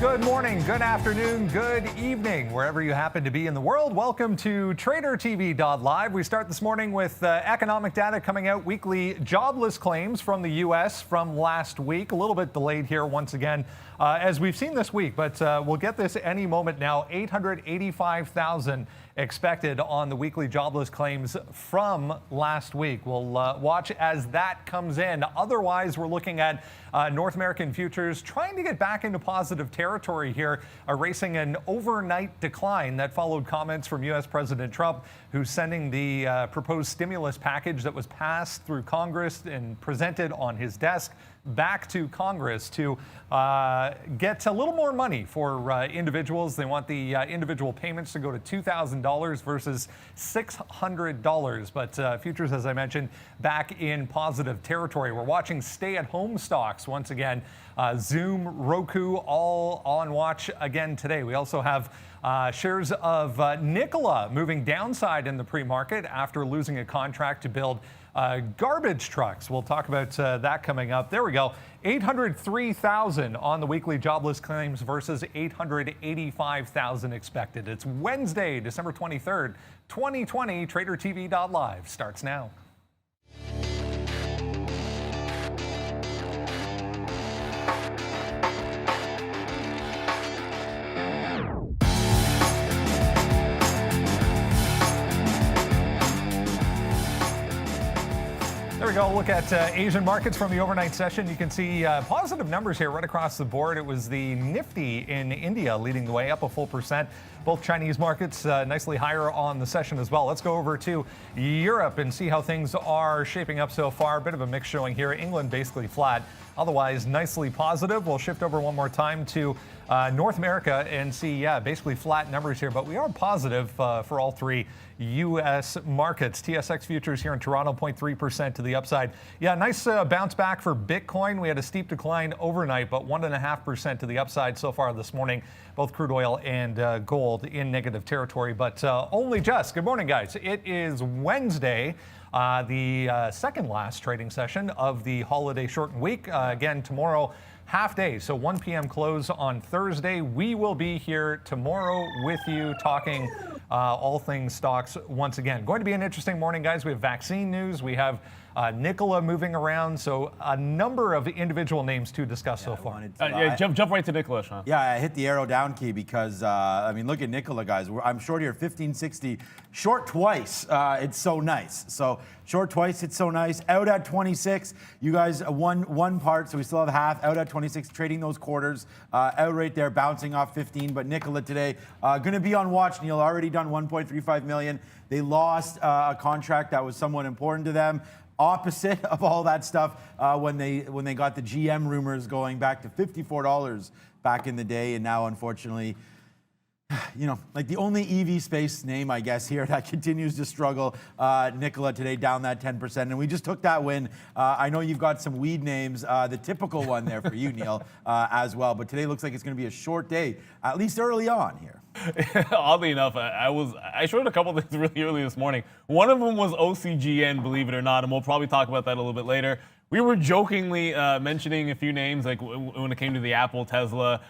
Good morning, good afternoon, good evening, wherever you happen to be in the world. Welcome to tradertv.live. We start this morning with economic data coming out, weekly jobless claims from the U.S. from last week. A little bit delayed here once again, as we've seen this week, but we'll get this any moment now. 885,000 expected on the weekly jobless claims from last week. We'll watch as that comes in. Otherwise, we're looking at North American futures trying to get back into positive territory here, erasing an overnight decline that followed comments from U.S. President Trump, who's sending the proposed stimulus package that was passed through Congress and presented on his desk back to Congress to get a little more money for individuals. They want the individual payments to go to $2,000 versus $600. But futures, as I mentioned, back in positive territory. We're watching stay-at-home stocks once again. Zoom, Roku, all on watch again today. We also have shares of Nikola moving downside in the pre-market after losing a contract to build garbage trucks. We'll talk about that coming up. There we go. 803,000 on the weekly jobless claims versus 885,000 expected. It's Wednesday, December 23rd, 2020. TraderTV.live starts now. There we go. Look at Asian markets from the overnight session. You can see positive numbers here right across the board. It was the Nifty in India leading the way, up a full percent. Both Chinese markets nicely higher on the session as well. Let's go over to Europe and see how things are shaping up so far. A bit of a mix showing here. England basically flat. Otherwise, nicely positive. We'll shift over one more time to North America and see, basically flat numbers here, but we are positive for all three U.S. markets. TSX futures here in Toronto, 0.3% to the upside. Yeah, nice bounce back for Bitcoin. We had a steep decline overnight, but 1.5% to the upside so far this morning. Both crude oil and gold in negative territory, but only just. Good morning, guys. It is Wednesday. The second last trading session of the holiday shortened week. Again, tomorrow, half day, so 1 p.m. close on Thursday. We will be here tomorrow with you talking all things stocks once again. Going to be an interesting morning, guys. We have vaccine news. We have Nikola moving around, so a number of individual names to discuss so far. Jump right to Nikola, Sean. Yeah, I hit the arrow down key because, I mean, look at Nikola, guys. I'm short here, 1560. Short twice, it's so nice. So short twice, it's so nice. Out at 26. You guys one part, so we still have half. Out at 26, trading those quarters. Out right there, bouncing off 15. But Nikola today, going to be on watch. Neil already done 1.35 million. They lost a contract that was somewhat important to them. Opposite of all that stuff, when they got the GM rumors going back to $54 back in the day, and now unfortunately, you know, like the only EV space name, I guess, here that continues to struggle. Nikola today down that 10%, and we just took that win. I know you've got some weed names, the typical one there for you, Neil, as well. But today looks like it's going to be a short day, at least early on here. Oddly enough, I showed a couple things really early this morning. One of them was OCGN, believe it or not, and we'll probably talk about that a little bit later. We were jokingly mentioning a few names, like when it came to the Apple, Tesla.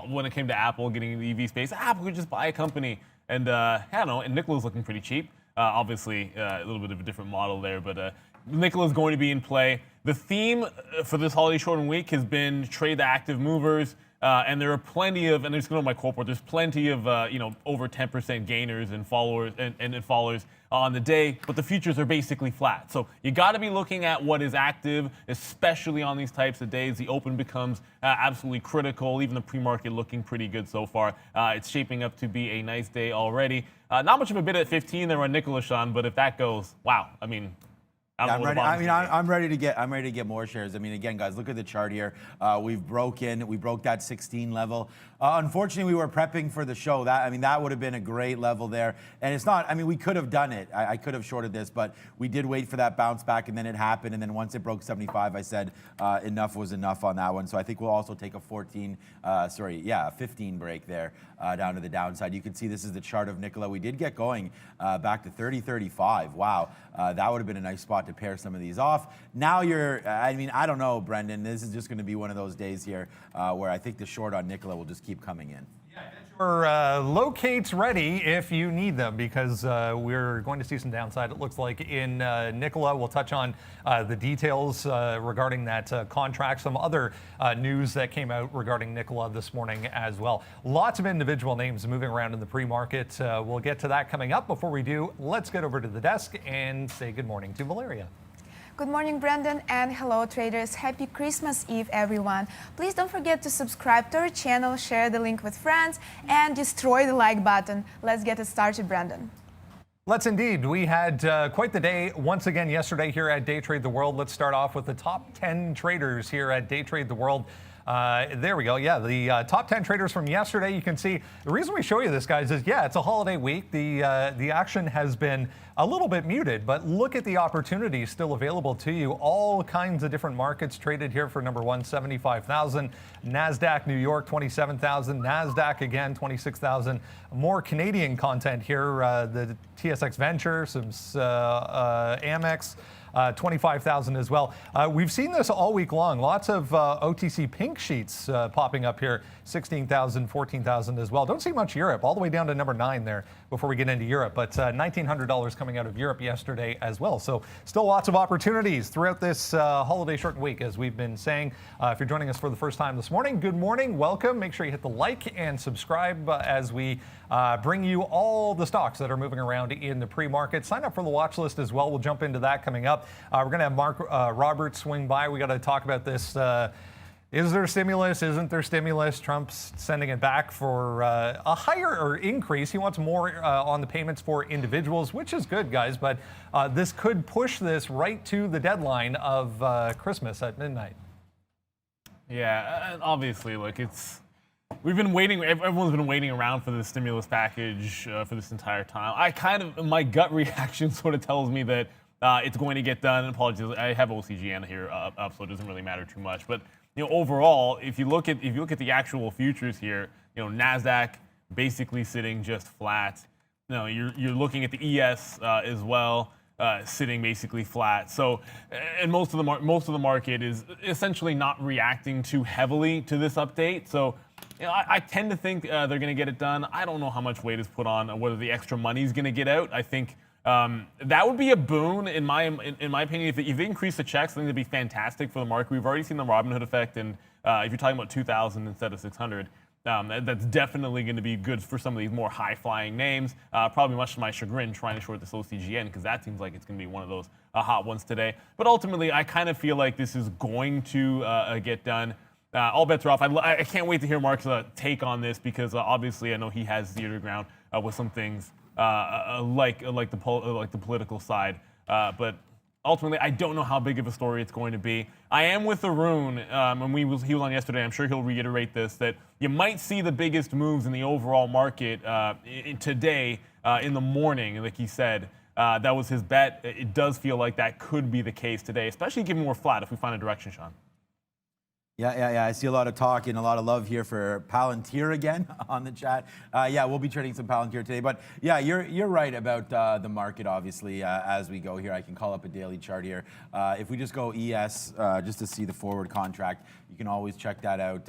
When it came to Apple getting in the EV space, Apple could just buy a company, and I don't know. And Nikola's looking pretty cheap. Obviously, a little bit of a different model there, but Nikola's going to be in play. The theme for this holiday shortened week has been trade the active movers. And there are plenty of, and there's going to my quote board, there's plenty of, over 10% gainers and followers and followers on the day, but the futures are basically flat. So you got to be looking at what is active, especially on these types of days. The open becomes absolutely critical. Even the pre-market looking pretty good so far. It's shaping up to be a nice day already. Not much of a bid at 15 there on Nikola, Sean, but if that goes, wow, I mean, I'm ready to get more shares. I mean, again, guys, look at the chart here. We broke that 16 level. Unfortunately, we were prepping for the show. That would have been a great level there. And it's not. I mean, we could have done it. I could have shorted this, but we did wait for that bounce back, and then it happened. And then once it broke 75, I said enough was enough on that one. So I think we'll also take a 15 break there down to the downside. You can see this is the chart of Nikola. We did get going back to 30.35. Wow, that would have been a nice spot to pair some of these off. Now I mean, I don't know, Brendan. This is just going to be one of those days here where I think the short on Nikola will just keep coming in. Locates ready if you need them, because we're going to see some downside, it looks like, in Nikola. We'll touch on the details regarding that contract, some other news that came out regarding Nikola this morning as well. Lots of individual names moving around in the pre-market. We'll get to that coming up. Before we do, let's get over to the desk and say good morning to Valeria. Good morning, Brendan, and hello, traders. Happy Christmas Eve, everyone. Please don't forget to subscribe to our channel, share the link with friends, and destroy the like button. Let's get it started, Brendan. Let's indeed. We had quite the day once again yesterday here at Day Trade the World. Let's start off with the top 10 traders here at Day Trade the World. There we go. Yeah, the top 10 traders from yesterday. You can see the reason we show you this, guys, is it's a holiday week. The action has been a little bit muted, but look at the opportunities still available to you. All kinds of different markets traded here for number one, 75,000. NASDAQ New York, 27,000. NASDAQ again, 26,000. More Canadian content here. The TSX Venture, some Amex. 25,000 as well. We've seen this all week long. Lots of OTC pink sheets popping up here. 16,000, 14,000 as well. Don't see much Europe, all the way down to number 9 there before we get into Europe. But $1,900 coming out of Europe yesterday as well. So still lots of opportunities throughout this holiday shortened week, as we've been saying. If you're joining us for the first time this morning, good morning, welcome. Make sure you hit the like and subscribe as we bring you all the stocks that are moving around in the pre-market. Sign up for the watch list as well. We'll jump into that coming up. We're going to have Mark Roberts swing by. We got to talk about this. Is there stimulus? Isn't there stimulus? Trump's sending it back for a higher increase. He wants more on the payments for individuals, which is good, guys. But this could push this right to the deadline of Christmas at midnight. Yeah, obviously, look, we've been waiting. Everyone's been waiting around for the stimulus package for this entire time. My gut reaction sort of tells me that it's going to get done. Apologies, I have OCGN here up, so it doesn't really matter too much. But overall, if you look at the actual futures here, NASDAQ basically sitting just flat. You're looking at the ES as well, sitting basically flat. So, and most of the market is essentially not reacting too heavily to this update. So, I tend to think they're going to get it done. I don't know how much weight is put on whether the extra money is going to get out. I think that would be a boon in my opinion. If they increase the checks, I think that'd be fantastic for the market. We've already seen the Robinhood effect, and if you're talking about 2,000 instead of 600, that's definitely going to be good for some of these more high-flying names. Probably much to my chagrin, trying to short this OCGN, because that seems like it's going to be one of those hot ones today. But ultimately, I kind of feel like this is going to get done. All bets are off. I can't wait to hear Mark's take on this, because obviously I know he has the ear to the ground with some things. Like the political side, but ultimately I don't know how big of a story it's going to be. I am with Arun, and he was on yesterday. I'm sure he'll reiterate this, that you might see the biggest moves in the overall market today in the morning, like he said. That was his bet. It does feel like that could be the case today, especially given we're flat if we find a direction, Sean. Yeah. I see a lot of talk and a lot of love here for Palantir again on the chat. We'll be trading some Palantir today. But yeah, you're right about the market, obviously, as we go here. I can call up a daily chart here. If we just go ES, just to see the forward contract, you can always check that out.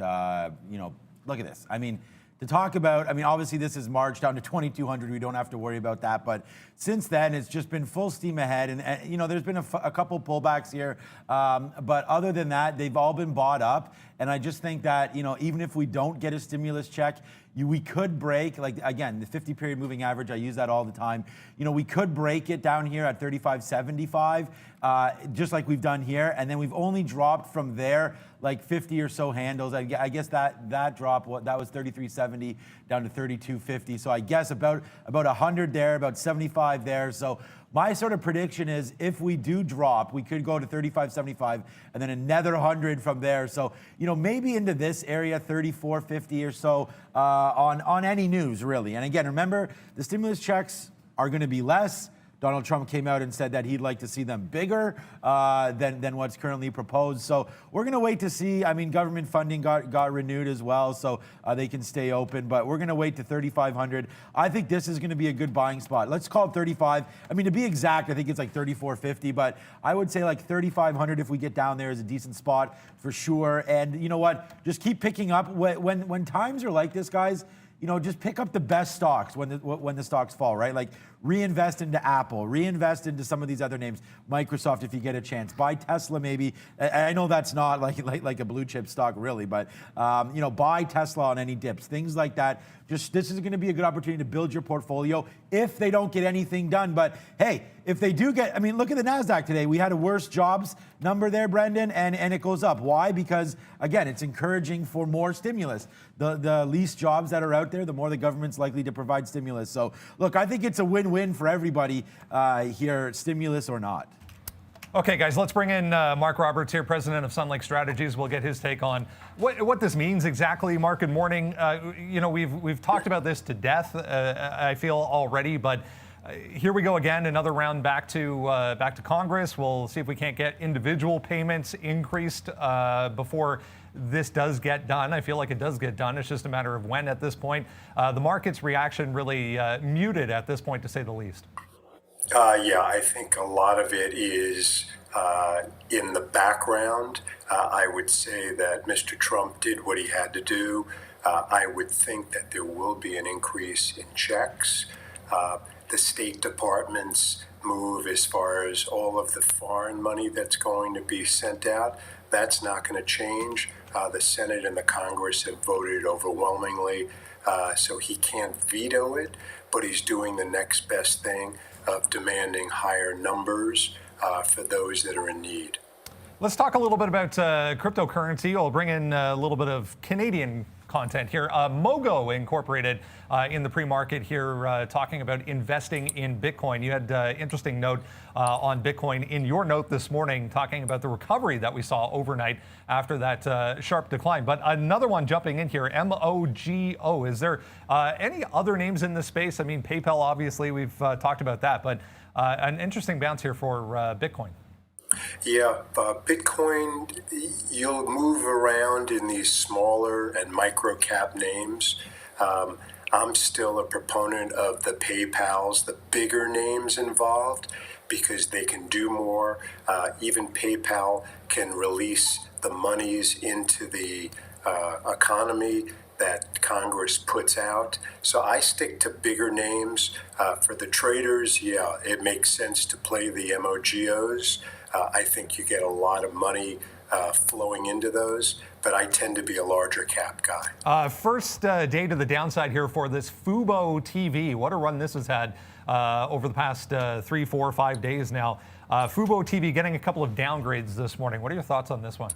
Look at this. I mean, to talk about, obviously this is March down to 2,200. We don't have to worry about that. But since then, it's just been full steam ahead. And there's been a couple pullbacks here. But other than that, they've all been bought up. And I just think that, even if we don't get a stimulus check, we could break, like, again, the 50-period moving average, I use that all the time. We could break it down here at 35.75, just like we've done here. And then we've only dropped from there like 50 or so handles. I guess that drop, that was 33.70 down to 32.50. So I guess about 100 there, about 75 there. So my sort of prediction is if we do drop, we could go to 35.75 and then another 100 from there. So, maybe into this area, 34.50 or so on any news, really. And again, remember, the stimulus checks are going to be less, Donald Trump came out and said that he'd like to see them bigger than what's currently proposed. So we're going to wait to see. I mean, government funding got renewed as well, so they can stay open. But we're going to wait to 3,500. I think this is going to be a good buying spot. Let's call it 35. I mean, to be exact, I think it's like 34.50. But I would say like 3,500 if we get down there is a decent spot for sure. And you know what? Just keep picking up when times are like this, guys. You know, just pick up the best stocks when the stocks fall, right? Like reinvest into Apple, reinvest into some of these other names, Microsoft if you get a chance, buy Tesla maybe. I know that's not like a blue chip stock really, but you know, buy Tesla on any dips, things like that. Just this is going to be a good opportunity to build your portfolio if they don't get anything done. But hey, if they do get, I mean, look at the NASDAQ today. We had a worse jobs number there, Brendan, and it goes up. Why? Because again, it's encouraging for more stimulus. The least jobs that are out there, the more the government's likely to provide stimulus. So look, I think it's a win-win for everybody here, stimulus or not. Okay, guys, let's bring in Mark Roberts here, president of Sun Lake Strategies. We'll get his take on what this means exactly. Mark, good morning. You know, we've talked about this to death, I feel already, but here we go again, another round back to Congress. We'll see if we can't get individual payments increased before this does get done. I feel like it does get done. It's just a matter of when at this point. The market's reaction really muted at this point, to say the least. Yeah, I think a lot of it is in the background. I would say that Mr. Trump did what he had to do. I would think that there will be an increase in checks. The State Department's move as far as all of the foreign money that's going to be sent out, that's not going to change. The Senate and the Congress have voted overwhelmingly, so he can't veto it, but he's doing the next best thing of demanding higher numbers for those that are in need. Let's talk a little bit about cryptocurrency. I'll bring in a little bit of Canadian content here. Mogo Incorporated in the pre-market here talking about investing in Bitcoin. You had an interesting note on Bitcoin in your note this morning, talking about the recovery that we saw overnight after that sharp decline. But another one jumping in here, MOGO. Is there any other names in this space? I mean, PayPal, obviously, we've talked about that, but an interesting bounce here for Bitcoin. Yeah, Bitcoin, you'll move around in these smaller and micro cap names. I'm still a proponent of the PayPals, the bigger names involved, because they can do more. Even PayPal can release the monies into the economy that Congress puts out. So I stick to bigger names. For the traders, yeah, it makes sense to play the MOGOs. I think you get a lot of money flowing into those, but I tend to be a larger cap guy. First day to the downside here for this Fubo TV. What a run this has had over the past 3, 4, 5 days now. Fubo TV getting a couple of downgrades this morning. What are your thoughts on this one?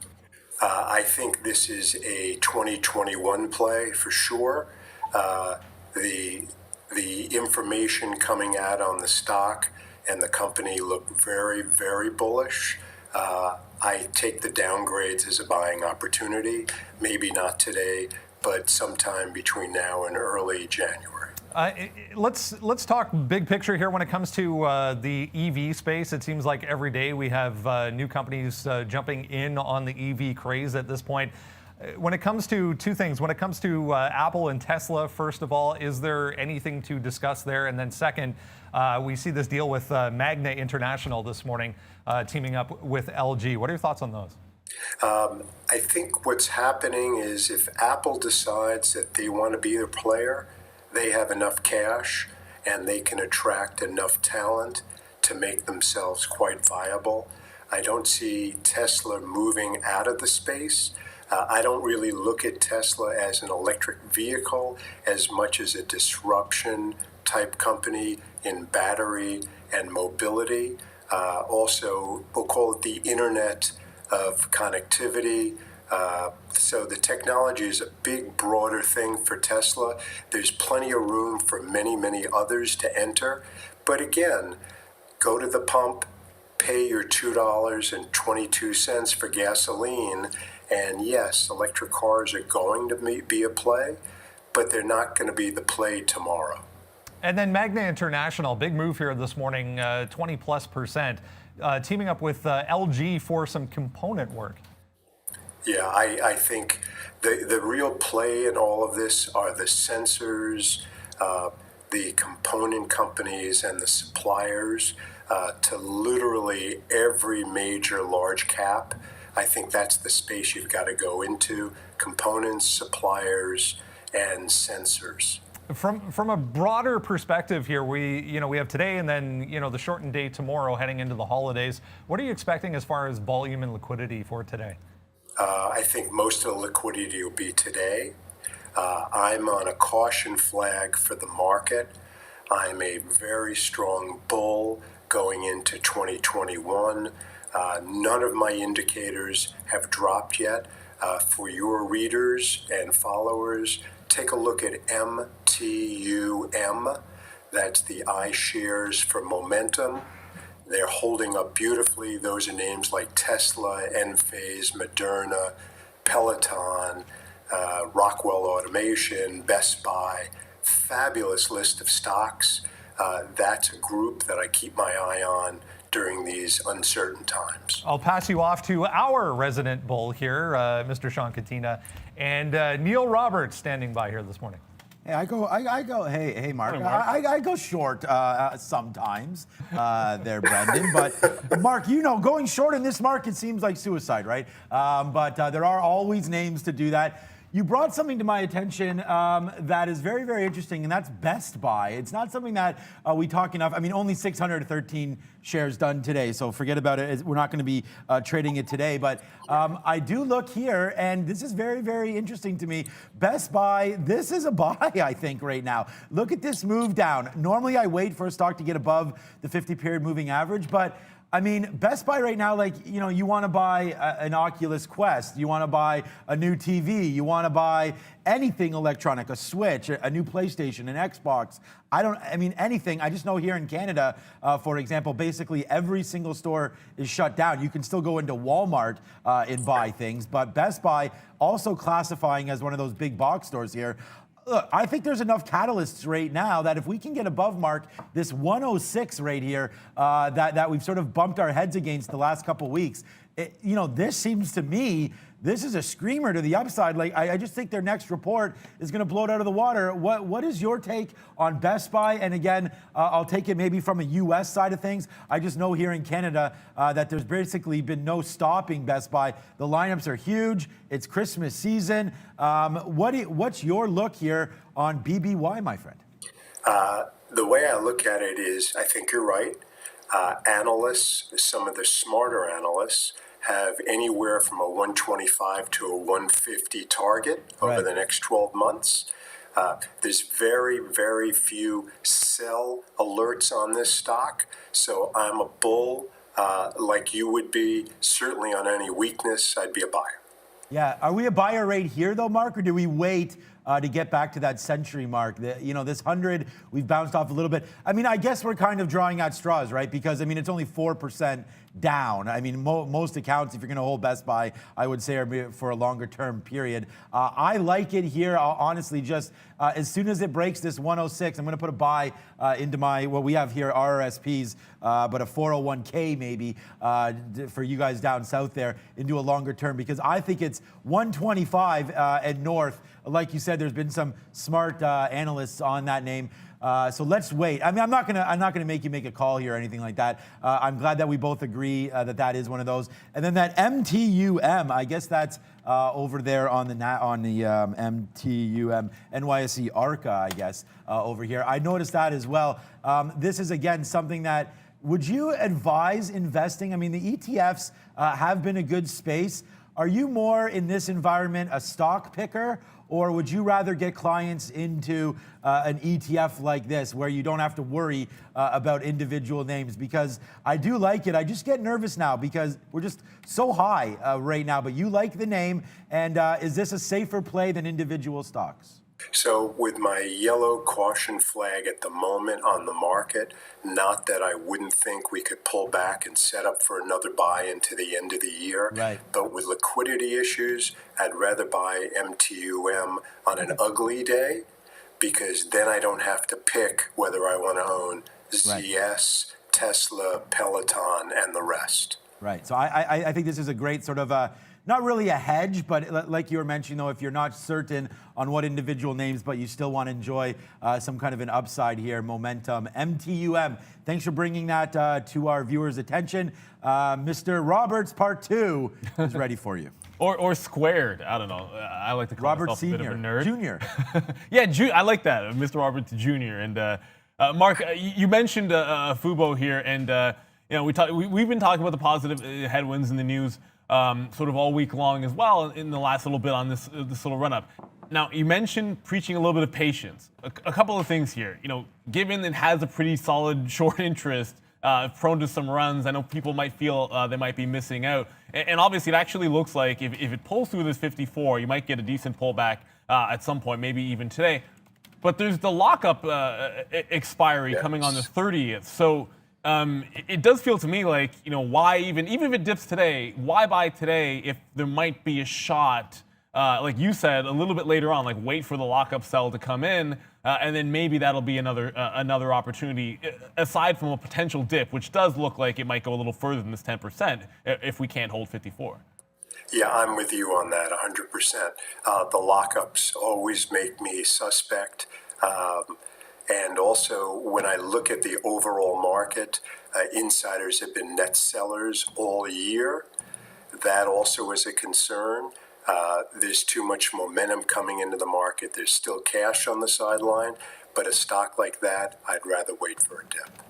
I think this is a 2021 play for sure. The information coming out on the stock and the company look very, very bullish. I take the downgrades as a buying opportunity. Maybe not today, but sometime between now and early January. Let's talk big picture here when it comes to the EV space. It seems like every day we have new companies jumping in on the EV craze at this point. When it comes to two things, when it comes to Apple and Tesla, first of all, is there anything to discuss there? And then second, we see this deal with Magna International this morning teaming up with LG. What are your thoughts on those? I think what's happening is if Apple decides that they want to be a player, they have enough cash and they can attract enough talent to make themselves quite viable. I don't see Tesla moving out of the space. I don't really look at Tesla as an electric vehicle as much as a disruption type company in battery and mobility. Also, we'll call it the Internet of connectivity. So the technology is a big, broader thing for Tesla. There's plenty of room for many, many others to enter. But again, go to the pump, pay your $2.22 for gasoline, and yes, electric cars are going to be a play, but they're not going to be the play tomorrow. And then Magna International, big move here this morning, 20+%, teaming up with LG for some component work. Yeah, I think the real play in all of this are the sensors, the component companies, and the suppliers to literally every major large cap. I think that's the space you've got to go into: components, suppliers, and sensors. From a broader perspective here, we have today and then the shortened day tomorrow heading into the holidays. What are you expecting as far as volume and liquidity for today? I think most of the liquidity will be today. I'm on a caution flag for the market. I'm a very strong bull going into 2021. None of my indicators have dropped yet. For your readers and followers, take a look at MTUM. That's the iShares for momentum. They're holding up beautifully. Those are names like Tesla, Enphase, Moderna, Peloton, Rockwell Automation, Best Buy. Fabulous list of stocks. That's a group that I keep my eye on during these uncertain times. I'll pass you off to our resident bull here, Mr. Sean Katina, and Neil Roberts standing by here this morning. Hey, I go. Hey, Mark. Morning, Mark. I go short sometimes, there, Brendan. But Mark, going short in this market seems like suicide, right? But there are always names to do that. You brought something to my attention that is very, very interesting, and that's Best Buy. It's not something that we talk enough. I mean, only 613 shares done today, so forget about it. We're not going to be trading it today. But I do look here, and this is very, very interesting to me. Best Buy, this is a buy, I think, right now. Look at this move down. Normally, I wait for a stock to get above the 50-period moving average, but I mean, Best Buy right now, you want to buy an Oculus Quest, you want to buy a new TV, you want to buy anything electronic, a Switch, a new PlayStation, an Xbox. Anything. I just know here in Canada, for example, basically every single store is shut down. You can still go into Walmart and buy things, but Best Buy also classifying as one of those big box stores here. Look, I think there's enough catalysts right now that if we can get above Mark, this 106 right here, that we've sort of bumped our heads against the last couple weeks, this seems to me, this is a screamer to the upside. I just think their next report is going to blow it out of the water. What is your take on Best Buy? And again, I'll take it maybe from a U.S. side of things. I just know here in Canada that there's basically been no stopping Best Buy. The lineups are huge. It's Christmas season. What's your look here on BBY, my friend? The way I look at it is, I think you're right. Analysts, some of the smarter analysts, have anywhere from a 125 to a 150 target over the next 12 months. There's very, very few sell alerts on this stock, so I'm a bull like you would be. Certainly on any weakness, I'd be a buyer. Yeah, are we a buyer right here though, Mark, or do we wait to get back to that century mark? This 100, we've bounced off a little bit. I guess we're kind of drawing at straws, right? Because, it's only 4% down. Most accounts, if you're going to hold Best Buy, I would say are for a longer term period. I like it here, honestly, just as soon as it breaks this 106, I'm going to put a buy into what we have here, RRSPs, but a 401k maybe for you guys down south there into a longer term, because I think it's 125 and north. Like you said, there's been some smart analysts on that name. So let's wait. I'm not gonna make you make a call here or anything like that. I'm glad that we both agree that is one of those. And then that MTUM, I guess that's over there on the MTUM NYSE ARCA, I guess over here. I noticed that as well. This is again something that. Would you advise investing? The ETFs have been a good space. Are you more in this environment a stock picker, or would you rather get clients into an ETF like this where you don't have to worry about individual names? Because I do like it. I just get nervous now because we're just so high right now, but you like the name. And is this a safer play than individual stocks? So with my yellow caution flag at the moment on the market, not that I wouldn't think we could pull back and set up for another buy into the end of the year, right. But with liquidity issues, I'd rather buy MTUM on an ugly day. because then I don't have to pick whether I want to own Right. ZS, Tesla, Peloton, and the rest. Right. So I think this is a great sort of not really a hedge, but like you were mentioning, though, if you're not certain on what individual names, but you still want to enjoy some kind of an upside here, momentum, MTUM. Thanks for bringing that to our viewers' attention. Mr. Roberts, part 2, is ready for you. Or squared. I don't know. I like to call Robert myself a bit of a nerd. Junior. Yeah, I like that, Mr. Roberts Jr. And Mark, you mentioned Fubo here, and we've been talking about the positive headwinds in the news sort of all week long as well in the last little bit on this little run up. Now, you mentioned preaching a little bit of patience. A couple of things here. Given it has a pretty solid short interest, prone to some runs, I know people might feel they might be missing out. And obviously, it actually looks like if it pulls through this 54, you might get a decent pullback at some point, maybe even today. But there's the lockup expiry coming on the 30th. So it does feel to me like, why even if it dips today, why buy today if there might be a shot, like you said, a little bit later on, like wait for the lockup sell to come in, and then maybe that'll be another opportunity, aside from a potential dip, which does look like it might go a little further than this 10% if we can't hold 54. Yeah, I'm with you on that 100%. The lockups always make me suspect. And also, when I look at the overall market, insiders have been net sellers all year. That also is a concern. There's too much momentum coming into the market. There's still cash on the sideline, but a stock like that, I'd rather wait for a dip.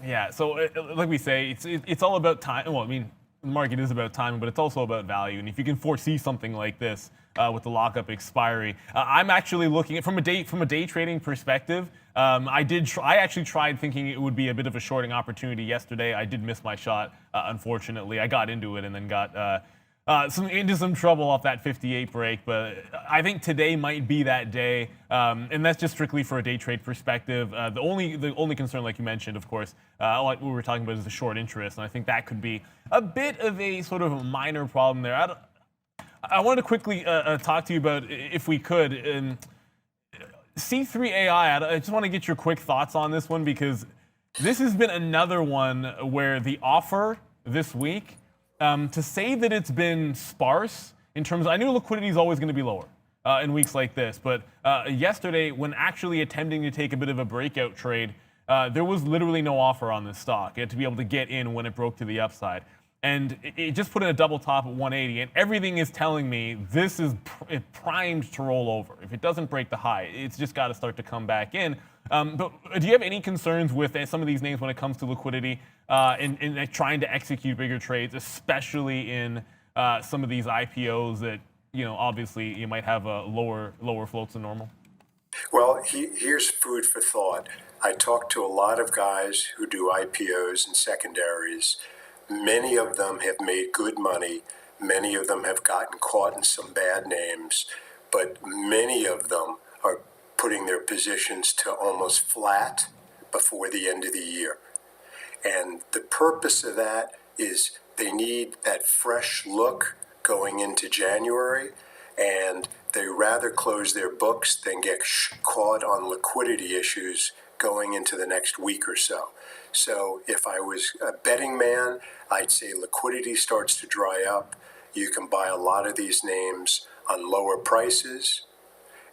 Yeah, so like we say, it's all about time. Well, I mean, the market is about timing, but it's also about value. And if you can foresee something like this with the lockup expiry, I'm actually looking at from a day trading perspective. I actually tried thinking it would be a bit of a shorting opportunity yesterday. I did miss my shot, unfortunately. I got into it and then got into some trouble off that 58 break. But I think today might be that day, and that's just strictly for a day trade perspective. The only concern, like you mentioned, of course, like we were talking about, is the short interest, and I think that could be a bit of a sort of a minor problem there. I wanted to quickly talk to you about, if we could, C3 AI. I just want to get your quick thoughts on this one, because this has been another one where the offer this week, to say that it's been sparse in terms of, I knew liquidity is always going to be lower in weeks like this, but yesterday, when actually attempting to take a bit of a breakout trade, there was literally no offer on this stock. You had to be able to get in when it broke to the upside. And it just put in a double top at 180, and everything is telling me this is primed to roll over. If it doesn't break the high, it's just got to start to come back in. But do you have any concerns with some of these names when it comes to liquidity in trying to execute bigger trades, especially in some of these IPOs that obviously you might have lower floats than normal? Well, here's food for thought. I talked to a lot of guys who do IPOs and secondaries. Many of them have made good money. Many of them have gotten caught in some bad names, but many of them are putting their positions to almost flat before the end of the year. And the purpose of that is they need that fresh look going into January, and they rather close their books than get caught on liquidity issues going into the next week or so. So if I was a betting man, I'd say liquidity starts to dry up. You can buy a lot of these names on lower prices,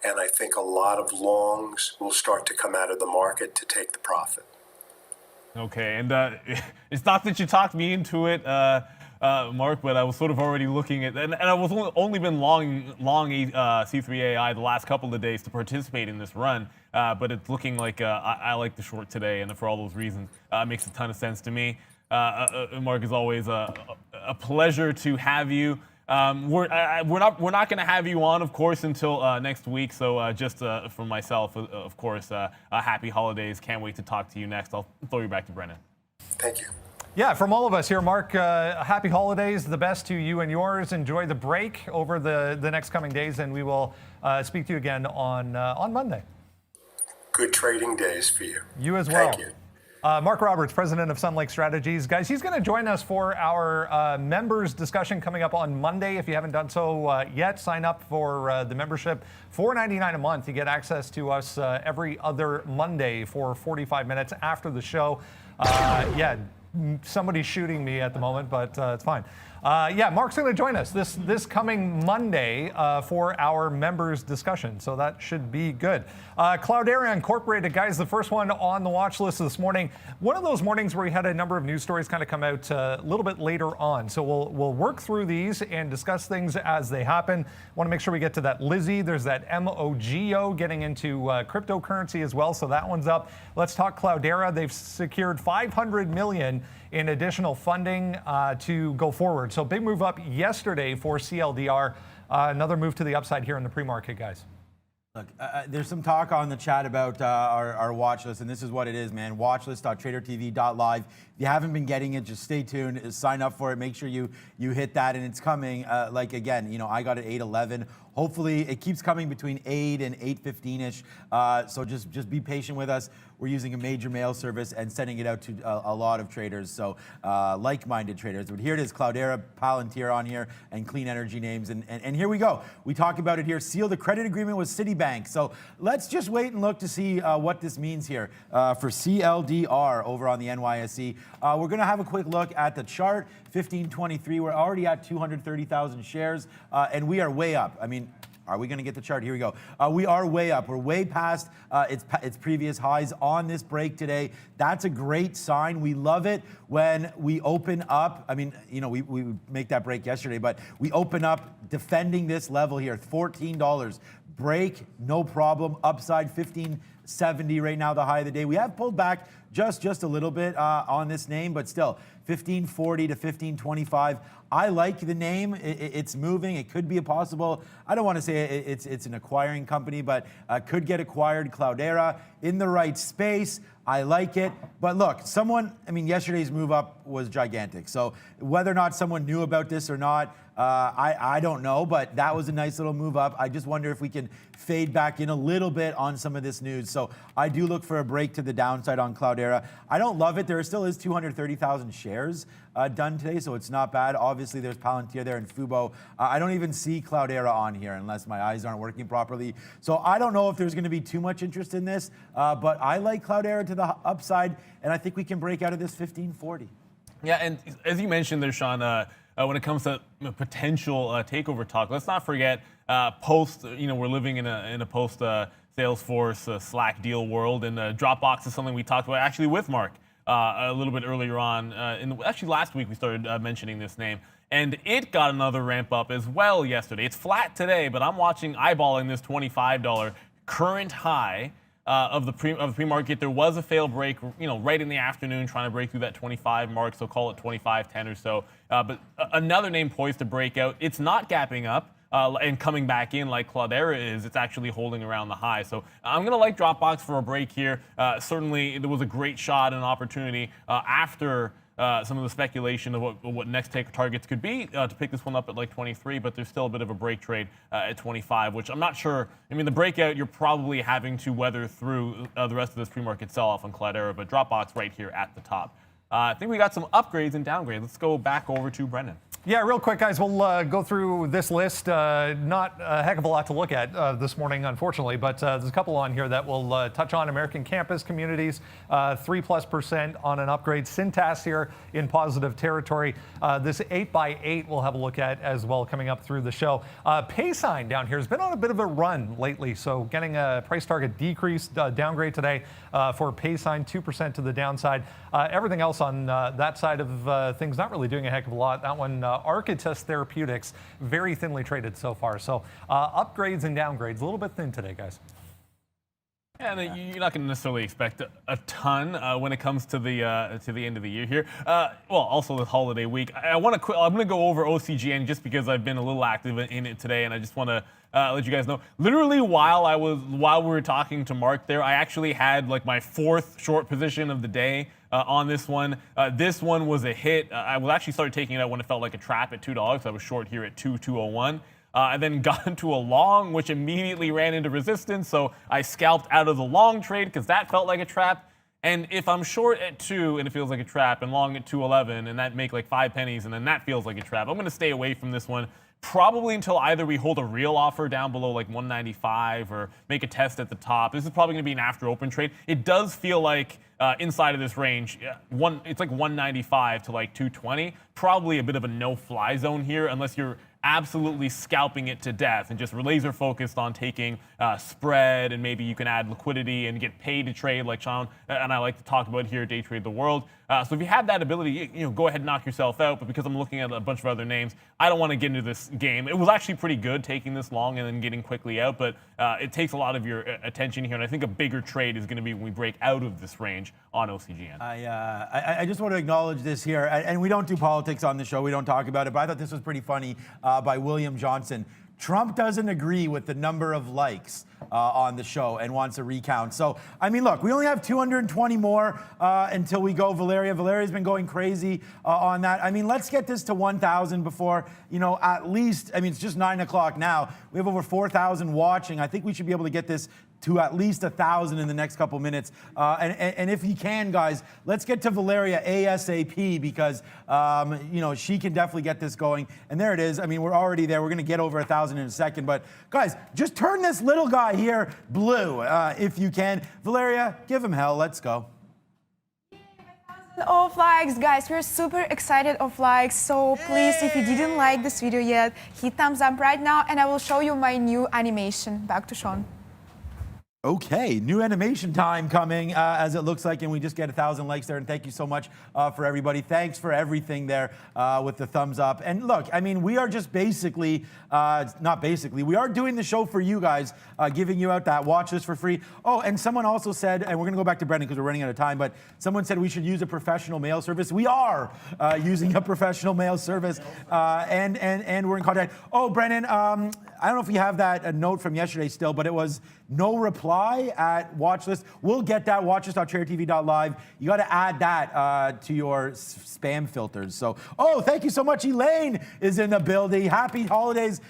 and I think a lot of longs will start to come out of the market to take the profit. Okay, and it's not that you talked me into it, Mark, but I was sort of already looking at, and I was only been long C3 AI the last couple of days to participate in this run, but it's looking like I like the short today, and for all those reasons, it makes a ton of sense to me. Mark, is always a pleasure to have you. We're not going to have you on, of course, until next week. So just for myself, of course, happy holidays. Can't wait to talk to you next. I'll throw you back to Brennan. Thank you. Yeah, from all of us here, Mark, happy holidays. The best to you and yours. Enjoy the break over the next coming days, and we will speak to you again on Monday. Good trading days for you. You as well. Thank you. Mark Roberts, president of Sun Lake Strategies. Guys, he's going to join us for our members discussion coming up on Monday. If you haven't done so yet, sign up for the membership. $4.99 a month. You get access to us every other Monday for 45 minutes after the show. Yeah, somebody's shooting me at the moment, but it's fine. Yeah, Mark's going to join us this coming Monday for our members discussion, so that should be good. Cloudera Incorporated, guys, the first one on the watch list this morning. One of those mornings where we had a number of news stories kind of come out a little bit later on, so we'll work through these and discuss things as they happen. Want to make sure we get to that Lizzie. There's that MOGO getting into cryptocurrency as well, so that one's up. Let's talk Cloudera. They've secured $500 million in additional funding to go forward. So big move up yesterday for CLDR. Another move to the upside here in the pre-market, guys. Look, there's some talk on the chat about our watch list, and this is what it is, man. Watchlist.tradertv.live. If you haven't been getting it, just stay tuned. Sign up for it. Make sure you hit that, and it's coming. Like, again, you know, I got it 8:11. Hopefully, it keeps coming between 8 and 8:15-ish. So just be patient with us. We're using a major mail service and sending it out to a lot of traders, so like-minded traders. But here it is, Cloudera, Palantir on here, and clean energy names. And here we go. We talk about it here. Sealed a credit agreement with Citibank. So let's just wait and look to see what this means here for CLDR over on the NYSE. We're going to have a quick look at the chart, 1523. We're already at 230,000 shares, and we are way up. I mean, are we going to get the chart? Here we go. We are way up. We're way past its previous highs on this break today. That's a great sign. We love it when we open up. I mean, you know, we make that break yesterday, but we open up defending this level here, $14. Break, no problem. Upside, $15.70 right now, the high of the day. We have pulled back just a little bit on this name, but still, $15.40 to $15.25. I like the name. It's moving. It could be a possible, I don't want to say it's an acquiring company, but could get acquired. Cloudera in the right space. I like it. But look, yesterday's move up was gigantic. So whether or not someone knew about this or not, I don't know, but that was a nice little move up. I just wonder if we can fade back in a little bit on some of this news. So I do look for a break to the downside on Cloudera. I don't love it. There still is 230,000 shares done today, so it's not bad. Obviously, there's Palantir there and Fubo. I don't even see Cloudera on here unless my eyes aren't working properly. So I don't know if there's going to be too much interest in this, but I like Cloudera to the upside, and I think we can break out of this 1540. Yeah, and as you mentioned there, Sean, when it comes to potential takeover talk, let's not forget we're living in a post Salesforce Slack deal world, and Dropbox is something we talked about actually with Mark a little bit earlier on. Actually, last week we started mentioning this name, and it got another ramp up as well yesterday. It's flat today, but I'm eyeballing this $25 current high of the pre-market. There was a fail break, right in the afternoon, trying to break through that 25 mark, so call it 25.10 or so. But another name poised to break out. It's not gapping up and coming back in like Cloudera is. It's actually holding around the high. So I'm going to like Dropbox for a break here. Certainly, there was a great shot and opportunity after some of the speculation of what next take targets could be to pick this one up at like 23, but there's still a bit of a break trade at 25, which I'm not sure. I mean, the breakout, you're probably having to weather through the rest of this pre-market sell-off on Cloudera, but Dropbox right here at the top. I think we got some upgrades and downgrades. Let's go back over to Brendan. Yeah, real quick, guys, we'll go through this list. Not a heck of a lot to look at this morning, unfortunately, but there's a couple on here that we'll touch on. American campus communities, 3+% on an upgrade. Cintas here in positive territory. This 8x8 we'll have a look at as well coming up through the show. Paysign down here has been on a bit of a run lately, so getting a price target decrease, downgrade today for Paysign, 2% to the downside. Everything else on that side of things not really doing a heck of a lot. That one, Architas Therapeutics, very thinly traded so far. So upgrades and downgrades, a little bit thin today, guys. Yeah, and you're not going to necessarily expect a ton when it comes to the end of the year here. Also the holiday week. I'm going to go over OCGN just because I've been a little active in it today, and I just want to let you guys know. Literally, while we were talking to Mark there, I actually had like my fourth short position of the day on this one. This one was a hit. I will actually start taking it out when it felt like a trap at $2. I was short here at 2.201. And then got into a long, which immediately ran into resistance. So I scalped out of the long trade because that felt like a trap. And if I'm short at 2 and it feels like a trap, and long at 211 and that make like 5 pennies, and then that feels like a trap, I'm going to stay away from this one. Probably until either we hold a real offer down below like 195 or make a test at the top. This is probably going to be an after open trade. It does feel like inside of this range, it's like 195 to like 220. Probably a bit of a no-fly zone here unless you're absolutely scalping it to death and just laser focused on taking spread, and maybe you can add liquidity and get paid to trade like Sean and I like to talk about here at Day Trade the World. So if you have that ability, go ahead and knock yourself out. But because I'm looking at a bunch of other names, I don't want to get into this game. It was actually pretty good taking this long and then getting quickly out, but it takes a lot of your attention here. And I think a bigger trade is going to be when we break out of this range on OCGN. I just want to acknowledge this here, and we don't do politics on the show. We don't talk about it, but I thought this was pretty funny by William Johnson. Trump doesn't agree with the number of likes on the show and wants a recount. So, I mean, look, we only have 220 more until we go Valeria. Valeria's been going crazy on that. I mean, let's get this to 1,000 before, at least, I mean, it's just 9 o'clock now. We have over 4,000 watching. I think we should be able to get this to at least 1,000 in the next couple minutes. And if you can, guys, let's get to Valeria ASAP because, she can definitely get this going. And there it is. I mean, we're already there. We're going to get over 1,000 in a second. But, guys, just turn this little guy here blue if you can. Valeria, give him hell. Let's go. Of likes, guys, we're super excited of likes, so please, if you didn't like this video yet, hit thumbs up right now and I will show you my new animation. Back to Sean. Okay, new animation time coming as it looks like, and we just get 1,000 likes there. And thank you so much for everybody. Thanks for everything there with the thumbs up. And look, I mean, we are just basically, we are doing the show for you guys, giving you out that watch list for free. Oh, and someone also said, and we're gonna go back to Brendan because we're running out of time, but someone said we should use a professional mail service. We are using a professional mail service, and we're in contact. Oh, Brendan, I don't know if you have that note from yesterday still, but it was no reply at watchlist. We'll get that, watchlist.tradertv.live. You got to add that to your spam filters. So, oh, thank you so much. Elaine is in the building. Happy holidays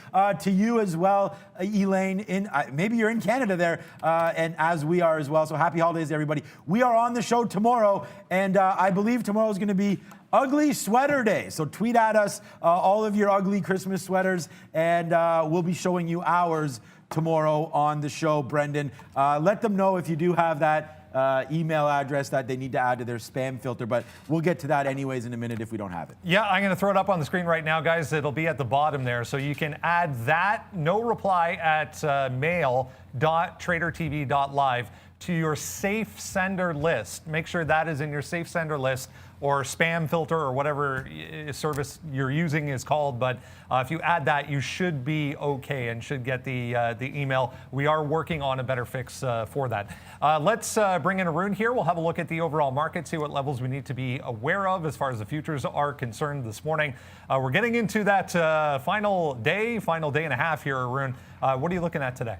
to you as well, Elaine. Maybe you're in Canada there, and as we are as well. So happy holidays, everybody. We are on the show tomorrow, and I believe tomorrow is going to be Ugly Sweater Day. So tweet at us all of your ugly Christmas sweaters, and we'll be showing you ours tomorrow on the show, Brendan. Let them know if you do have that email address that they need to add to their spam filter, but we'll get to that anyways in a minute if we don't have it. Yeah, I'm going to throw it up on the screen right now, guys. It'll be at the bottom there, so you can add that no reply at mail.tradertv.live to your safe sender list. Make sure that is in your safe sender list, or spam filter, or whatever service you're using is called. But if you add that, you should be okay and should get the email. We are working on a better fix for that. Let's bring in Arun here. We'll have a look at the overall market, see what levels we need to be aware of as far as the futures are concerned this morning. We're getting into that final day and a half here, Arun. What are you looking at today?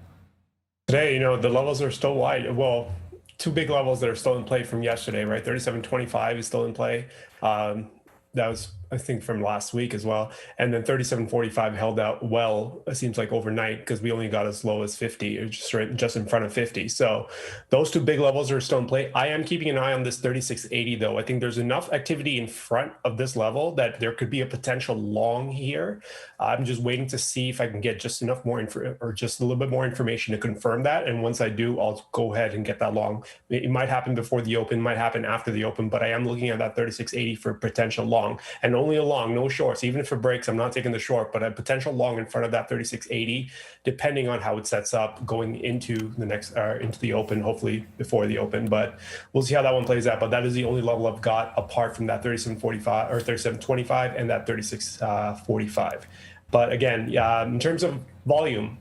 Today, the levels are still wide. Well, two big levels that are still in play from yesterday, right? 37.25 is still in play. That was, I think, from last week as well. And then 37.45 held out well, it seems like overnight, because we only got as low as 50, or just in front of 50. So those two big levels are still in play. I am keeping an eye on this 36.80 though. I think there's enough activity in front of this level that there could be a potential long here. I'm just waiting to see if I can get just enough more info, or just a little bit more information to confirm that. And once I do, I'll go ahead and get that long. It might happen before the open, might happen after the open, but I am looking at that 36.80 for potential long, and only a long, no shorts. Even if it breaks, I'm not taking the short, but a potential long in front of that 36.80, depending on how it sets up going into the next, into the open, hopefully before the open. But we'll see how that one plays out. But that is the only level I've got apart from that 37.45 or 37.25 and that 36.45. But again, in terms of volume,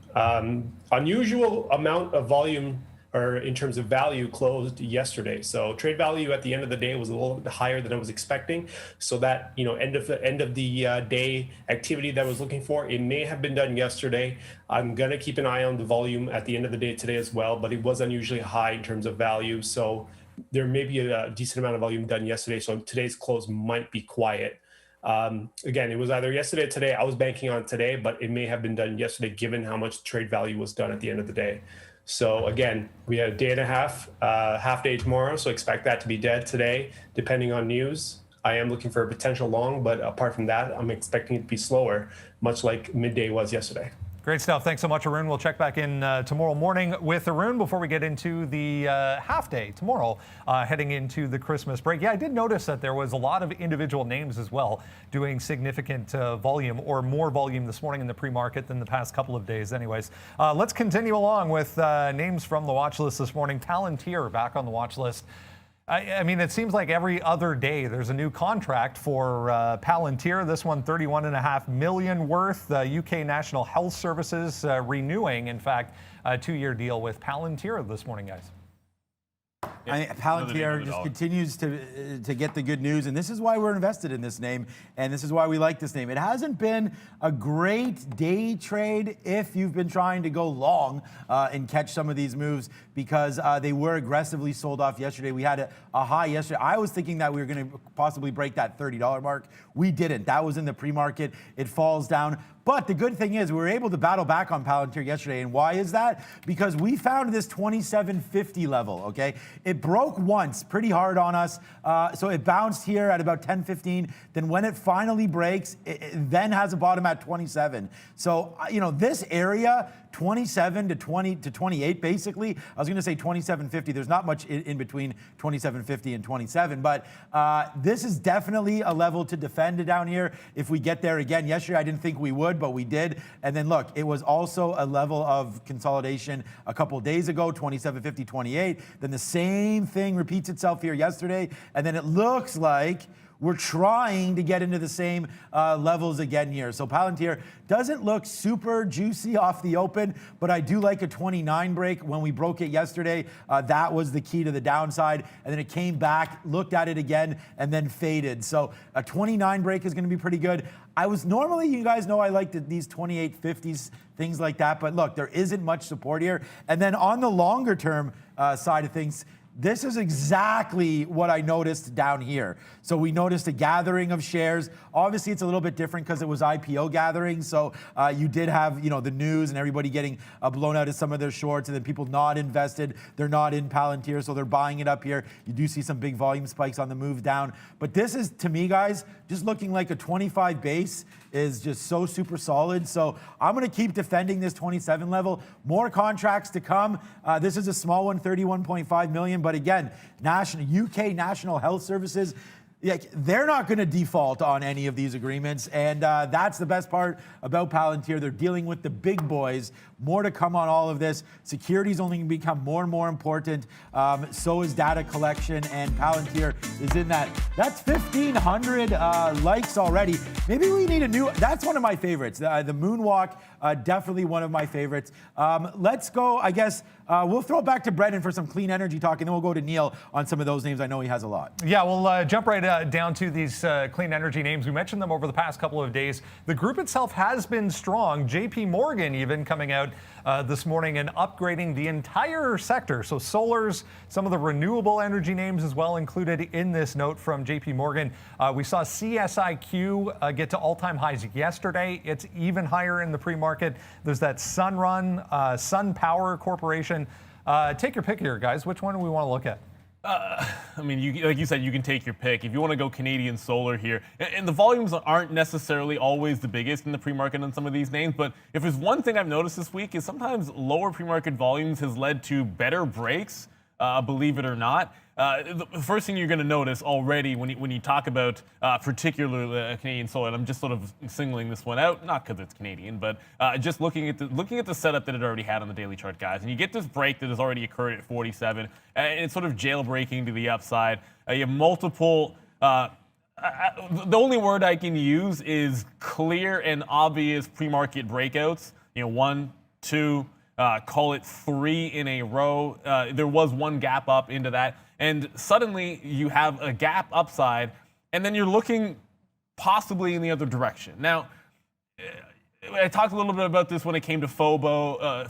unusual amount of volume, or in terms of value, closed yesterday. So trade value at the end of the day was a little bit higher than I was expecting. So that, end of the day activity that I was looking for, it may have been done yesterday. I'm gonna keep an eye on the volume at the end of the day today as well, but it was unusually high in terms of value. So there may be a decent amount of volume done yesterday. So today's close might be quiet. Again, it was either yesterday or today. I was banking on today, but it may have been done yesterday given how much trade value was done at the end of the day. So again, we had a day and a half day tomorrow, so expect that to be dead today, depending on news. I am looking for a potential long, but apart from that, I'm expecting it to be slower, much like midday was yesterday. Great stuff. Thanks so much, Arun. We'll check back in tomorrow morning with Arun before we get into the half day tomorrow, heading into the Christmas break. Yeah, I did notice that there was a lot of individual names as well doing significant volume or more volume this morning in the pre-market than the past couple of days anyways. Let's continue along with names from the watch list this morning. Palantir back on the watch list. I mean, it seems like every other day there's a new contract for Palantir. This one, $31.5 million worth. UK National Health Services renewing, in fact, a 2-year deal with Palantir this morning, guys. Palantir just continues to get the good news, and this is why we're invested in this name, and this is why we like this name. It hasn't been a great day trade if you've been trying to go long and catch some of these moves, because they were aggressively sold off yesterday. We had a high yesterday. I was thinking that we were going to possibly break that $30 mark. We didn't. That was in the pre-market. It falls down. But the good thing is we were able to battle back on Palantir yesterday. And why is that? Because we found this 27.50 level, okay? It broke once pretty hard on us. So it bounced here at about 10.15. Then when it finally breaks, it then has a bottom at 27. So, you know, this area, 27 to 20 to 28, basically. I was going to say 27.50. There's not much in between 27.50 and 27, but this is definitely a level to defend down here if we get there again. Yesterday, I didn't think we would, but we did. And then look, it was also a level of consolidation a couple of days ago, 27.50, 28. Then the same thing repeats itself here yesterday. And then it looks like we're trying to get into the same levels again here. So Palantir doesn't look super juicy off the open, but I do like a 29 break. When we broke it yesterday, that was the key to the downside. And then it came back, looked at it again, and then faded. So a 29 break is going to be pretty good. Normally, you guys know I like these 28.50s, things like that. But look, there isn't much support here. And then on the longer term side of things, this is exactly what I noticed down here. So we noticed a gathering of shares. Obviously, it's a little bit different because it was IPO gathering. So you did have, you know, the news and everybody getting blown out of some of their shorts, and then people not invested. They're not in Palantir, so they're buying it up here. You do see some big volume spikes on the move down. But this is, to me, guys, just looking like a 25 base is just so super solid. So I'm going to keep defending this 27 level. More contracts to come. This is a small one, 31.5 million. But again, UK National Health Services, they're not going to default on any of these agreements. And that's the best part about Palantir. They're dealing with the big boys. More to come on all of this. Security is only going to become more and more important. So is data collection, and Palantir is in that. That's 1,500 likes already. Maybe we need a new, that's one of my favorites. The moonwalk, definitely one of my favorites. Let's go, I guess, we'll throw it back to Brendan for some clean energy talk, and then we'll go to Neil on some of those names. I know he has a lot. Yeah, we'll jump right down to these clean energy names. We mentioned them over the past couple of days. The group itself has been strong. JP Morgan even coming out this morning and upgrading the entire sector. So solars, some of the renewable energy names as well included in this note from JP Morgan. We saw CSIQ get to all-time highs yesterday. It's even higher in the pre-market. There's that Sunrun, Sun Power Corporation. Take your pick here, guys. Which one do we want to look at? I mean, like you said, you can take your pick. If you want to go Canadian solar here, and the volumes aren't necessarily always the biggest in the pre-market on some of these names, but if there's one thing I've noticed this week is sometimes lower pre-market volumes has led to better breaks, believe it or not. The first thing you're going to notice already when you talk about particularly Canadian solar, and I'm just sort of singling this one out, not because it's Canadian, but just looking at the setup that it already had on the daily chart, guys. And you get this break that has already occurred at 47, and it's sort of jailbreaking to the upside. You have multiple. The only word I can use is clear and obvious pre-market breakouts. You know, 1, 2. Call it 3 in a row. There was one gap up into that. And suddenly you have a gap upside, and then you're looking possibly in the other direction. Now, I talked a little bit about this when it came to FUBO,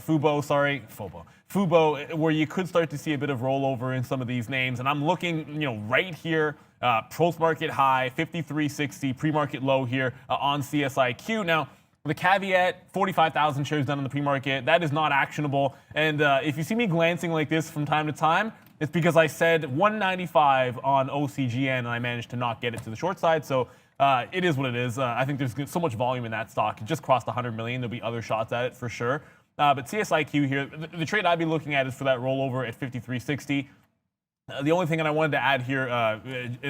where you could start to see a bit of rollover in some of these names. And I'm looking, right here, post-market high, 53.60, pre-market low here on CSIQ. Now, With a caveat, 45,000 shares done in the pre-market. That is not actionable. And if you see me glancing like this from time to time, it's because I said 195 on OCGN and I managed to not get it to the short side. So it is what it is. I think there's so much volume in that stock. It just crossed 100 million. There'll be other shots at it for sure. But CSIQ here, the trade I'd be looking at is for that rollover at 53.60. The only thing that I wanted to add here,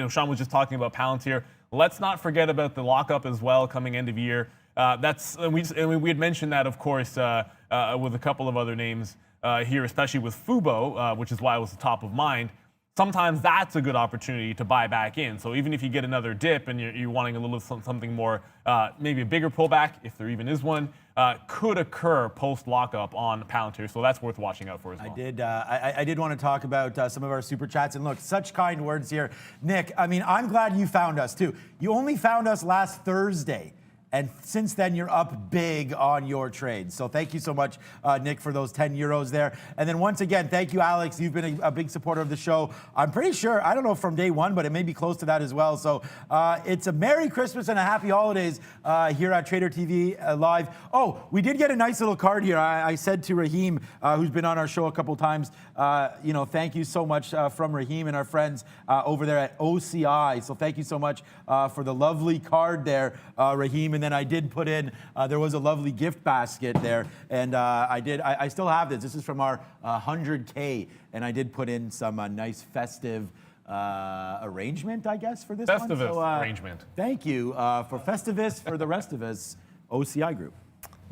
Sean was just talking about Palantir. Let's not forget about the lockup as well coming end of year. We had mentioned that, of course, with a couple of other names here, especially with Fubo, which is why it was the top of mind. Sometimes that's a good opportunity to buy back in. So even if you get another dip and you're wanting a little something more, maybe a bigger pullback, if there even is one, could occur post lockup on Palantir. So that's worth watching out for as well. I did want to talk about some of our super chats. And look, such kind words here. Nick, I mean, I'm glad you found us too. You only found us last Thursday. And since then, you're up big on your trades. So thank you so much, Nick, for those 10 euros there. And then once again, thank you, Alex. You've been a big supporter of the show. I'm pretty sure, I don't know from day one, but it may be close to that as well. So it's a Merry Christmas and a Happy Holidays here at Trader TV Live. Oh, we did get a nice little card here. I said to Raheem, who's been on our show a couple times, thank you so much from Raheem and our friends over there at OCI. So thank you so much for the lovely card there, Raheem. And then I did put in, there was a lovely gift basket there. And I still have this. This is from our 100K. And I did put in some nice festive arrangement, I guess, for this Festivus one. So, arrangement. Thank you for Festivus for the rest of us, OCI Group.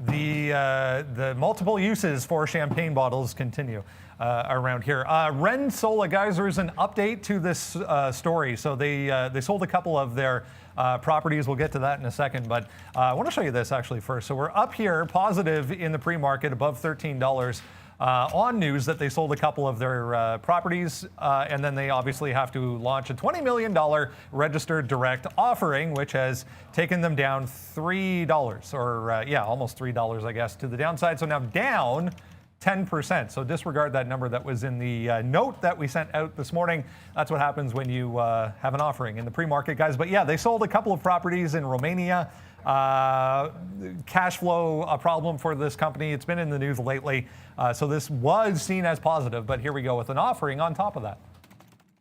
The multiple uses for champagne bottles continue around here. Ren Sola, guys, there's an update to this story. So they sold a couple of their properties. We'll get to that in a second, but I want to show you this actually first. So we're up here positive in the pre-market above $13 on news that they sold a couple of their properties, and then they obviously have to launch a $20 million registered direct offering, which has taken them down $3, or almost $3, I guess, to the downside. So now down 10%. So disregard that number that was in the note that we sent out this morning. That's what happens when you have an offering in the pre-market, guys. But yeah, they sold a couple of properties in Romania. Cash flow a problem for this company. It's been in the news lately. So this was seen as positive, but here we go with an offering on top of that.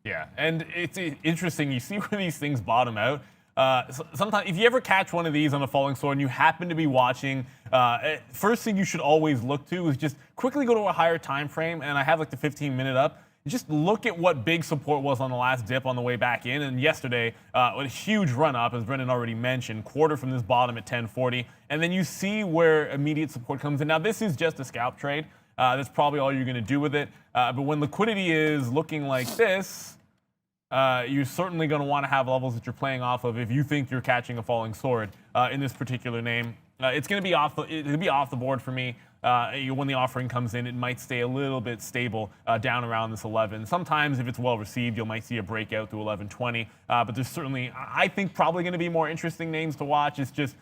Yeah, and it's interesting. You see where these things bottom out. Sometimes, if you ever catch one of these on a falling sword and you happen to be watching, first thing you should always look to is just quickly go to a higher time frame. And I have like the 15-minute up. Just look at what big support was on the last dip on the way back in. And yesterday, a huge run up, as Brendan already mentioned, quarter from this bottom at 1040. And then you see where immediate support comes in. Now, this is just a scalp trade. That's probably all you're going to do with it. But when liquidity is looking like this, you're certainly going to want to have levels that you're playing off of if you think you're catching a falling sword in this particular name. It's going to be off the board for me. When the offering comes in, it might stay a little bit stable down around this 11. Sometimes, if it's well received, you might see a breakout to 11.20. But there's certainly, I think, probably going to be more interesting names to watch. It's just,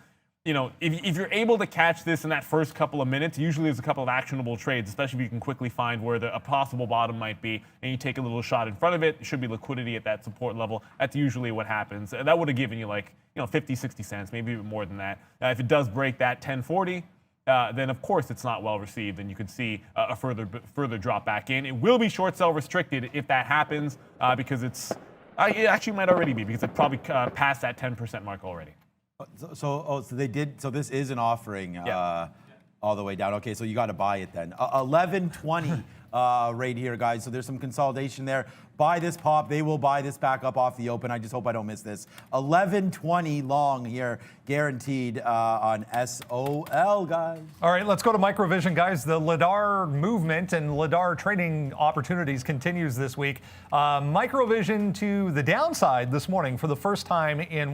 if you're able to catch this in that first couple of minutes, usually there's a couple of actionable trades, especially if you can quickly find where a possible bottom might be, and you take a little shot in front of it. There should be liquidity at that support level. That's usually what happens. That would have given you 50, 60 cents, maybe even more than that. If it does break that 1040, then of course it's not well received, and you could see a further drop back in. It will be short sell restricted if that happens, because it actually might already be, because it probably passed that 10% mark already. So they did. So this is an offering Yeah. all the way down. Okay, so you got to buy it then. 11.20 right here, guys. So there's some consolidation there. Buy this pop. They will buy this back up off the open. I just hope I don't miss this. 11.20 long here, guaranteed on SOL, guys. All right, let's go to Microvision, guys. The LIDAR movement and LIDAR trading opportunities continues this week. Microvision to the downside this morning for the first time in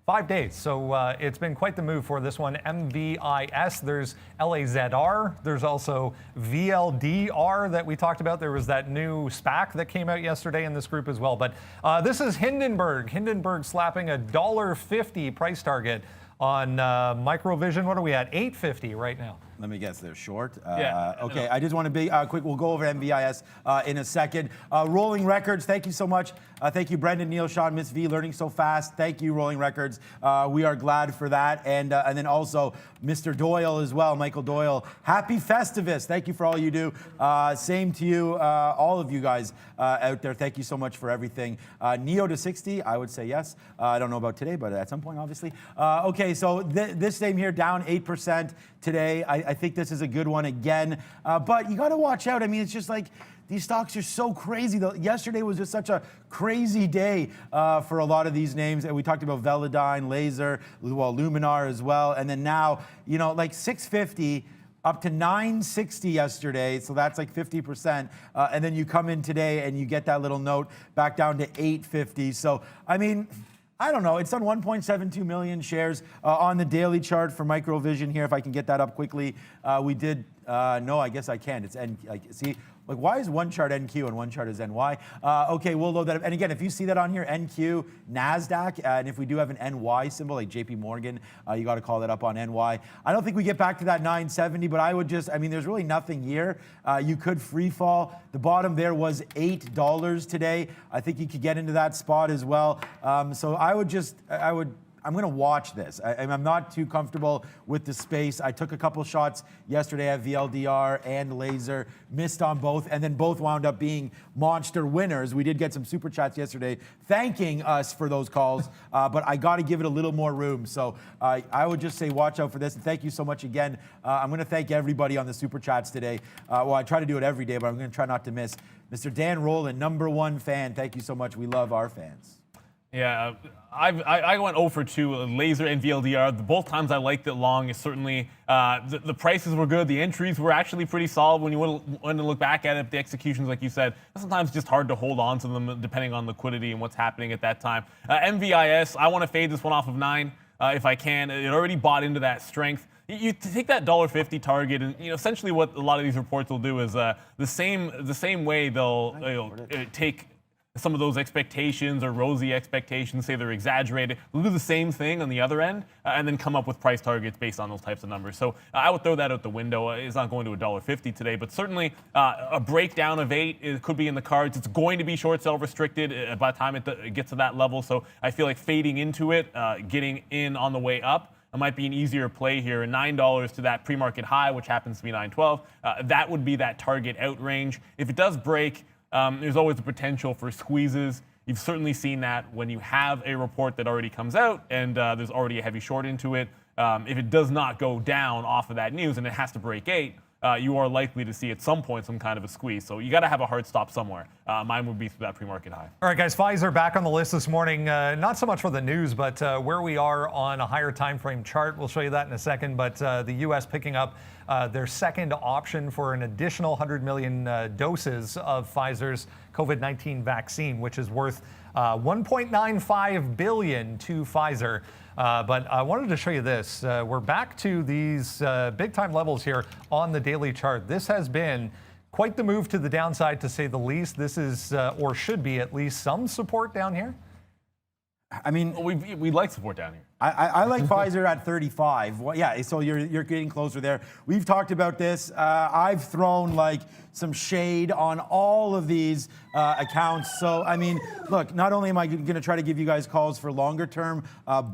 5 days. So it's been quite the move for this one. MVIS, there's LAZR, there's also VLDR that we talked about. There was that new SPAC that came out yesterday in this group as well. But this is Hindenburg. Hindenburg slapping a $1.50 price target on Microvision. What are we at? $8.50 right now. Let me guess, they're short. Yeah. Okay, I just want to be quick. We'll go over MVIS in a second. Rolling Records, thank you so much. Thank you, Brendan, Neil, Sean, Miss V, learning so fast. Thank you, Rolling Records. We are glad for that. And then also Mr. Doyle as well, Michael Doyle. Happy Festivus. Thank you for all you do. Same to you, all of you guys out there. Thank you so much for everything. Neo to 60, I would say yes. I don't know about today, but at some point, obviously. Okay, so this same here down 8% today. I think this is a good one again. But you got to watch out. I mean, it's just like these stocks are so crazy. Yesterday was just such a crazy day for a lot of these names. And we talked about Velodyne, Laser, well, Luminar as well. And then now, you know, like 650 up to 960 yesterday, so that's like 50%. And then you come in today and you get that little note back down to 850. So, I mean, I don't know. It's on 1.72 million shares on the daily chart for Microvision here. If I can get that up quickly, we did. No, I guess I can. It's see. Like, why is one chart NQ and one chart is NY? Okay, we'll load that up. And again, if you see that on here, NQ, NASDAQ, and if we do have an NY symbol, like JP Morgan, you got to call that up on NY. I don't think we get back to that 970, but I would just, I mean, there's really nothing here. You could free fall. The bottom there was $8 today. I think you could get into that spot as well. So I'm going to watch this. I'm not too comfortable with the space. I took a couple shots yesterday at VLDR and Laser, missed on both, and then both wound up being monster winners. We did get some super chats yesterday thanking us for those calls, but I got to give it a little more room. So I would just say watch out for this. And thank you so much again. I'm going to thank everybody on the super chats today. Well, I try to do it every day, but I'm going to try not to miss. Mr. Dan Rowland, #1 fan. Thank you so much. We love our fans. Yeah, I went 0 for 2, Laser and VLDR. Both times I liked it long. It's certainly, the prices were good. The entries were actually pretty solid when you want to look back at it. The executions, like you said, sometimes just hard to hold on to them depending on liquidity and what's happening at that time. MVIS, I want to fade this one off of 9 if I can. It already bought into that strength. You take that $1.50 target, and essentially what a lot of these reports will do is the same way they'll take some of those expectations or rosy expectations, say they're exaggerated. We'll do the same thing on the other end and then come up with price targets based on those types of numbers. So I would throw that out the window. It's not going to $1.50 today, but certainly a breakdown of 8 it could be in the cards. It's going to be short sale restricted by the time it gets to that level. So I feel like fading into it, getting in on the way up, it might be an easier play here. $9 to that pre-market high, which happens to be 912. That would be that target out range. If it does break, there's always the potential for squeezes. You've certainly seen that when you have a report that already comes out and there's already a heavy short into it. If it does not go down off of that news and it has to break 8, you are likely to see at some point some kind of a squeeze. So you got to have a hard stop somewhere. Mine would be through that pre-market high. All right, guys, Pfizer back on the list this morning. Not so much for the news, but where we are on a higher time frame chart. We'll show you that in a second. But the U.S. picking up their second option for an additional 100 million doses of Pfizer's COVID-19 vaccine, which is worth $1.95 billion to Pfizer. But I wanted to show you this. We're back to these big-time levels here on the daily chart. This has been quite the move to the downside, to say the least. This is, or should be at least, some support down here. I mean, we like support down here. I like Pfizer at 35. Well, yeah, so you're getting closer there. We've talked about this. I've thrown like some shade on all of these accounts. So, I mean, look, not only am I going to try to give you guys calls for longer term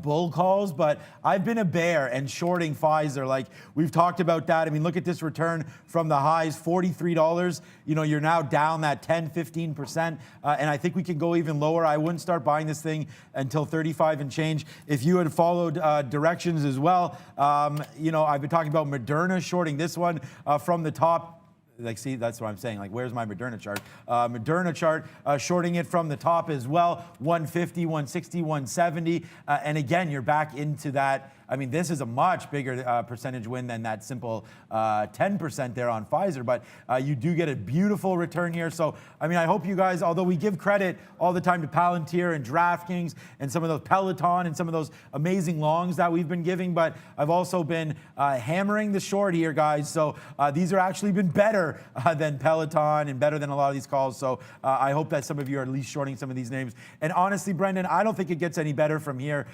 bull calls, but I've been a bear and shorting Pfizer. Like, we've talked about that. I mean, look at this return from the highs, $43. You're now down that 10, 15%. And I think we can go even lower. I wouldn't start buying this thing until 35 and change. If you had followed directions as well, I've been talking about Moderna shorting this one from the top. Like, see, that's what I'm saying. Like, where's my Moderna chart? Moderna chart, shorting it from the top as well. 150, 160, 170. And again, you're back into that. I mean, this is a much bigger percentage win than that simple 10% there on Pfizer, but you do get a beautiful return here. So, I mean, I hope you guys, although we give credit all the time to Palantir and DraftKings and some of those Peloton and some of those amazing longs that we've been giving, but I've also been hammering the short here, guys. So these are actually been better than Peloton and better than a lot of these calls. So I hope that some of you are at least shorting some of these names. And honestly, Brendan, I don't think it gets any better from here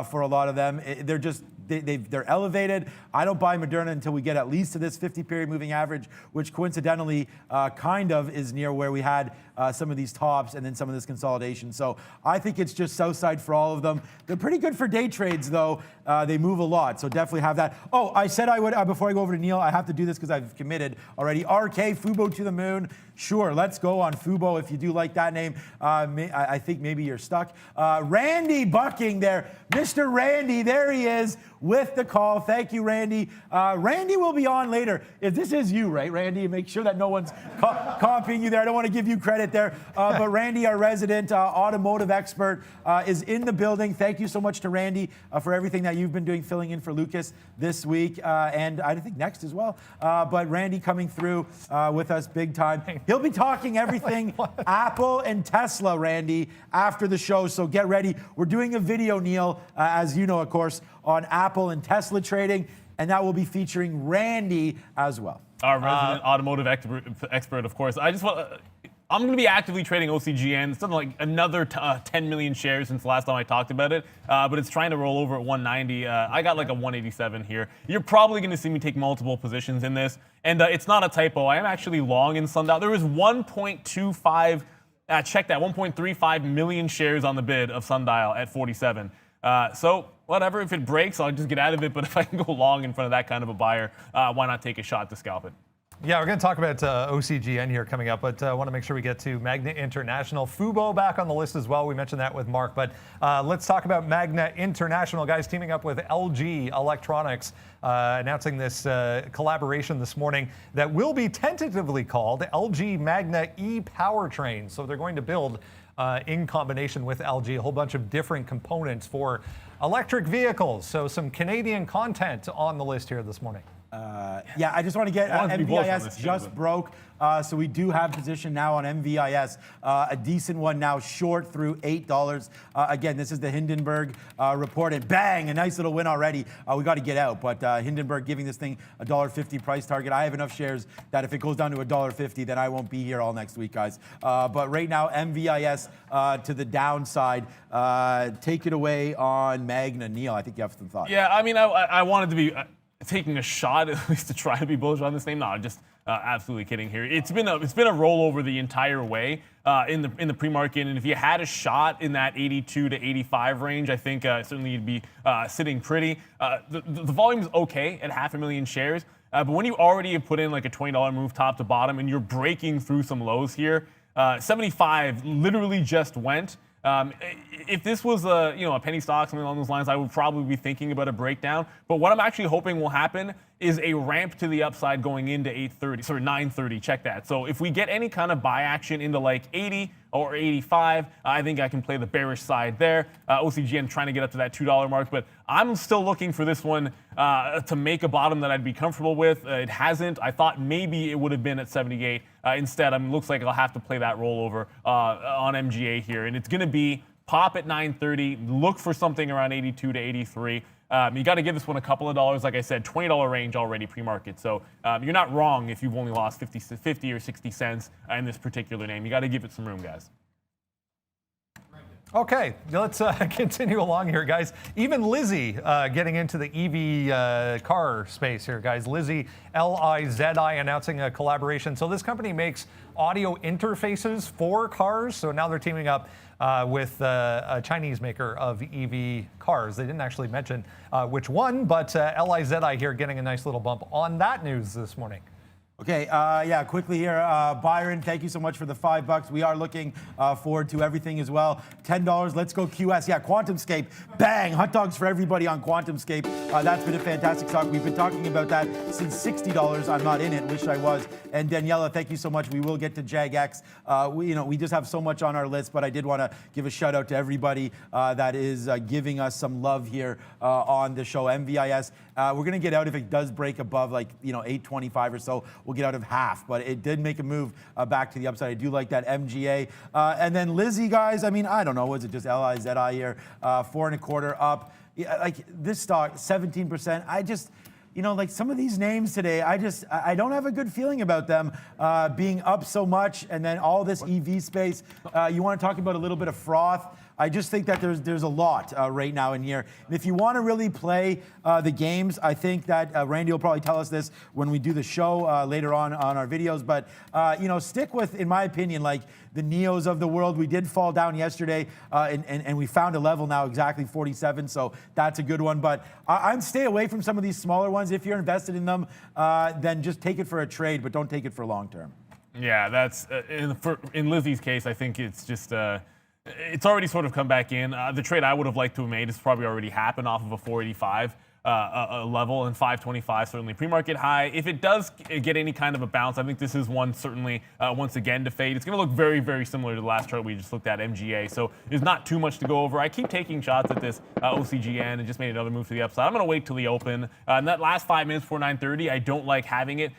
for a lot of them. They're just they're elevated. I don't buy Moderna until we get at least to this 50-period moving average, which coincidentally kind of is near where we had some of these tops and then some of this consolidation. So I think it's just south side for all of them. They're pretty good for day trades, though. They move a lot, so definitely have that. Oh, I said I would, before I go over to Neil, I have to do this because I've committed already. RK, Fubo to the moon. Sure, let's go on Fubo if you do like that name. I think maybe you're stuck. Randy bucking there. Mr. Randy, there he is with the call. Thank you, Randy. Randy will be on later. If this is you, right, Randy? Make sure that no one's copying you there. I don't want to give you credit there. But Randy, our resident automotive expert, is in the building. Thank you so much to Randy for everything that you've been doing, filling in for Lucas this week, and I think next as well. But Randy coming through with us big time. He'll be talking everything Apple and Tesla, Randy, after the show, so get ready. We're doing a video, Neil, as you know, of course, on Apple and Tesla trading, and that will be featuring Randy as well. Our resident automotive expert, of course. I'm going to be actively trading OCGN. It's something like another 10 million shares since the last time I talked about it, but it's trying to roll over at 190. I got like a 187 here. You're probably going to see me take multiple positions in this, and it's not a typo. I am actually long in Sundial. There was 1.25, check that, 1.35 million shares on the bid of Sundial at 47. So whatever, if it breaks, I'll just get out of it, but if I can go long in front of that kind of a buyer, why not take a shot to scalp it? Yeah, we're going to talk about OCGN here coming up, but I want to make sure we get to Magna International. Fubo back on the list as well. We mentioned that with Mark, but let's talk about Magna International. Guys teaming up with LG Electronics, announcing this collaboration this morning that will be tentatively called LG Magna e-Powertrain. So they're going to build, in combination with LG, a whole bunch of different components for electric vehicles. So some Canadian content on the list here this morning. Yeah, I just want to get MVIS just broke. So we do have position now on MVIS, a decent one now, short through $8. Again, this is the Hindenburg report, and bang, a nice little win already. We got to get out, but Hindenburg giving this thing a $1.50 price target. I have enough shares that if it goes down to $1.50, then I won't be here all next week, guys. But right now, MVIS to the downside. Take it away on Magna. Neil, I think you have some thoughts. Yeah, I mean, I wanted to be taking a shot at least to try to be bullish on this name. No, just absolutely kidding here. It's been a rollover the entire way in the pre-market, and if you had a shot in that 82 to 85 range, I think certainly you'd be sitting pretty. The volume's okay at 500,000 shares, but when you already have put in like a $20 move top to bottom and you're breaking through some lows here, 75 literally just went. If this was a penny stock, something along those lines, I would probably be thinking about a breakdown. But what I'm actually hoping will happen is a ramp to the upside going into 930. Check that. So if we get any kind of buy action into like 80 or 85, I think I can play the bearish side there. OCGN trying to get up to that $2 mark, but I'm still looking for this one to make a bottom that I'd be comfortable with. It hasn't. I thought maybe it would have been at 78. Instead, it looks like I'll have to play that rollover on MGA here, and it's going to be pop at 930. Look for something around 82 to 83. You got to give this one a couple of dollars. Like I said, $20 range already pre-market. So you're not wrong if you've only lost 50 or 60 cents in this particular name. You got to give it some room, guys. Okay, let's continue along here, guys. Even Lizzie getting into the EV car space here, guys. Lizzie, L-I-Z-I, announcing a collaboration. So this company makes audio interfaces for cars. So now they're teaming up with a Chinese maker of EV cars. They didn't actually mention which one, but L-I-Z-I here getting a nice little bump on that news this morning. Okay, yeah, quickly here, Byron, thank you so much for the $5. We are looking forward to everything as well. $10, let's go QS. Yeah, QuantumScape, bang, hot dogs for everybody on QuantumScape. That's been a fantastic stock. We've been talking about that since $60. I'm not in it, wish I was. And Daniela, thank you so much. We will get to JAGX. We just have so much on our list, but I did want to give a shout out to everybody that is giving us some love here on the show. MVIS, we're going to get out if it does break above 825 or so. We'll get out of half, but it did make a move back to the upside. I do like that MGA. And then Lizzie, guys, I mean, I don't know, was it just LIZI here? 4.25 up. Like this stock, 17%. I just, some of these names today, I don't have a good feeling about them being up so much. And then all this EV space. You want to talk about a little bit of froth? I just think that there's a lot right now in here. And if you want to really play the games, I think that Randy will probably tell us this when we do the show later on our videos. But stick with, in my opinion, like the Neos of the world. We did fall down yesterday, and we found a level now, exactly 47. So that's a good one. But I'd stay away from some of these smaller ones. If you're invested in them, then just take it for a trade, but don't take it for long term. Yeah, that's in Lizzie's case. I think it's just it's already sort of come back in. The trade I would have liked to have made has probably already happened off of a 485. A level, and 525 certainly pre-market high. If it does get any kind of a bounce, I think this is one certainly once again to fade. It's going to look very, very similar to the last chart we just looked at, MGA. So there's not too much to go over. I keep taking shots at this OCGN and just made another move to the upside. I'm going to wait till the open. In that last 5 minutes before 9:30, I don't like having it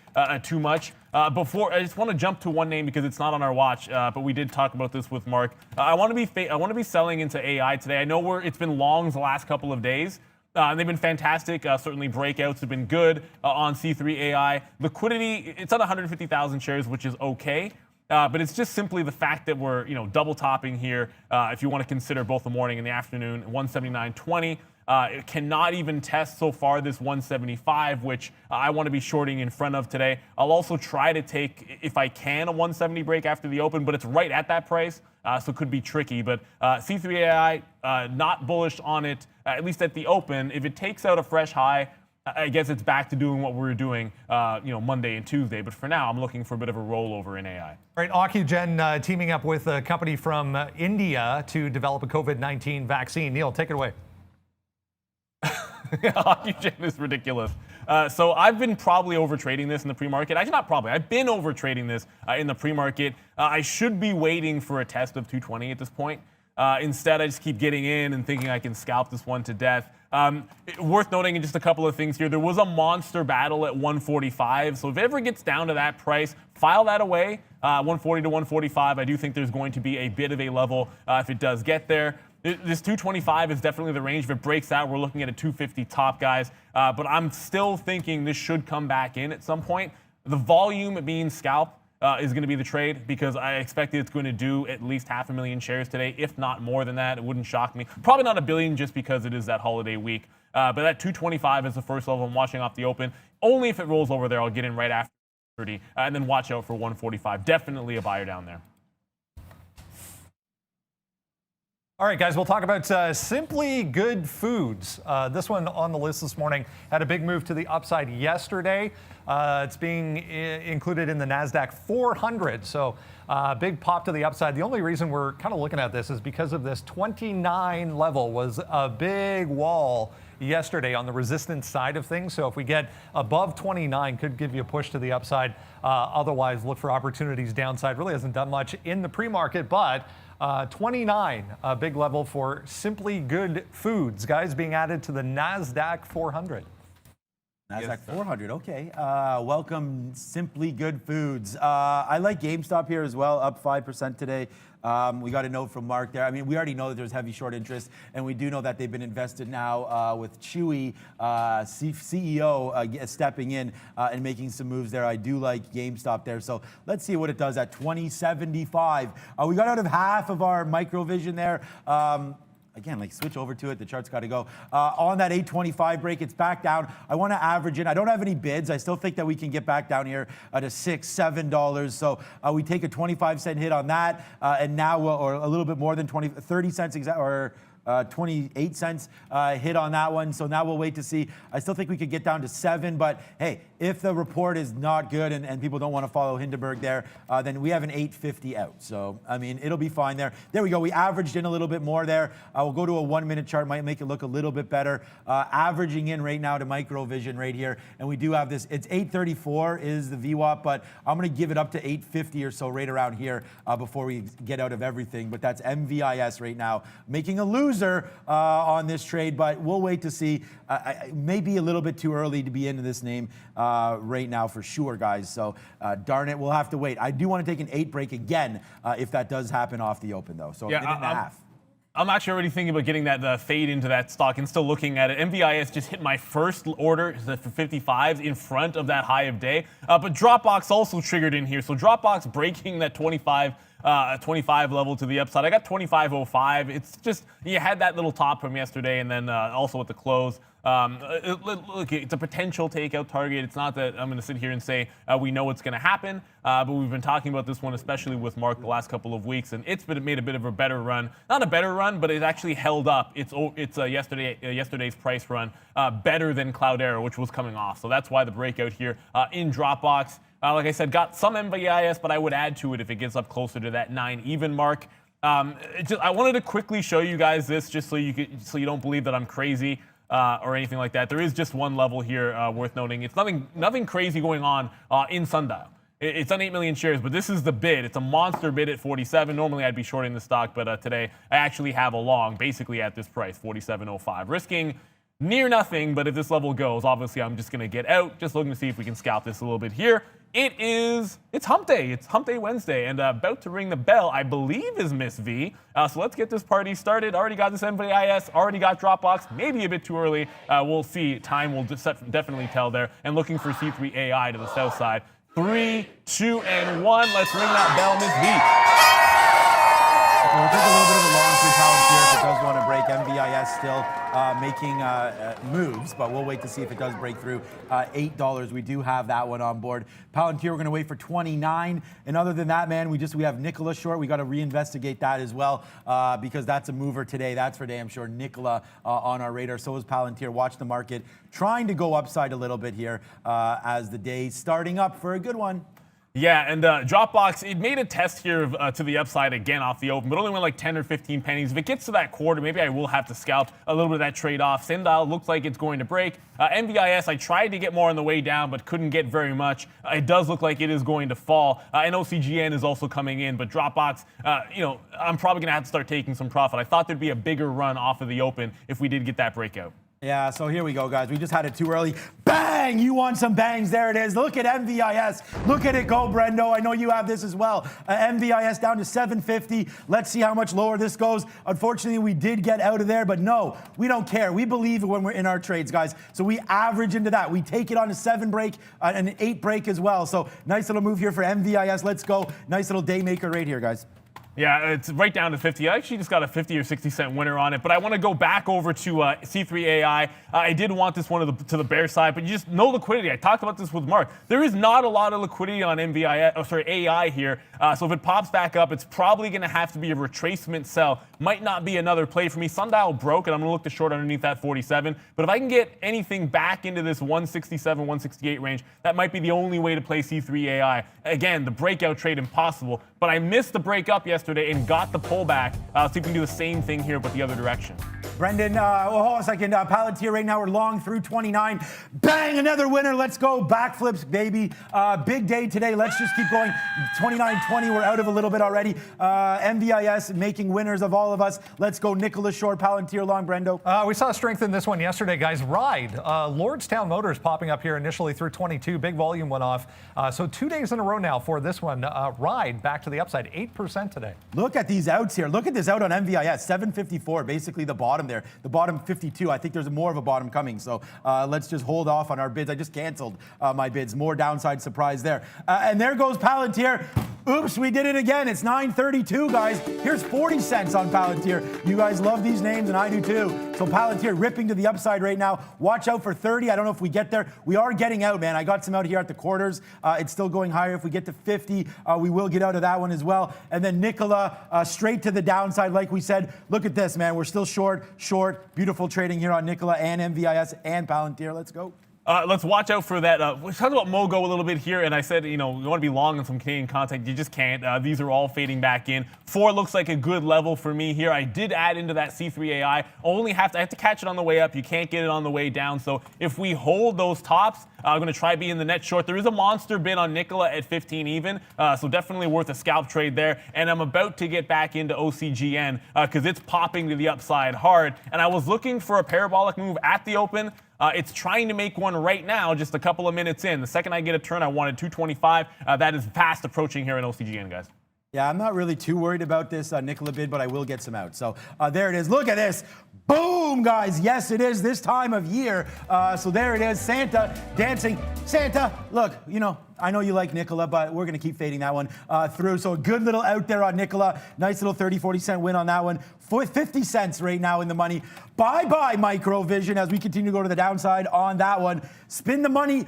too much. Before I just want to jump to one name because it's not on our watch, but we did talk about this with Mark. I want to be selling into AI today. I know it's been longs the last couple of days. And they've been fantastic. Certainly breakouts have been good on C3 AI. Liquidity, it's at 150,000 shares, which is okay. But it's just simply the fact that we're double topping here. If you want to consider both the morning and the afternoon, 179.20. It cannot even test so far this 175, which I want to be shorting in front of today. I'll also try to take, if I can, a 170 break after the open, but it's right at that price, so it could be tricky. But C3 AI, not bullish on it, at least at the open. If it takes out a fresh high, I guess it's back to doing what we were doing, Monday and Tuesday. But for now, I'm looking for a bit of a rollover in AI. All right, Ocugen teaming up with a company from India to develop a COVID-19 vaccine. Neil, take it away. Ocugen is ridiculous. So I've been probably overtrading this in the pre-market. Actually, not probably. I've been overtrading this in the pre-market. I should be waiting for a test of 220 at this point. Instead, I just keep getting in and thinking I can scalp this one to death. Worth noting just a couple of things here. There was a monster battle at 145. So if it ever gets down to that price, file that away. 140 to 145. I do think there's going to be a bit of a level if it does get there. This 225 is definitely the range. If it breaks out, we're looking at a 250 top, guys. But I'm still thinking this should come back in at some point. The volume being scalp is going to be the trade because I expect it's going to do at least 500,000 shares today, if not more than that. It wouldn't shock me. Probably not 1 billion just because it is that holiday week. But that 225 is the first level I'm watching off the open. Only if it rolls over there, I'll get in right after 30. And then watch out for 145. Definitely a buyer down there. All right, guys, we'll talk about Simply Good Foods. This one on the list this morning had a big move to the upside yesterday. It's being included in the NASDAQ 400, so big pop to the upside. The only reason we're kind of looking at this is because of this 29 level was a big wall yesterday on the resistance side of things. So if we get above 29, could give you a push to the upside. Otherwise, look for opportunities downside. Really hasn't done much in the pre-market, but 29, a big level for Simply Good Foods, guys, being added to the NASDAQ 400. NASDAQ 400, okay. Welcome, Simply Good Foods. I like GameStop here as well, up 5% today. We got a note from Mark there. I mean, we already know that there's heavy short interest, and we do know that they've been invested now with Chewy, CEO, stepping in and making some moves there. I do like GameStop there. So let's see what it does at 2075. We got out of half of our microvision there. Again, like switch over to it. The chart's got to go. On that 825 break, it's back down. I want to average in. I don't have any bids. I still think that we can get back down here to $6, $7. So we take a 25-cent hit on that, and now, or a little bit more than 30 cents or 28 cents hit on that one. So now we'll wait to see. I still think we could get down to 7, but hey, if the report is not good and people don't want to follow Hindenburg there, then we have an 850 out. So, I mean, it'll be fine there. There we go. We averaged in a little bit more there. We'll go to a 1-minute chart, might make it look a little bit better. Averaging in right now to microvision right here. And we do have this, it's 834 is the VWAP, but I'm going to give it up to 850 or so right around here before we get out of everything. But that's MVIS right now, making a loser on this trade, but we'll wait to see. Maybe a little bit too early to be into this name right now for sure, guys. So darn it, we'll have to wait. I do want to take an 8 break again if that does happen off the open, though. So a minute and a half. I'm actually already thinking about getting that fade into that stock and still looking at it. MVIS just hit my first order for 55s in front of that high of day. But Dropbox also triggered in here. So Dropbox breaking that 25 25 level to the upside. I got 25.05. It's just, you had that little top from yesterday, and then also at the close. Look, it's a potential takeout target. It's not that I'm going to sit here and say we know what's going to happen, but we've been talking about this one, especially with Mark, the last couple of weeks, and it's made a bit of a better run. Not a better run, but it actually held up. It's yesterday's price run better than Cloudera, which was coming off. So that's why the breakout here in Dropbox. Like I said, got some NYSE, but I would add to it if it gets up closer to that 9 even mark. I wanted to quickly show you guys this, just so you don't believe that I'm crazy. Or anything like that. There is just one level here worth noting. It's nothing crazy going on in Sundial. It's on 8 million shares, but this is the bid. It's a monster bid at 47. Normally I'd be shorting the stock, but today I actually have a long, basically at this price, 47.05, risking near nothing. But if this level goes, obviously I'm just going to get out. Just looking to see if we can scalp this a little bit here. It's hump day. It's hump day Wednesday, and about to ring the bell, I believe, is Miss V. So let's get this party started. Already got this NYSE, already got Dropbox, maybe a bit too early. We'll see. Time will definitely tell there. And looking for C3 AI to the south side. 3, 2, and 1. Let's ring that bell, Miss V. We'll take a little bit of a long through Palantir if it does want to break. NYSE still making moves, but we'll wait to see if it does break through $8. We do have that one on board. Palantir, we're going to wait for 29. And other than that, man, we have Nikola short. We got to reinvestigate that as well because that's a mover today. That's for damn sure. Nikola on our radar. So is Palantir. Watch the market trying to go upside a little bit here as the day's starting up for a good one. Yeah, and Dropbox, it made a test here to the upside again off the open, but only went like 10 or 15 pennies. If it gets to that quarter, maybe I will have to scalp a little bit of that trade-off. Sundial looks like it's going to break. NYSE, I tried to get more on the way down, but couldn't get very much. It does look like it is going to fall. And OCGN is also coming in, but Dropbox, I'm probably going to have to start taking some profit. I thought there'd be a bigger run off of the open if we did get that breakout. Yeah, so here we go, guys. We just had it too early. Bang! You want some bangs. There it is. Look at NYSE. Look at it go, Brendo. I know you have this as well. NYSE down to 750. Let's see how much lower this goes. Unfortunately, we did get out of there, but no, we don't care. We believe when we're in our trades, guys. So we average into that. We take it on a 7 break and an 8 break as well. So nice little move here for NYSE. Let's go. Nice little day maker right here, guys. Yeah, it's right down to 50. I actually just got a 50 or 60 cent winner on it, but I want to go back over to C3 AI. I did want this one to the bear side, but you just no liquidity. I talked about this with Mark. There is not a lot of liquidity on AI here. So if it pops back up, it's probably going to have to be a retracement sell. Might not be another play for me. Sundial broke, and I'm going to look to short underneath that 47. But if I can get anything back into this 167, 168 range, that might be the only way to play C3 AI. Again, the breakout trade impossible, but I missed the breakup yesterday and got the pullback. So you can do the same thing here, but the other direction. Brendan, hold on a second. Palantir right now, we're long through 29. Bang, another winner. Let's go. Backflips, baby. Big day today. Let's just keep going. 29.20, we're out of a little bit already. NYSE making winners of all of us. Let's go. Nikola short, Palantir long, Brendo. We saw strength in this one yesterday, guys. Ride. Lordstown Motors popping up here initially through 22. Big volume went off. So 2 days in a row now for this one. Ride back to the upside, 8% today. Look at these outs here. Look at this out on NYSE. 754, basically the bottom there. The bottom 52. I think there's more of a bottom coming. So let's just hold off on our bids. I just canceled my bids. More downside surprise there. And there goes Palantir. Oops, we did it again. It's 9.32, guys. Here's 40 cents on Palantir. You guys love these names, and I do too. So Palantir ripping to the upside right now. Watch out for 30. I don't know if we get there. We are getting out, man. I got some out here at the quarters. It's still going higher. If we get to 50, we will get out of that one as well. And then Nikola straight to the downside, like we said. Look at this, man. We're still short. Beautiful trading here on Nikola and NYSE and Palantir. Let's go. Let's watch out for that. We talked about Mogo a little bit here, and I said, you want to be long on some Canadian content. You just can't. These are all fading back in. 4 looks like a good level for me here. I did add into that C3 AI. I have to catch it on the way up. You can't get it on the way down. So if we hold those tops, I'm going to try be in the net short. There is a monster bid on Nikola at 15 even, so definitely worth a scalp trade there. And I'm about to get back into OCGN because it's popping to the upside hard. And I was looking for a parabolic move at the open. It's trying to make one right now, just a couple of minutes in. The second I get a turn, I wanted 225. That is fast approaching here in OCGN, guys. Yeah, I'm not really too worried about this Nikola bid, but I will get some out. So there it is. Look at this. Boom, guys. Yes, it is this time of year. So there it is. Santa dancing. Santa, look, I know you like Nikola, but we're going to keep fading that one through. So a good little out there on Nikola. Nice little 30, 40 cent win on that one. 50 cents right now in the money. Bye-bye, Microvision, as we continue to go to the downside on that one. Spin the money.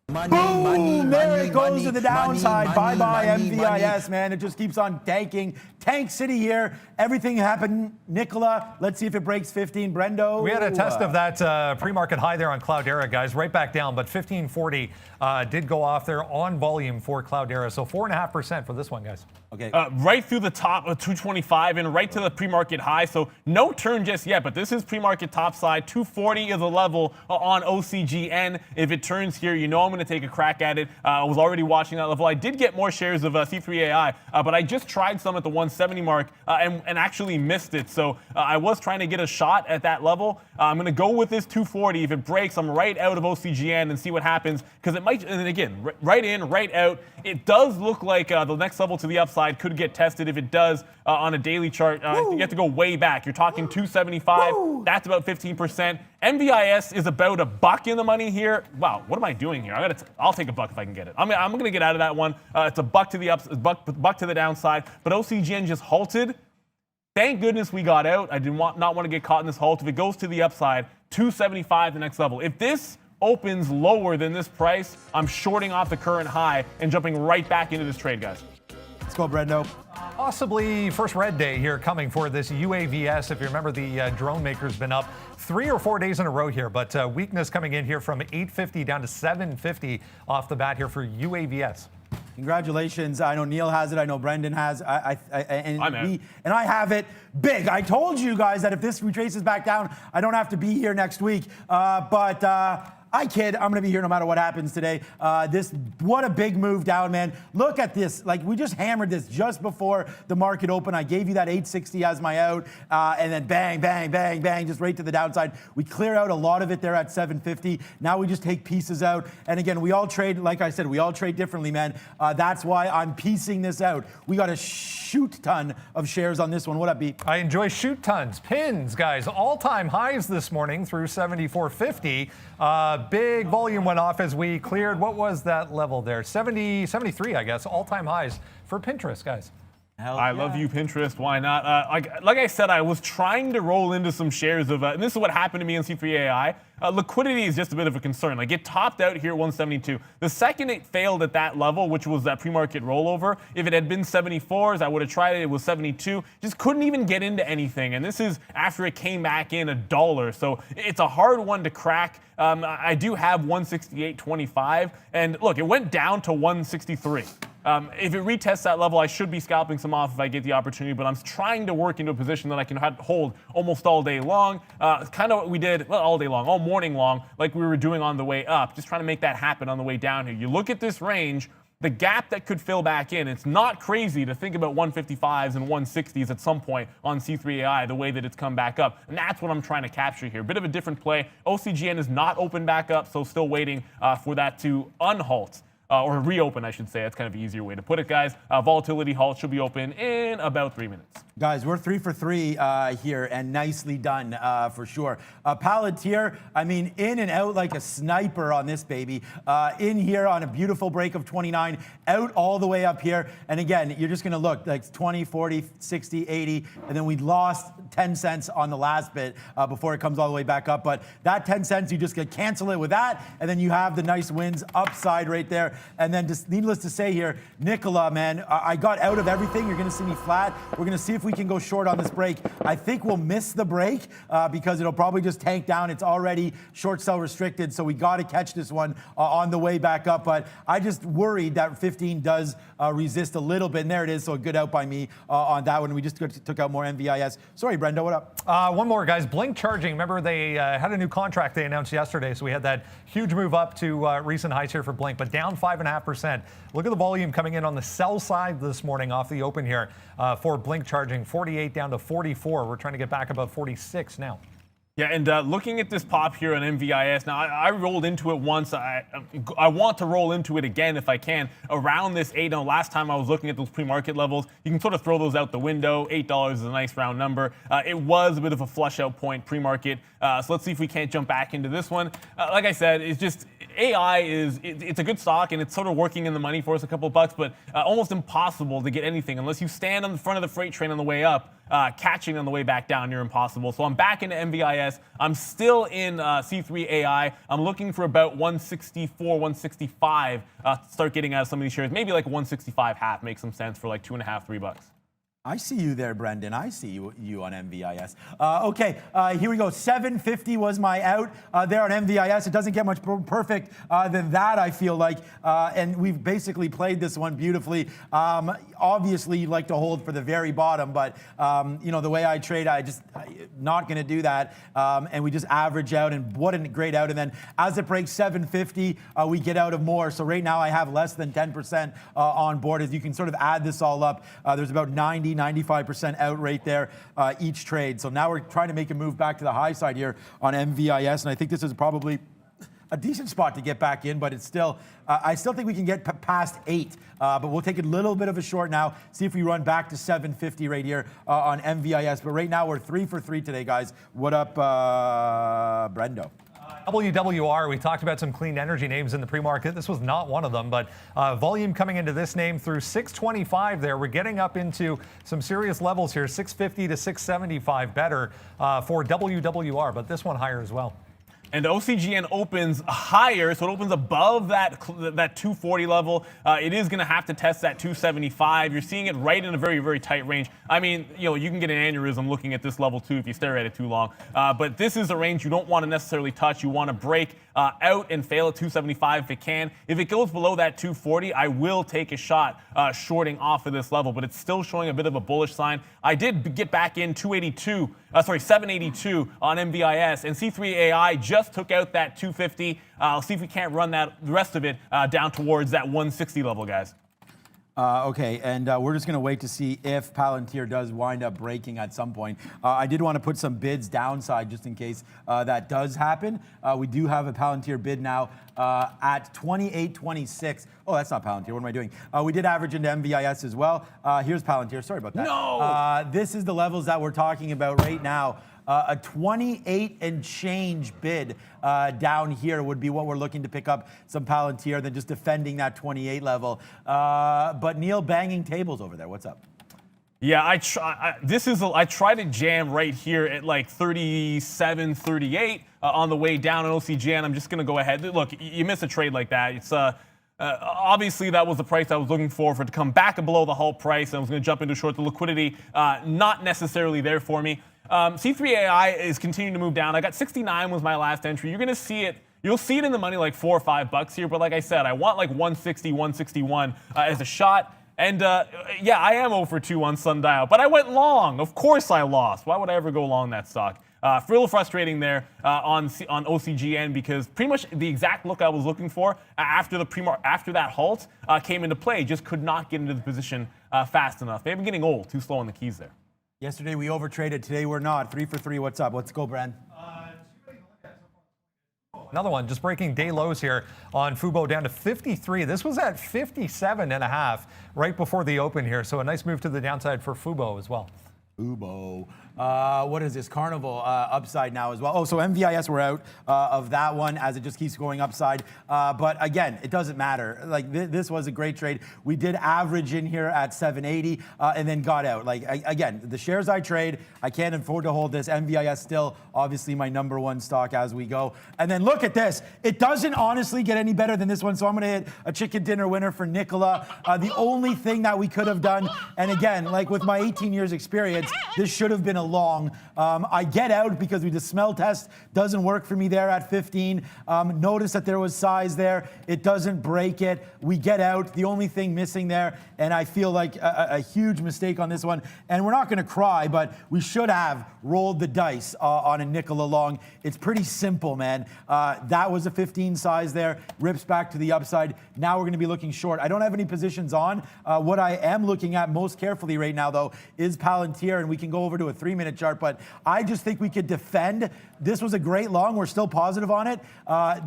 Boom! There it goes to the downside. Bye-bye, MVIS, man. It just keeps on tanking. Tank City here. Everything happened. Nikola, let's see if it breaks 15. Brendo. We had a test of that pre-market high there on Cloudera, guys. Right back down, but 1540 did go off there on volume for Cloudera. So 4.5% for this one, guys. Okay. Right through the top of 225 and right to the pre-market high. So no turn just yet, but this is pre-market top side. 240 is a level on OCGN. If it turns here, I'm going to take a crack at it. I was already watching that level. I did get more shares of C3AI, but I just tried some at the 170 mark and actually missed it. So I was trying to get a shot at that level. I'm going to go with this 240. If it breaks, I'm right out of OCGN and see what happens, because it might, and again, right in, right out. It does look like the next level to the upside could get tested. If it does on a daily chart, you have to go way back. You're talking 275. Woo. That's about 15%. MVIS is about $1 in the money here. Wow, what am I doing here? I'll take $1 if I can get it. I'm going to get out of that one. It's $1 to the buck to the downside. But OCGN just halted. Thank goodness we got out. I did not want to get caught in this halt. If it goes to the upside, 275 the next level. If this opens lower than this price, I'm shorting off the current high and jumping right back into this trade, guys. Let's go, Brendo. Possibly first red day here coming for this UAVS. If you remember, the drone maker's been up 3 or 4 days in a row here, but weakness coming in here from 850 down to 750 off the bat here for UAVS. Congratulations. I know Neil has it. I know Brendan has. And I have it big. I told you guys that if this retraces back down, I don't have to be here next week. But I kid. I'm going to be here no matter what happens today. What a big move down, man. Look at this. Like, we just hammered this just before the market opened. I gave you that 860 as my out, and then bang, bang, bang, bang, just right to the downside. We clear out a lot of it there at 750. Now we just take pieces out. And again, we all trade, like I said, we all trade differently, man. That's why I'm piecing this out. We got a shoot ton of shares on this one. What up, B? I enjoy shoot tons. Pins, guys, all-time highs this morning through 74.50. Big volume went off as we cleared. What was that level there? 73, I guess. All-time highs for Pinterest, guys. I love you, Pinterest. Why not? Like I said, I was trying to roll into some shares of, and this is what happened to me in C3AI. Liquidity is just a bit of a concern. Like, it topped out here at 172. The second it failed at that level, which was that pre-market rollover, if it had been 74s, I would have tried it. It was 72. Just couldn't even get into anything. And this is after it came back in $1. So it's a hard one to crack. I do have 168.25. And look, it went down to 163. If it retests that level, I should be scalping some off if I get the opportunity, but I'm trying to work into a position that I can hold almost all day long. Kind of what we did, well, all day long, all morning long, like we were doing on the way up, just trying to make that happen on the way down here. You look at this range, the gap that could fill back in, it's not crazy to think about 155s and 160s at some point on C3AI, the way that it's come back up. And that's what I'm trying to capture here. Bit of a different play. OCGN is not open back up, so still waiting for that to unhalt. Or reopen, I should say. That's kind of an easier way to put it, guys. Volatility halt should be open in about 3 minutes. Guys, we're 3 for 3 here, and nicely done for sure. Palantir, I mean, in and out like a sniper on this baby. In here on a beautiful break of 29, out all the way up here. And again, you're just going to look like 20, 40, 60, 80, and then we lost 10 cents on the last bit before it comes all the way back up. But that 10 cents, you just can cancel it with that, and then you have the nice wins upside right there. And then just needless to say here, Nikola, man, I got out of everything. You're going to see me flat. We're going to see if we can go short on this break. I think we'll miss the break because it'll probably just tank down. It's already short sell restricted, so we got to catch this one on the way back up. But I just worried that 15 does resist a little bit, and there it is. So a good out by me on that one. We just took out more MVIS. Sorry, Brendo, what up? One more, guys. Blink Charging. Remember, they had a new contract they announced yesterday, so we had that huge move up to recent highs here for Blink, but down 5.5%. Look at the volume coming in on the sell side this morning off the open here for Blink Charging. 48 down to 44. We're trying to get back above 46 now. Yeah, and looking at this pop here on MVIS, now I rolled into it once. I want to roll into it again if I can around this 8. Now, last time I was looking at those pre-market levels, you can sort of throw those out the window. $8 is a nice round number. It was a bit of a flush out point pre-market. So let's see if we can't jump back into this one. Like I said, it's just AI it's a good stock and it's sort of working in the money for us a couple bucks, but almost impossible to get anything unless you stand on the front of the freight train on the way up. Catching on the way back down near impossible. So I'm back into MVIS. I'm still in C3 AI. I'm looking for about 164, 165 to start getting out of some of these shares. Maybe like 165 half makes some sense for like $2.5, $3. I see you there, Brendan. I see you on MVIS. Okay, here we go. 750 was my out there on MVIS. It doesn't get much perfect than that, I feel like. And we've basically played this one beautifully. Obviously, you'd like to hold for the very bottom, but you know, the way I trade, not going to do that. And we just average out, and what a great out. And then as it breaks 750, we get out of more. So right now I have less than 10% on board. As you can sort of add this all up, there's about 95% out right there each trade. So now we're trying to make a move back to the high side here on MVIS, and I think this is probably a decent spot to get back in, but it's still, I still think we can get past 8, but we'll take a little bit of a short now, see if we run back to 750 right here on MVIS. But right now we're 3 for 3 today, guys. What up, Brendo? WWR, we talked about some clean energy names in the pre-market. This was not one of them, but volume coming into this name through 625 there. We're getting up into some serious levels here, 650 to 675 better for WWR, but this one higher as well. And OCGN opens higher, so it opens above that 240 level. It is going to have to test that 275. You're seeing it right in a very, very tight range. I mean, you know, you can get an aneurysm looking at this level too if you stare at it too long. But this is a range you don't want to necessarily touch. You want to break out and fail at 275 if it can. If it goes below that 240, I will take a shot shorting off of this level, but it's still showing a bit of a bullish sign. I did get back in 782 on MVIS, and C3 AI just took out that 250. I'll see if we can't run the rest of it down towards that 160 level, guys. Okay, and we're just going to wait to see if Palantir does wind up breaking at some point. I did want to put some bids downside just in case that does happen. We do have a Palantir bid now at 28.26. Oh, that's not Palantir. What am I doing? We did average into MVIS as well. Here's Palantir. Sorry about that. No! This is the levels that we're talking about right now. A 28 and change bid down here would be what we're looking to pick up some Palantir than just defending that 28 level. But Neil banging tables over there. What's up? Yeah, I try to jam right here at like 37, 38 on the way down on OCGN. I'm just going to go ahead. Look, you miss a trade like that. It's obviously that was the price I was looking for it to come back below the halt price. I was going to jump into short. The liquidity not necessarily there for me. C3 AI is continuing to move down. I got 69 was my last entry. You're going to see it. You'll see it in the money like $4 or $5 here. But like I said, I want like 160, 161 as a shot. And yeah, I am 0 for 2 on Sundial. But I went long. Of course I lost. Why would I ever go long that stock? A little frustrating there on OCGN because pretty much the exact look I was looking for after that halt came into play. Just could not get into the position fast enough. Maybe I'm getting old. Too slow on the keys there. Yesterday we overtraded. Today we're not. 3 for 3. What's up? Let's go, Brand. Another one, just breaking day lows here on Fubo down to 53. This was at 57.5 right before the open here. So a nice move to the downside for Fubo as well. Fubo. What is this? Carnival upside now as well. Oh, so MVIS, we're out of that one as it just keeps going upside. But again, it doesn't matter. Like this was a great trade. We did average in here at 780 and then got out. Like again, the shares I trade, I can't afford to hold this. MVIS still obviously my #1 stock as we go. And then look at this. It doesn't honestly get any better than this one. So I'm going to hit a chicken dinner winner for Nicola. The only thing that we could have done, and again, like with my 18 years experience, this should have been a long. I get out because the smell test doesn't work for me there at 15. Notice that there was size there. It doesn't break it. We get out. The only thing missing there, and I feel like a huge mistake on this one. And we're not going to cry, but we should have rolled the dice on a nickel along. It's pretty simple, man. That was a 15 size there, rips back to the upside. Now we're going to be looking short. I don't have any positions on. What I am looking at most carefully right now, though, is Palantir, and we can go over to a 3-minute chart, but I just think we could defend. This was a great long. We're still positive on it.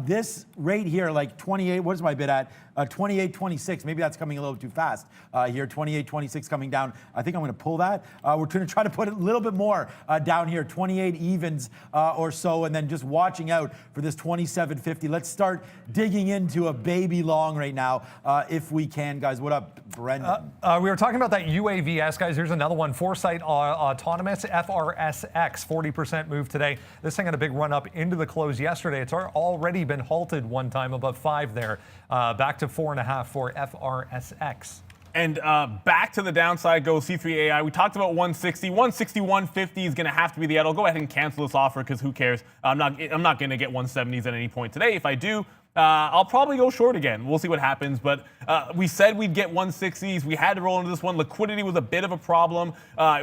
This rate here, like 28, what is my bid at? 28.26. Maybe that's coming a little too fast here. 28.26 coming down. I think I'm going to pull that. We're going to try to put a little bit more down here, 28 evens or so, and then just watching out for this 27.50. Let's start digging into a baby long right now if we can, guys. What up, Brendan? We were talking about that UAVS, guys. Here's another one. Foresight Autonomous, FRSX, 40% move today. This thing had a big run up into the close yesterday. It's already been halted one time above 5 there. Back to 4.5 for FRSX. And back to the downside goes C3 AI. We talked about 160. 160, 150 is going to have to be the end. I'll go ahead and cancel this offer because who cares? I'm not going to get 170s at any point today. If I do, I'll probably go short again. We'll see what happens. But we said we'd get 160s. We had to roll into this one. Liquidity was a bit of a problem.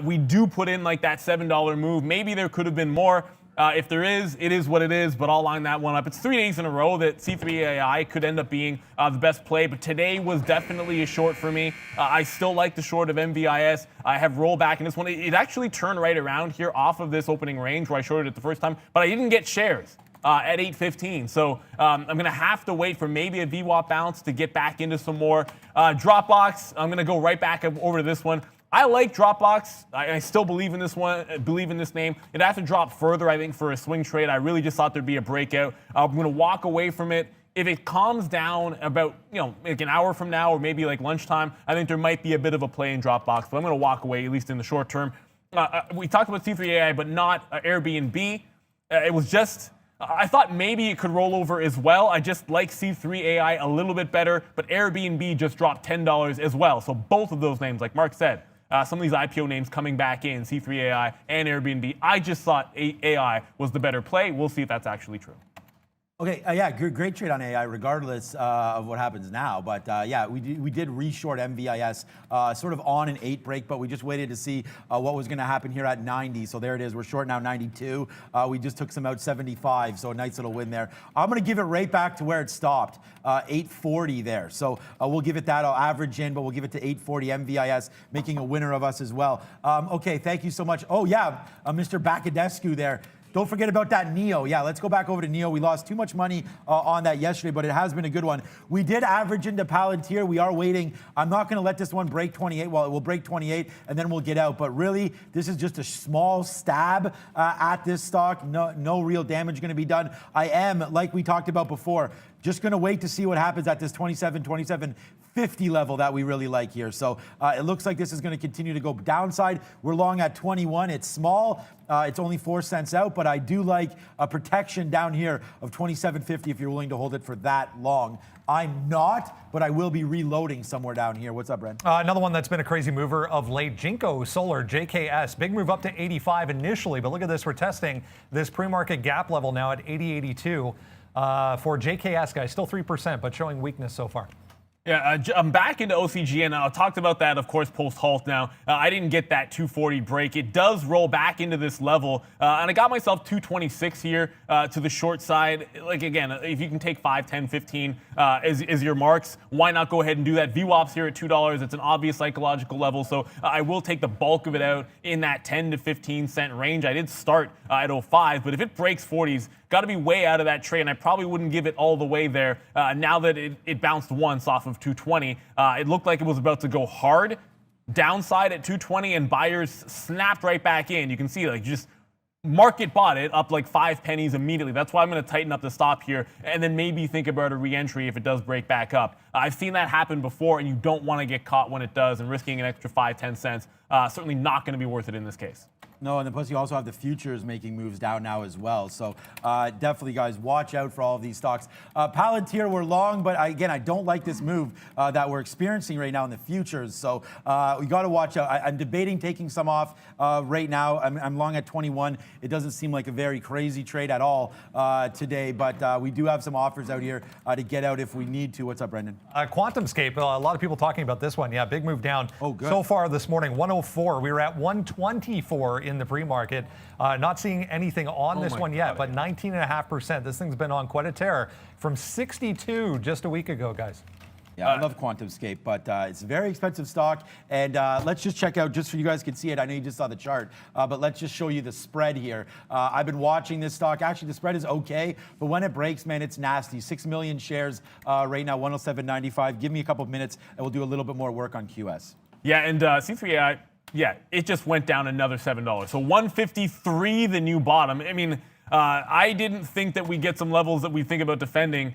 We do put in like that $7 move. Maybe there could have been more. If there is, it is what it is, but I'll line that one up. It's 3 days in a row that C3 AI could end up being the best play, but today was definitely a short for me. I still like the short of MVIS. I have rollback in this one. It actually turned right around here off of this opening range where I shorted it the first time, but I didn't get shares at 8.15. So I'm going to have to wait for maybe a VWAP bounce to get back into some more. Dropbox, I'm going to go right back over to this one. I like Dropbox. I still believe in this one, believe in this name. It has to drop further, I think, for a swing trade. I really just thought there'd be a breakout. I'm going to walk away from it. If it calms down about, like an hour from now or maybe like lunchtime, I think there might be a bit of a play in Dropbox, but I'm going to walk away, at least in the short term. We talked about C3 AI, but not Airbnb. It was just, I thought maybe it could roll over as well. I just like C3 AI a little bit better, but Airbnb just dropped $10 as well. So both of those names, like Mark said, some of these IPO names coming back in, C3 AI and Airbnb. I just thought AI was the better play. We'll see if that's actually true. Okay, yeah, great trade on AI, regardless of what happens now. But yeah, we did reshort MVIS, sort of on an 8 break, but we just waited to see what was going to happen here at 90. So there it is. We're short now 92. We just took some out 75, so a nice little win there. I'm going to give it right back to where it stopped, 840 there. So we'll give it that. I'll average in, but we'll give it to 840 MVIS, making a winner of us as well. Okay, thank you so much. Oh yeah, Mr. Bakadescu there. Don't forget about that NEO. Yeah, let's go back over to NEO. We lost too much money on that yesterday, but it has been a good one. We did average into Palantir. We are waiting. I'm not going to let this one break 28. Well, it will break 28, and then we'll get out. But really, this is just a small stab at this stock. No real damage going to be done. I am, like we talked about before, just going to wait to see what happens at this 27.50 level that we really like here. So it looks like this is going to continue to go downside. We're long at 21. It's small. It's only 4 cents out, but I do like a protection down here of 27.50 if you're willing to hold it for that long. I'm not, but I will be reloading somewhere down here. What's up, Brent? Another one that's been a crazy mover of late, Jinko Solar, JKS. Big move up to 85 initially, but look at this. We're testing this pre-market gap level now at 80.82. For JKS, guys, still 3%, but showing weakness so far. Yeah, I'm back into OCGN. I talked about that, of course, post-halt now. I didn't get that 240 break. It does roll back into this level, and I got myself 226 here to the short side. Like, again, if you can take 5, 10, 15 as your marks, why not go ahead and do that? VWAP's here at $2. It's an obvious psychological level, so I will take the bulk of it out in that 10 to 15 cent range. I did start at 05, but if it breaks 40s, got to be way out of that trade, and I probably wouldn't give it all the way there now that it bounced once off of 220. It looked like it was about to go hard downside at 220, and buyers snapped right back in. You can see, like, just market bought it up like 5 pennies immediately. That's why I'm going to tighten up the stop here and then maybe think about a re-entry if it does break back up. I've seen that happen before, and you don't want to get caught when it does, and risking an extra 5, 10 cents certainly not going to be worth it in this case. No, and then plus you also have the futures making moves down now as well. So definitely, guys, watch out for all of these stocks. Palantir, we're long, but again, I don't like this move that we're experiencing right now in the futures. So we got to watch out. I'm debating taking some off right now. I'm long at 21. It doesn't seem like a very crazy trade at all today, but we do have some offers out here to get out if we need to. What's up, Brendan? QuantumScape, a lot of people talking about this one. Yeah, big move down. Oh, good. So far this morning, 104. We were at 124 in the pre-market. Not seeing anything on this one yet, but 19.5%. This thing's been on quite a tear from 62 just a week ago, guys. Yeah, I love QuantumScape, but it's a very expensive stock. And let's just check out, just so you guys can see it. I know you just saw the chart, but let's just show you the spread here. I've been watching this stock. Actually, the spread is okay, but when it breaks, man, it's nasty. 6 million shares right now, 107.95. Give me a couple of minutes, and we'll do a little bit more work on QS. Yeah, and C3AI, yeah, it just went down another $7. So 153, the new bottom. I mean, I didn't think that we get some levels that we think about defending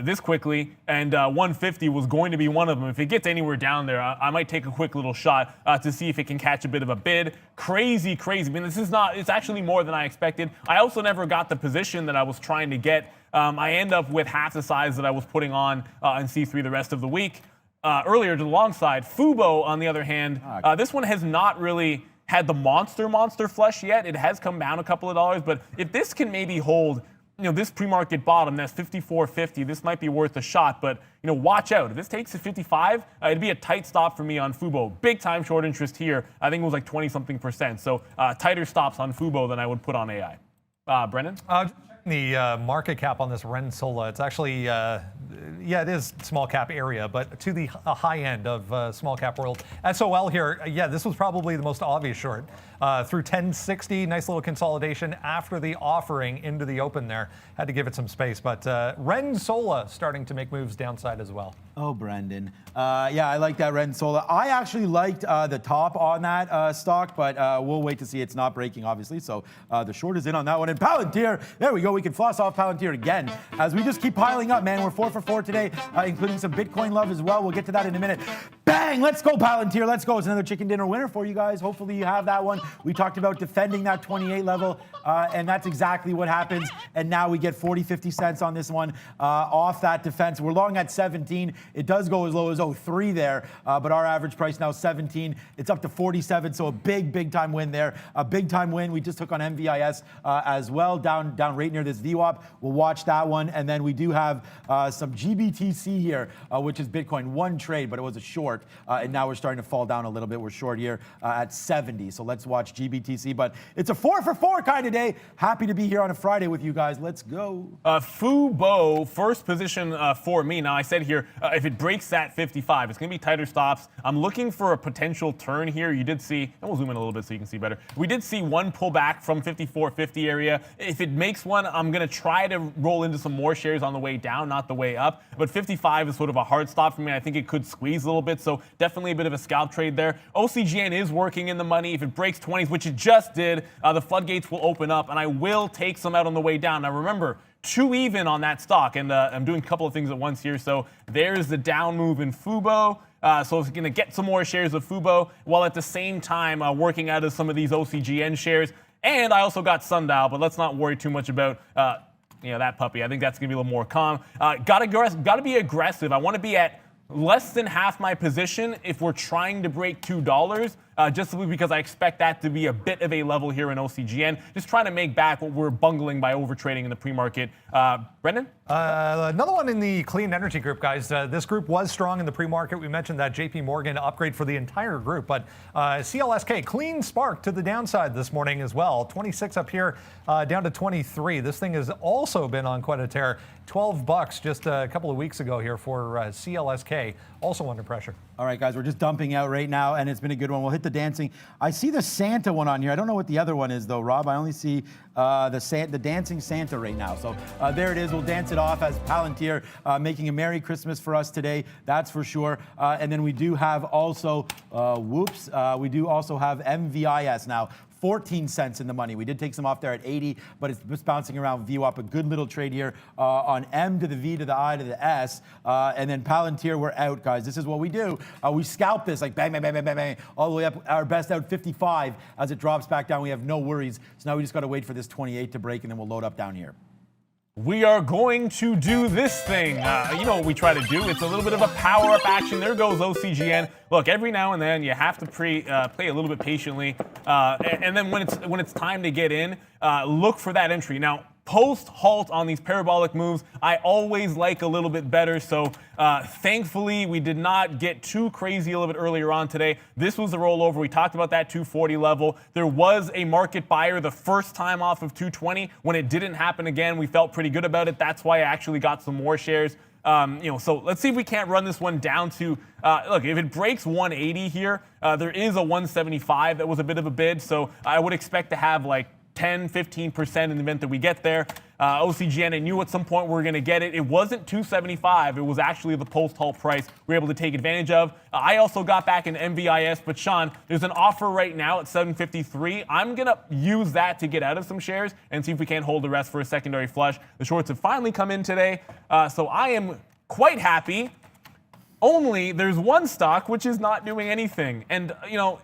this quickly, and 150 was going to be one of them. If it gets anywhere down there, I might take a quick little shot to see if it can catch a bit of a bid. Crazy, crazy. I mean, this is not, it's actually more than I expected. I also never got the position that I was trying to get. I end up with half the size that I was putting on in C3 the rest of the week. Earlier to the long side, Fubo, on the other hand, this one has not really had the monster flush yet. It has come down a couple of dollars, but if this can maybe hold, this pre-market bottom, that's 54.50, this might be worth a shot, but, watch out. If this takes it 55, it'd be a tight stop for me on Fubo. Big time short interest here. I think it was like 20-something%. So tighter stops on Fubo than I would put on AI. Brendan? The market cap on this Rensola, it's actually, it is small cap area, but to the high end of small cap world. SOL here, this was probably the most obvious short. Through 1060, nice little consolidation after the offering into the open there. Had to give it some space, but Rensola starting to make moves downside as well. Oh, Brendan. I like that Rensola. I actually liked the top on that stock, but we'll wait to see. It's not breaking, obviously, so the short is in on that one. And Palantir, there we go. We can floss off Palantir again as we just keep piling up, man. We're 4 for 4 today, including some Bitcoin love as well. We'll get to that in a minute. Bang! Let's go, Palantir. Let's go. It's another chicken dinner winner for you guys. Hopefully you have that one. We talked about defending that 28 level, and that's exactly what happens. And now we get 40, 50 cents on this one off that defense. We're long at 17. It does go as low as 03 there, but our average price now 17. It's up to 47, so a big time win there. A big time win. We just took on MVIS as well, down right near this VWAP. We'll watch that one. And then we do have some GBTC here, which is Bitcoin. One trade, but it was a short. And now we're starting to fall down a little bit. We're short here at 70. So let's watch GBTC. But it's a 4 for 4 kind of day. Happy to be here on a Friday with you guys. Let's go. Fubo, first position for me. Now, I said here, if it breaks that 55, it's going to be tighter stops. I'm looking for a potential turn here. You did see, and we'll zoom in a little bit so you can see better. We did see one pullback from 54.50 area. If it makes one, I'm going to try to roll into some more shares on the way down, not the way up. But 55 is sort of a hard stop for me. I think it could squeeze a little bit, so definitely a bit of a scalp trade there. OCGN is working in the money. If it breaks 20s, which it just did, the floodgates will open up, and I will take some out on the way down. Now remember, 2 even on that stock, and I'm doing a couple of things at once here. So there's the down move in Fubo. So it's going to get some more shares of Fubo, while at the same time working out of some of these OCGN shares. And I also got Sundial, but let's not worry too much about that puppy. I think that's going to be a little more calm. Got to be aggressive. I want to be at less than half my position if we're trying to break $2, just simply because I expect that to be a bit of a level here in OCGN. Just trying to make back what we're bungling by overtrading in the pre-market. Brendan? Another one in the clean energy group, guys. This group was strong in the pre-market. We mentioned that JP Morgan upgrade for the entire group, but CLSK, clean spark to the downside this morning as well. 26 up here, down to 23. This thing has also been on quite a tear. $12 just a couple of weeks ago here for CLSK, also under pressure. All right, guys, we're just dumping out right now, and it's been a good one. We'll hit the dancing. I see the Santa one on here. I don't know what the other one is, though, Rob. I only see the dancing Santa right now. So there it is. We'll dance it off as Palantir making a Merry Christmas for us today. That's for sure. And then we do have also, we do also have MVIS now. 14 cents in the money. We did take some off there at 80, but it's just bouncing around VWAP. A good little trade here on M to the V to the I to the S. And then Palantir, we're out, guys. This is what we do. We scalp this like bang, bang, bang, bang, bang, bang, all the way up. Our best out 55. As it drops back down, we have no worries. So now we just got to wait for this 28 to break, and then we'll load up down here. We are going to do this thing. You know what we try to do. It's a little bit of a power-up action. There goes OCGN. Look, every now and then you have to play a little bit patiently, and then when it's time to get in, look for that entry. Now, post-halt on these parabolic moves, I always like a little bit better. So thankfully, we did not get too crazy a little bit earlier on today. This was the rollover. We talked about that 240 level. There was a market buyer the first time off of 220. When it didn't happen again, we felt pretty good about it. That's why I actually got some more shares. So let's see if we can't run this one down to, look, if it breaks 180 here, there is a 175 that was a bit of a bid. So I would expect to have like 10, 15% in the event that we get there. OCGN, I knew at some point we were going to get it. It wasn't 275. It was actually the post-halt price we were able to take advantage of. I also got back in MVIS, but Sean, there's an offer right now at 753. I'm going to use that to get out of some shares and see if we can't hold the rest for a secondary flush. The shorts have finally come in today, so I am quite happy. Only there's one stock which is not doing anything, and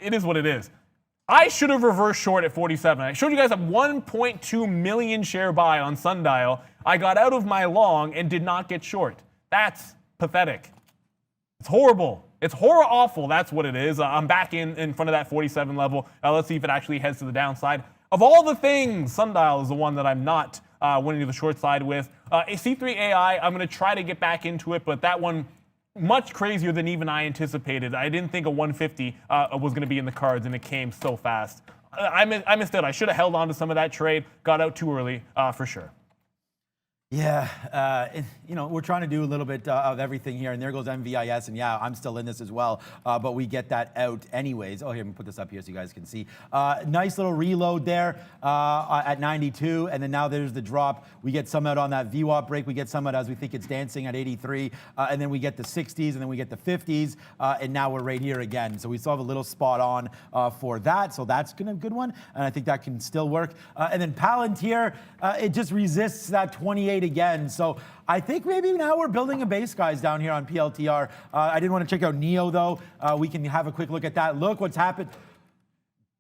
it is what it is. I should have reversed short at 47. I showed you guys a 1.2 million share buy on Sundial. I got out of my long and did not get short. That's pathetic. It's horrible. It's horror awful. That's what it is. I'm back in front of that 47 level. Let's see if it actually heads to the downside. Of all the things, Sundial is the one that I'm not winning to the short side with. C3 AI, I'm going to try to get back into it, but that one, much crazier than even I anticipated. I didn't think a 150 was going to be in the cards, and it came so fast. I missed it. I should have held on to some of that trade. Got out too early, for sure. Yeah, we're trying to do a little bit of everything here, and there goes MVIS, and yeah, I'm still in this as well, but we get that out anyways. Oh, here, let me put this up here so you guys can see. Nice little reload there at 92, and then now there's the drop. We get some out on that VWAP break. We get some out as we think it's dancing at 83, and then we get the 60s, and then we get the 50s, and now we're right here again. So we still have a little spot on for that, so that's gonna be a good one, and I think that can still work. And then Palantir, it just resists that 28 again. So I think maybe now we're building a base, guys, down here on PLTR. I didn't want to check out NEO, though. We can have a quick look at that. Look what's happened.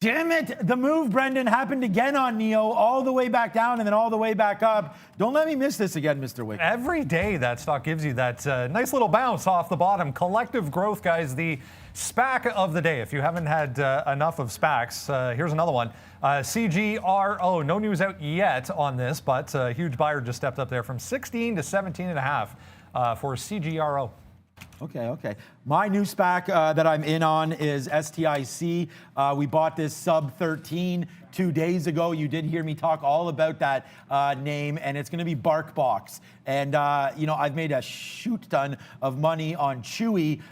Damn it. The move, Brendan, happened again on NEO, all the way back down and then all the way back up. Don't let me miss this again, Mr. Wick. Every day that stock gives you that nice little bounce off the bottom. Collective growth, guys, the SPAC of the day. If you haven't had enough of SPACs, here's another one. CGRO, no news out yet on this, but a huge buyer just stepped up there from 16 to 17.5 for CGRO. Okay. My new SPAC that I'm in on is STIC. We bought this sub 13 2 days ago. You did hear me talk all about that name, and it's going to be BarkBox. And, I've made a shoot ton of money on Chewy,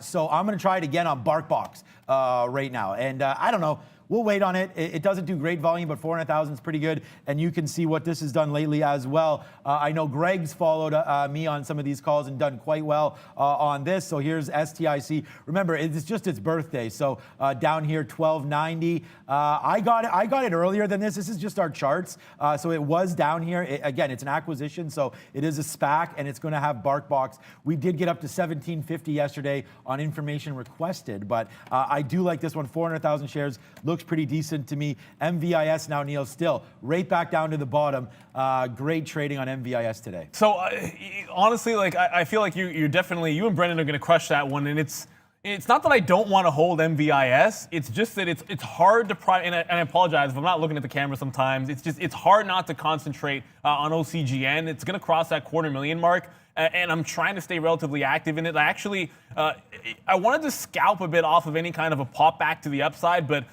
so I'm going to try it again on BarkBox right now. And I don't know. We'll wait on it. It doesn't do great volume, but 400,000 is pretty good. And you can see what this has done lately as well. I know Greg's followed me on some of these calls and done quite well on this. So here's STIC. Remember, it's just its birthday. So down here, 1290. I got it earlier than this. This is just our charts. So it was down here. Again, it's an acquisition. So it is a SPAC, and it's going to have BarkBox. We did get up to 1750 yesterday on information requested. But I do like this one. 400,000 shares. Looks pretty decent to me. MVIS now, Neil, still right back down to the bottom. Great trading on MVIS today. So honestly, I feel like you definitely, you and Brendan are going to crush that one. And it's not that I don't want to hold MVIS. It's just that it's hard to and I apologize if I'm not looking at the camera sometimes. It's hard not to concentrate on OCGN. It's going to cross that 250,000 mark. And I'm trying to stay relatively active in it. I wanted to scalp a bit off of any kind of a pop back to the upside, but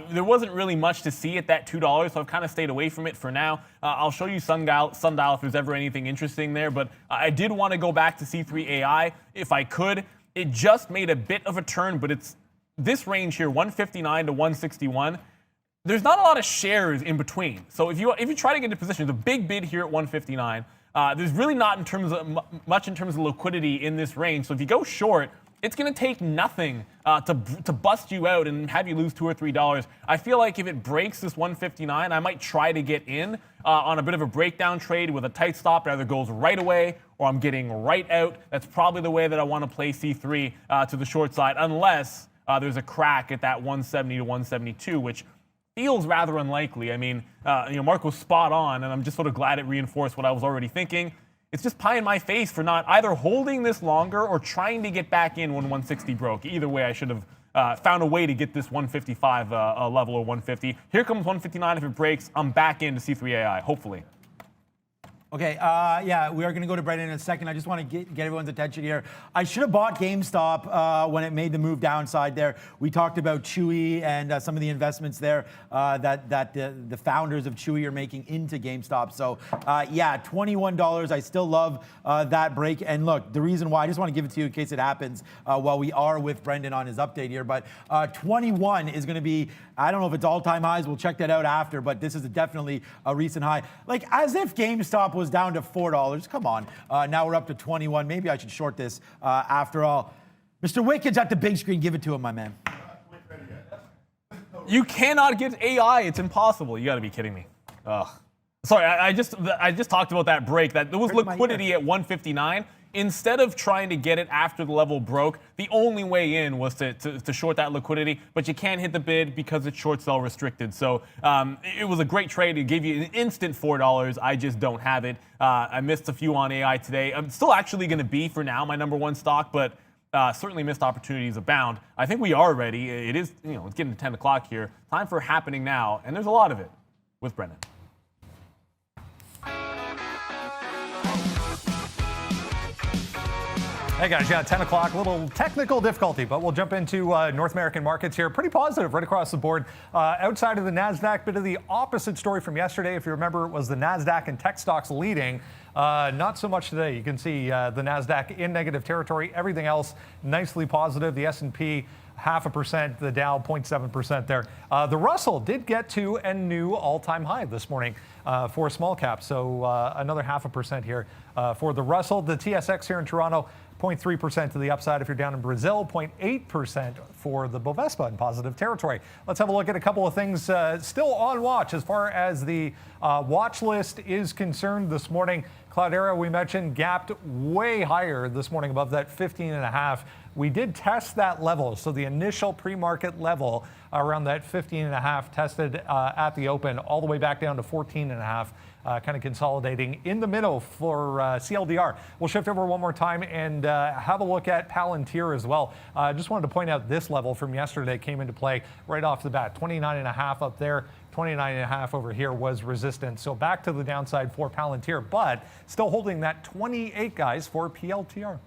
there wasn't really much to see at that $2, so I've kind of stayed away from it for now. I'll show you Sundial if there's ever anything interesting there, but I did want to go back to C3 AI if I could. It just made a bit of a turn, but it's this range here, 159 to 161. There's not a lot of shares in between. So if you try to get into position, the big bid here at 159. There's really not much in terms of liquidity in this range. So if you go short, it's going to take nothing to bust you out and have you lose $2 or $3. I feel like if it breaks this 159, I might try to get in on a bit of a breakdown trade with a tight stop. It either goes right away or I'm getting right out. That's probably the way that I want to play C3 to the short side, unless there's a crack at that 170 to 172, which feels rather unlikely. I mean, Mark was spot on, and I'm just sort of glad it reinforced what I was already thinking. It's just pie in my face for not either holding this longer or trying to get back in when 160 broke. Either way, I should have found a way to get this 155 level or 150. Here comes 159. If it breaks, I'm back into C3 AI, hopefully. Okay, yeah, we are going to go to Brendan in a second. I just want to get everyone's attention here. I should have bought GameStop when it made the move downside there. We talked about Chewy and some of the investments there that the founders of Chewy are making into GameStop. So, yeah, $21. I still love that break. And look, the reason why, I just want to give it to you in case it happens while we are with Brendan on his update here. But 21 is going to be, I don't know if it's all-time highs. We'll check that out after. But this is definitely a recent high. Like, as if GameStop was down to $4. Come on. Now we're up to 21. Maybe I should short this after all. Mr. Wicked's at the big screen. Give it to him, my man. You cannot get AI. It's impossible. You got to be kidding me. Ugh. Sorry, I just talked about that break. That there was liquidity at 159. Instead of trying to get it after the level broke, the only way in was to short that liquidity, but you can't hit the bid because it's short sell restricted. So it was a great trade. It gave you an instant $4. I just don't have it. I missed a few on AI today. I'm still actually going to be, for now, my number one stock, but certainly missed opportunities abound. I think we are ready. It is, it's getting to 10 o'clock here. Time for happening now, and there's a lot of it with Brendan. Hey guys, yeah, 10 o'clock, a little technical difficulty, but we'll jump into North American markets here. Pretty positive right across the board. Outside of the NASDAQ, bit of the opposite story from yesterday. If you remember, it was the NASDAQ and tech stocks leading. Not so much today. You can see the NASDAQ in negative territory. Everything else nicely positive. The S&P 0.5%, the Dow 0.7% there. The Russell did get to a new all-time high this morning for small caps, so another 0.5% here for the Russell. The TSX here in Toronto, 0.3% to the upside. If you're down in Brazil, 0.8% for the BOVESPA in positive territory. Let's have a look at a couple of things still on watch as far as the watch list is concerned this morning. Cloudera, we mentioned, gapped way higher this morning above that 15.5. We did test that level, so the initial pre-market level around that 15.5 tested at the open, all the way back down to 14.5. Kind of consolidating in the middle for CLDR. We'll shift over one more time and have a look at Palantir as well. Just wanted to point out this level from yesterday came into play right off the bat. 29.5 up there, 29.5 over here was resistance. So back to the downside for Palantir, but still holding that 28, guys, for PLTR.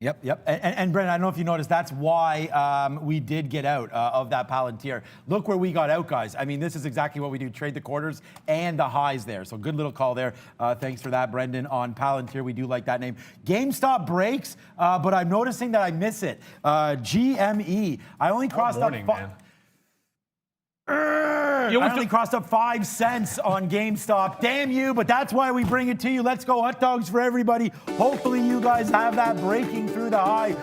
Yep. And Brendan, I don't know if you noticed, that's why we did get out of that Palantir. Look where we got out, guys. I mean, this is exactly what we do, trade the quarters and the highs there. So good little call there. Thanks for that, Brendan, on Palantir. We do like that name. GameStop breaks, but I'm noticing that I miss it. GME. I only crossed up... I only crossed up 5 cents on GameStop. Damn you, but that's why we bring it to you. Let's go hot dogs for everybody. Hopefully you guys have that breaking through the high.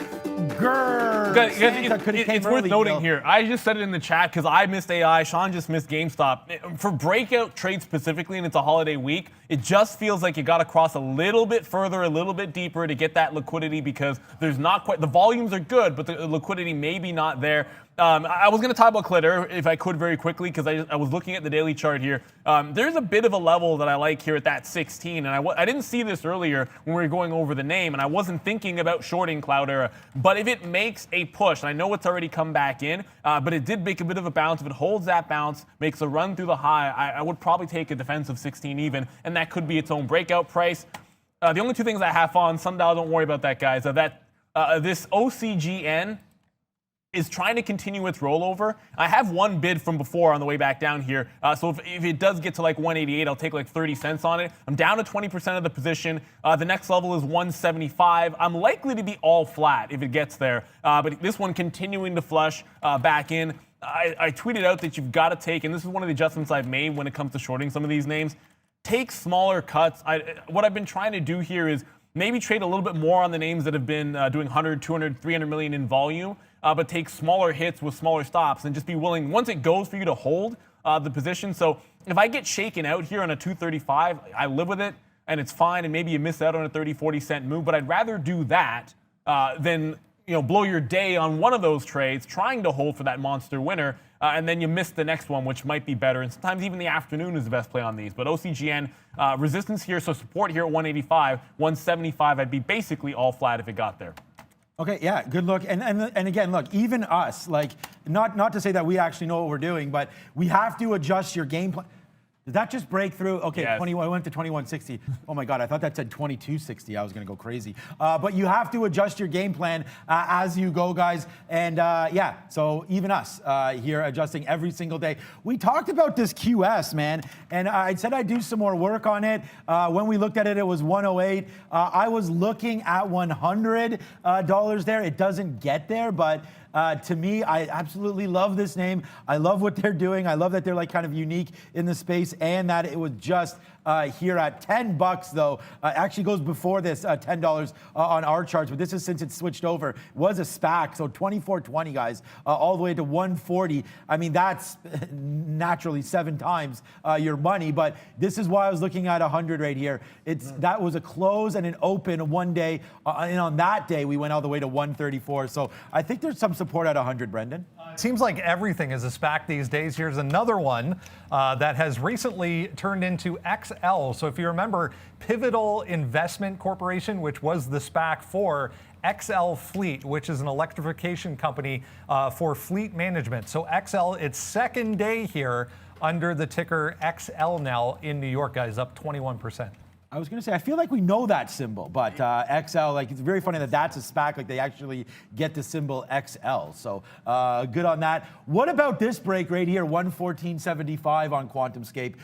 It's worth noting here. I just said it in the chat because I missed AI. Sean just missed GameStop. For breakout trades specifically, and it's a holiday week, it just feels like you got to cross a little bit further, a little bit deeper to get that liquidity because there's not quite, the volumes are good, but the liquidity maybe not there. I was going to talk about Cloudera if I could very quickly because I was looking at the daily chart here. There's a bit of a level that I like here at that 16, and I didn't see this earlier when we were going over the name, and I wasn't thinking about shorting Cloudera. But if it makes a push, and I know it's already come back in, but it did make a bit of a bounce. If it holds that bounce, makes a run through the high, I would probably take a defensive 16 even, and that could be its own breakout price. The only two things I have on Sundial, don't worry about that, guys. This OCGN is trying to continue its rollover. I have one bid from before on the way back down here. So if it does get to like 188, I'll take like 30 cents on it. I'm down to 20% of the position. The next level is 175. I'm likely to be all flat if it gets there. But this one continuing to flush back in. I tweeted out that you've got to take, and this is one of the adjustments I've made when it comes to shorting some of these names, take smaller cuts. What I've been trying to do here is maybe trade a little bit more on the names that have been doing 100, 200, 300 million in volume, but take smaller hits with smaller stops and just be willing, once it goes, for you to hold the position. So if I get shaken out here on a 235, I live with it and it's fine, and maybe you miss out on a 30, 40 cent move, but I'd rather do that than blow your day on one of those trades trying to hold for that monster winner, and then you miss the next one, which might be better. And sometimes even the afternoon is the best play on these. But OCGN, resistance here, so support here at 185, 175. I'd be basically all flat if it got there. Okay, yeah, good look. And again, look, even us, like, not to say that we actually know what we're doing, but we have to adjust your game plan. Did that just break through? Okay, Yes. 21. I went to 2160. Oh my God, I thought that said 2260. I was going to go crazy. But you have to adjust your game plan as you go, guys. And yeah, so even us here adjusting every single day. We talked about this QS, man, and I said I'd do some more work on it. When we looked at it, it was 108. I was looking at $100 there. It doesn't get there, but to me, I absolutely love this name. I love what they're doing. I love that they're like kind of unique in the space, and that it was just here at $10 though. Actually goes before this $10 on our charts, but this is since it's switched over. It was a SPAC, so 24.20 guys, all the way to 140. I mean, that's naturally 7 times your money, but this is why I was looking at 100 right here. That was a close and an open one day, and on that day we went all the way to 134. So I think there's some support at 100, Brendan. It seems like everything is a SPAC these days. Here's another one that has recently turned into XL. So if you remember, Pivotal Investment Corporation, which was the SPAC for XL Fleet, which is an electrification company for fleet management. So XL, its second day here under the ticker XL now in New York, guys, up 21%. I was going to say, I feel like we know that symbol, but XL, like it's very funny that that's a SPAC, like they actually get the symbol XL. So good on that. What about this break right here, 114.75 on QuantumScape?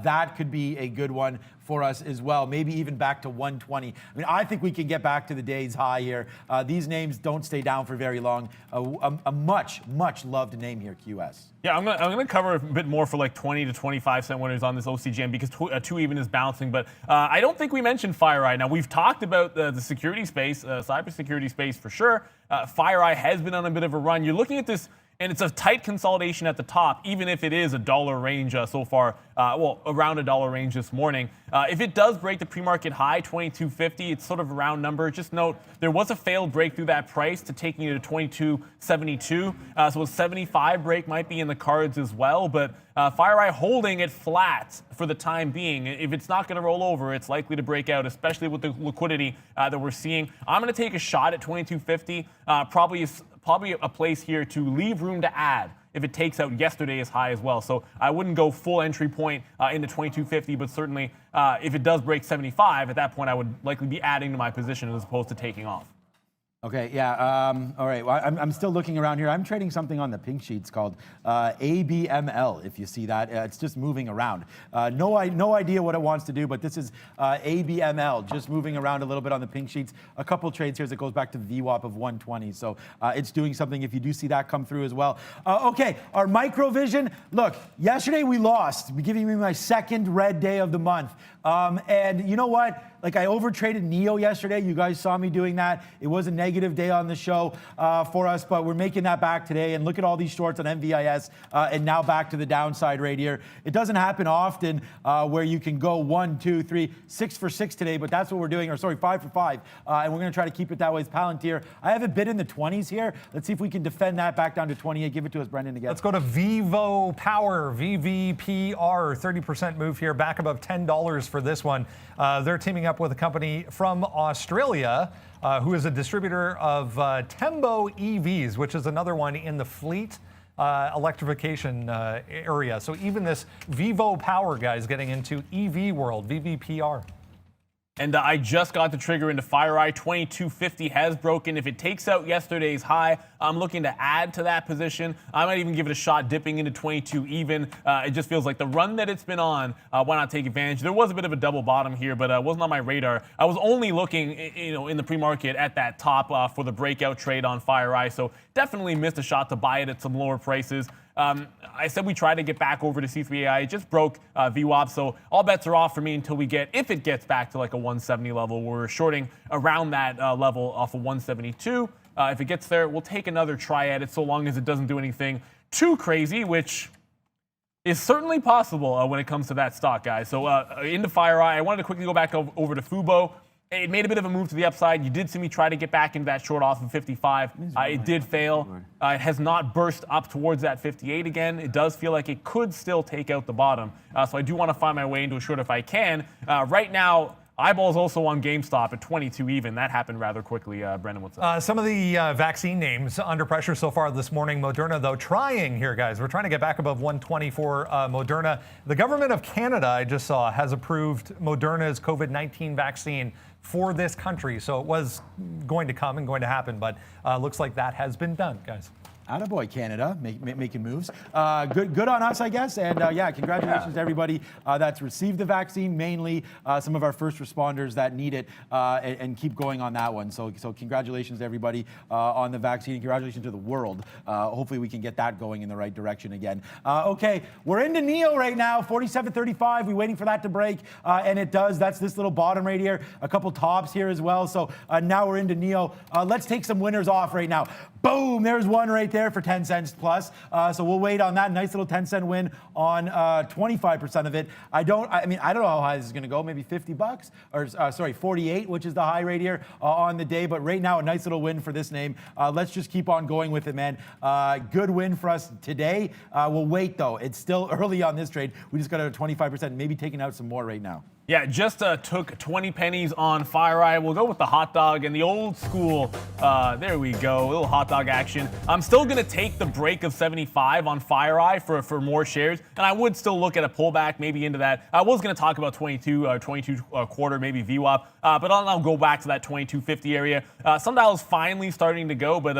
That could be a good one for us as well, maybe even back to 120. I mean, I think we can get back to the day's high here. These names don't stay down for very long. A much, much loved name here, QS. Yeah, I'm gonna cover a bit more for like 20 to 25 cent winners on this OCGM because 2 even is bouncing. But I don't think we mentioned FireEye. Now we've talked about the security space, cybersecurity space for sure. FireEye has been on a bit of a run. You're looking at this, and it's a tight consolidation at the top, even if it is a dollar range so far. Well, around a dollar range this morning. If it does break the pre-market high, 22.50, it's sort of a round number. Just note, there was a failed break through that price to taking it to 22.72. So a 75 break might be in the cards as well. But FireEye holding it flat for the time being. If it's not going to roll over, it's likely to break out, especially with the liquidity that we're seeing. I'm going to take a shot at 22.50. Probably a place here to leave room to add if it takes out yesterday's high as well. So I wouldn't go full entry point into 22.50, but certainly if it does break 75, at that point I would likely be adding to my position as opposed to taking off. Okay, yeah, all right. Well, I'm still looking around here. I'm trading something on the pink sheets called ABML, if you see that. It's just moving around. No idea what it wants to do, but this is ABML, just moving around a little bit on the pink sheets. A couple trades here that goes back to VWAP of 120, so it's doing something if you do see that come through as well. Okay, our microvision. Look, yesterday we lost, giving me my second red day of the month. And you know what? Like I overtraded NEO yesterday. You guys saw me doing that. It was a negative day on the show for us, but we're making that back today. And look at all these shorts on MVIS and now back to the downside right here. It doesn't happen often where you can go 1, 2, 3, 6 for 6 today, but that's what we're doing. Or sorry, 5 for 5. And we're going to try to keep it that way. It's Palantir. I have a bid in the 20s here. Let's see if we can defend that back down to 28. Give it to us, Brendan, again. Let's go to Vivo Power, VVPR, 30% move here, back above $10 for this one. They're teaming up with a company from Australia who is a distributor of Tembo EVs, which is another one in the fleet electrification area. So even this Vivo Power guy is getting into EV world, VVPR. And I just got the trigger into FireEye. 22.50 has broken. If it takes out yesterday's high, I'm looking to add to that position. I might even give it a shot dipping into 22 even. It just feels like the run that it's been on, why not take advantage? There was a bit of a double bottom here, but it wasn't on my radar. I was only looking, in the pre-market at that top for the breakout trade on FireEye. So definitely missed a shot to buy it at some lower prices. I said we try to get back over to C3AI. It just broke VWAP, so all bets are off for me until if it gets back to like a 170 level. We're shorting around that level off of 172. If it gets there, we'll take another try at it so long as it doesn't do anything too crazy, which is certainly possible when it comes to that stock, guys. So into FireEye, I wanted to quickly go back over to Fubo. It made a bit of a move to the upside. You did see me try to get back into that short off of 55. It did fail. It has not burst up towards that 58 again. It does feel like it could still take out the bottom. So I do want to find my way into a short if I can. Right now, eyeballs also on GameStop at 22 even. That happened rather quickly. Brendan, what's up? Some of the vaccine names under pressure so far this morning. Moderna, though, trying here, guys. We're trying to get back above 120 for Moderna. The government of Canada, I just saw, has approved Moderna's COVID-19 vaccine for this country. So it was going to come and going to happen, but looks like that has been done, guys. Attaboy, Canada, making moves. Good on us, I guess. And yeah, congratulations to everybody that's received the vaccine, mainly some of our first responders that need it, and keep going on that one. So congratulations to everybody on the vaccine. And congratulations to the world. Hopefully we can get that going in the right direction again. Okay, we're into NEO right now, 47.35. We're waiting for that to break, and it does. That's this little bottom right here. A couple tops here as well. So now we're into NEO. Let's take some winners off right now. Boom, there's one right there for 10 cents plus. So we'll wait on that. Nice little 10-cent win on 25% of it. I don't know how high this is going to go. Maybe 50 bucks or sorry, 48, which is the high rate here on the day. But right now, a nice little win for this name. Let's just keep on going with it, man. Good win for us today. We'll wait though. It's still early on this trade. We just got a 25%, maybe taking out some more right now. Yeah, just took 20 pennies on FireEye. We'll go with the hot dog and the old school. There we go, a little hot dog action. I'm still going to take the break of 75 on FireEye for more shares, and I would still look at a pullback maybe into that. I was going to talk about 22 quarter, maybe VWAP, but I'll go back to that 22.50 area. Sundial's finally starting to go, but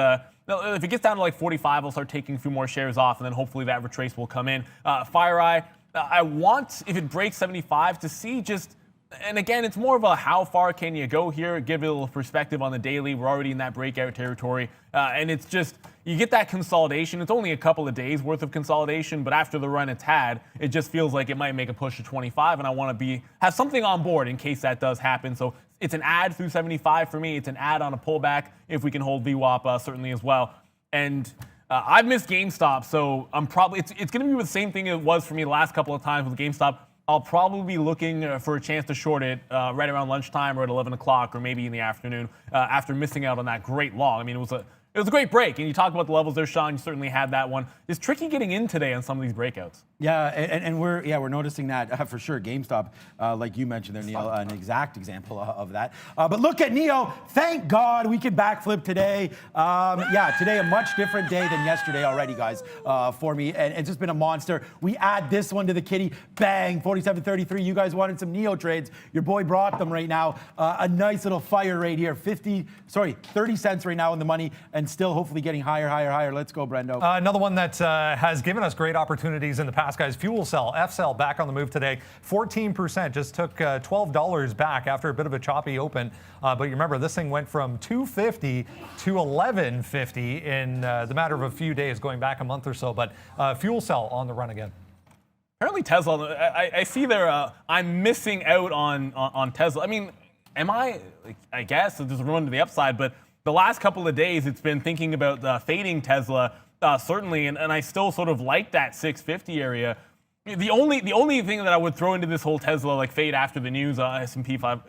if it gets down to like 45, I'll start taking a few more shares off, and then hopefully that retrace will come in. FireEye, I want, if it breaks 75, to see just, and again, it's more of a how far can you go here, give it a little perspective on the daily. We're already in that breakout territory, and it's just, you get that consolidation. It's only a couple of days worth of consolidation, but after the run it's had, it just feels like it might make a push to 25, and I want to have something on board in case that does happen. So it's an add through 75 for me. It's an add on a pullback if we can hold VWAP certainly as well. And I've missed GameStop, so I'm probably, it's going to be the same thing it was for me the last couple of times with GameStop. I'll probably be looking for a chance to short it right around lunchtime or at 11 o'clock or maybe in the afternoon after missing out on that great long. I mean, it was a great break, and you talk about the levels there, Sean. You certainly had that one. It's tricky getting in today on some of these breakouts. Yeah, and we're noticing that for sure. GameStop, like you mentioned there, Neil, an exact example of that. But look at NEO. Thank God we could backflip today. Yeah, today a much different day than yesterday already, guys, for me. And it's just been a monster. We add this one to the kitty. Bang, 47.33. You guys wanted some NEO trades. Your boy brought them right now. A nice little fire rate here. 30 cents right now in the money, and still hopefully getting higher. Let's go, Brendo. Another one that has given us great opportunities in the past, guys. Fuel Cell, F-Cell, back on the move today. 14%, just took $12 back after a bit of a choppy open. But you remember, this thing went from $2.50 to $11.50 in the matter of a few days, going back a month or so. But Fuel Cell on the run again. Apparently Tesla, I see there, I'm missing out on Tesla. I mean, I guess there's a run to the upside, but the last couple of days, it's been thinking about fading Tesla, certainly, and I still sort of like that 650 area. The only thing that I would throw into this whole Tesla like fade after the news, S&P 5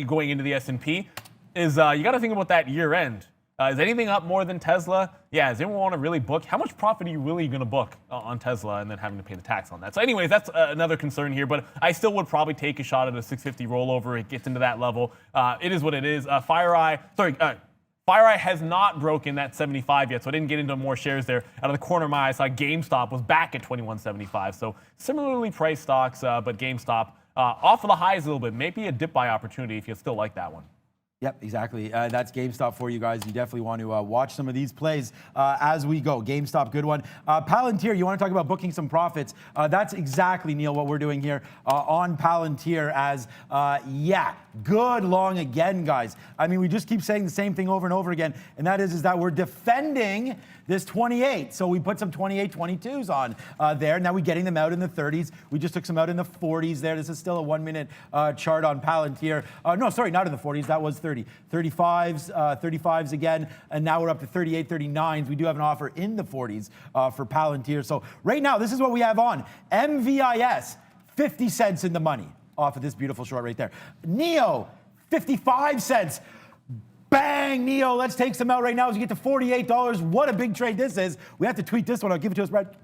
going into the S&P, is you got to think about that year end. Is anything up more than Tesla? Yeah, does anyone want to really book? How much profit are you really going to book on Tesla and then having to pay the tax on that? So anyways, that's another concern here, but I still would probably take a shot at a 650 rollover. It gets into that level. It is what it is. FireEye has not broken that 75 yet, so I didn't get into more shares there. Out of the corner of my eye, I saw GameStop was back at 21.75. So similarly priced stocks, but GameStop off of the highs a little bit. Maybe a dip buy opportunity if you still like that one. Yep, exactly. That's GameStop for you guys. You definitely want to watch some of these plays as we go. GameStop, good one. Palantir, you want to talk about booking some profits. That's exactly, Neil, what we're doing here on Palantir as, yeah, good long again, guys. I mean, we just keep saying the same thing over and over again, and that is that we're defending this 28. So we put some 28, 22s on there. Now we're getting them out in the 30s. We just took some out in the 40s there. This is still a 1 minute chart on Palantir. No, sorry, not in the 40s. That was 30. 35s again. And now we're up to 38, 39s. We do have an offer in the 40s for Palantir. So right now, this is what we have on. MVIS, 50 cents in the money off of this beautiful short right there. NEO, 55 cents. Bang, NEO, let's take some out right now as we get to $48. What a big trade this is. We have to tweet this one out. Give it to us, Brad.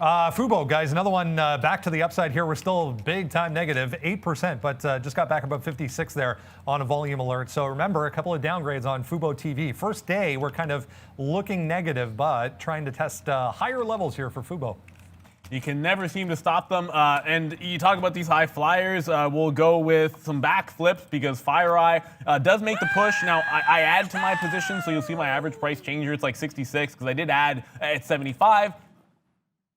Fubo, guys, another one back to the upside here. We're still big time negative, 8%, but just got back above 56 there on a volume alert. So remember, a couple of downgrades on Fubo TV. First day, we're kind of looking negative, but trying to test higher levels here for Fubo. You can never seem to stop them. And you talk about these high flyers. We'll go with some back flips because FireEye does make the push. Now, I add to my position, so you'll see my average price change here. It's like 66 because I did add at 75.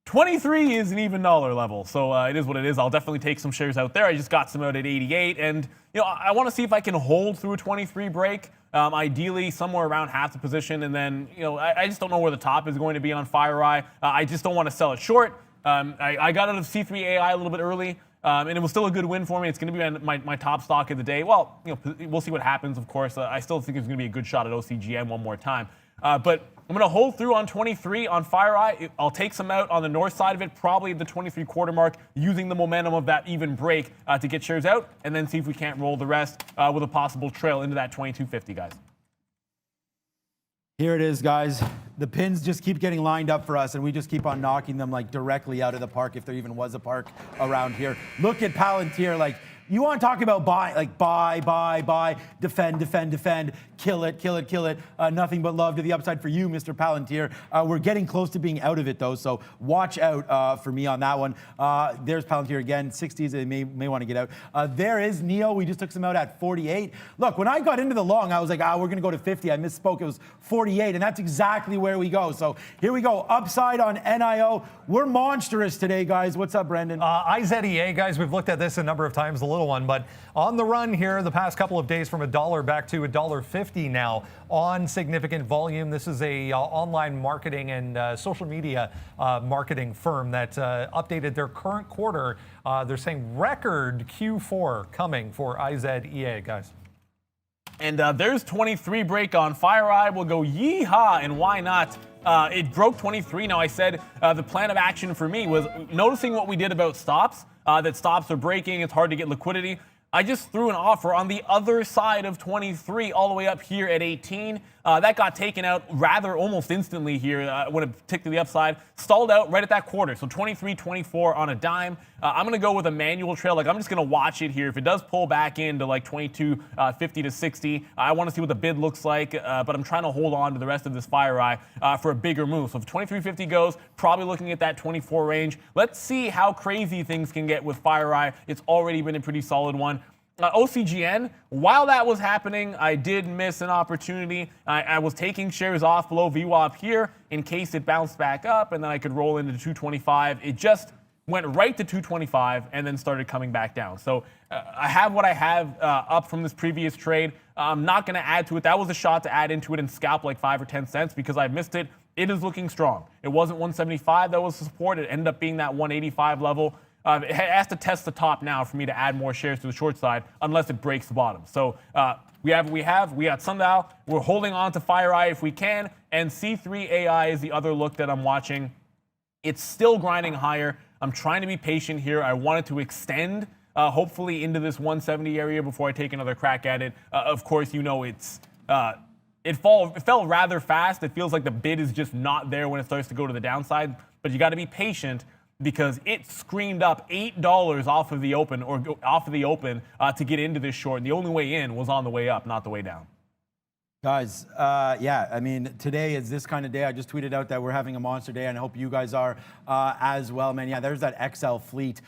23 is an even dollar level, so it is what it is. I'll definitely take some shares out there. I just got some out at 88, and I want to see if I can hold through a 23 break. Ideally, somewhere around half the position, and then I just don't know where the top is going to be on FireEye. I just don't want to sell it short. I got out of C3 AI a little bit early, and it was still a good win for me. It's going to be my top stock of the day. Well, we'll see what happens. Of course, I still think it's going to be a good shot at OCGN one more time, but I'm going to hold through on 23 on FireEye. I'll take some out on the north side of it, probably the 23 quarter mark, using the momentum of that even break to get shares out, and then see if we can't roll the rest with a possible trail into that 22.50, guys. Here it is, guys. The pins just keep getting lined up for us, and we just keep on knocking them like directly out of the park, if there even was a park around here. Look at Palantir, like, you want to talk about buy, like buy, defend, kill it. Nothing but love to the upside for you, Mr. Palantir. We're getting close to being out of it, though, so watch out for me on that one. There's Palantir again, 60s, they may want to get out. There is Neo. We just took some out at 48. Look, when I got into the long, I was like, we're going to go to 50. I misspoke. It was 48, and that's exactly where we go. So here we go, upside on NIO. We're monstrous today, guys. What's up, Brendan? IZEA, guys, we've looked at this a number of times, the little one, but on the run here the past couple of days from $1 back to $1.50 now on significant volume. This is a online marketing and social media marketing firm that updated their current quarter. They're saying record Q4 coming for IZEA, guys. And there's 23 break on FireEye. We'll go yeehaw, and why not? It broke 23. Now, I said the plan of action for me was noticing what we did about stops, that stops are breaking. It's hard to get liquidity. I just threw an offer on the other side of 23 all the way up here at 18. That got taken out rather almost instantly here when it ticked to the upside. Stalled out right at that quarter. So 23, 24 on a dime. I'm going to go with a manual trail. Like, I'm just going to watch it here. If it does pull back into like 22, 50 to 60, I want to see what the bid looks like. But I'm trying to hold on to the rest of this FireEye for a bigger move. So if 23.50 goes, probably looking at that 24 range. Let's see how crazy things can get with FireEye. It's already been a pretty solid one. OCGN, while that was happening, I did miss an opportunity. I was taking shares off below VWAP here in case it bounced back up, and then I could roll into 225. It just went right to 225 and then started coming back down. So I have what I have up from this previous trade. I'm not going to add to it. That was a shot to add into it and scalp like 5 or 10 cents because I missed it. It is looking strong. It wasn't 175 that was the support. It ended up being that 185 level. It has to test the top now for me to add more shares to the short side unless it breaks the bottom. So we got Sundial. We're holding on to FireEye if we can. And C3 AI is the other look that I'm watching. It's still grinding higher. I'm trying to be patient here. I wanted to extend hopefully into this 170 area before I take another crack at it. Of course, it fell rather fast. It feels like the bid is just not there when it starts to go to the downside. But you got to be patient, because it screamed up $8 off of the open to get into this short. And the only way in was on the way up, not the way down. Guys, yeah, I mean, today is this kind of day. I just tweeted out that we're having a monster day, and I hope you guys are as well, man. Yeah, there's that XL fleet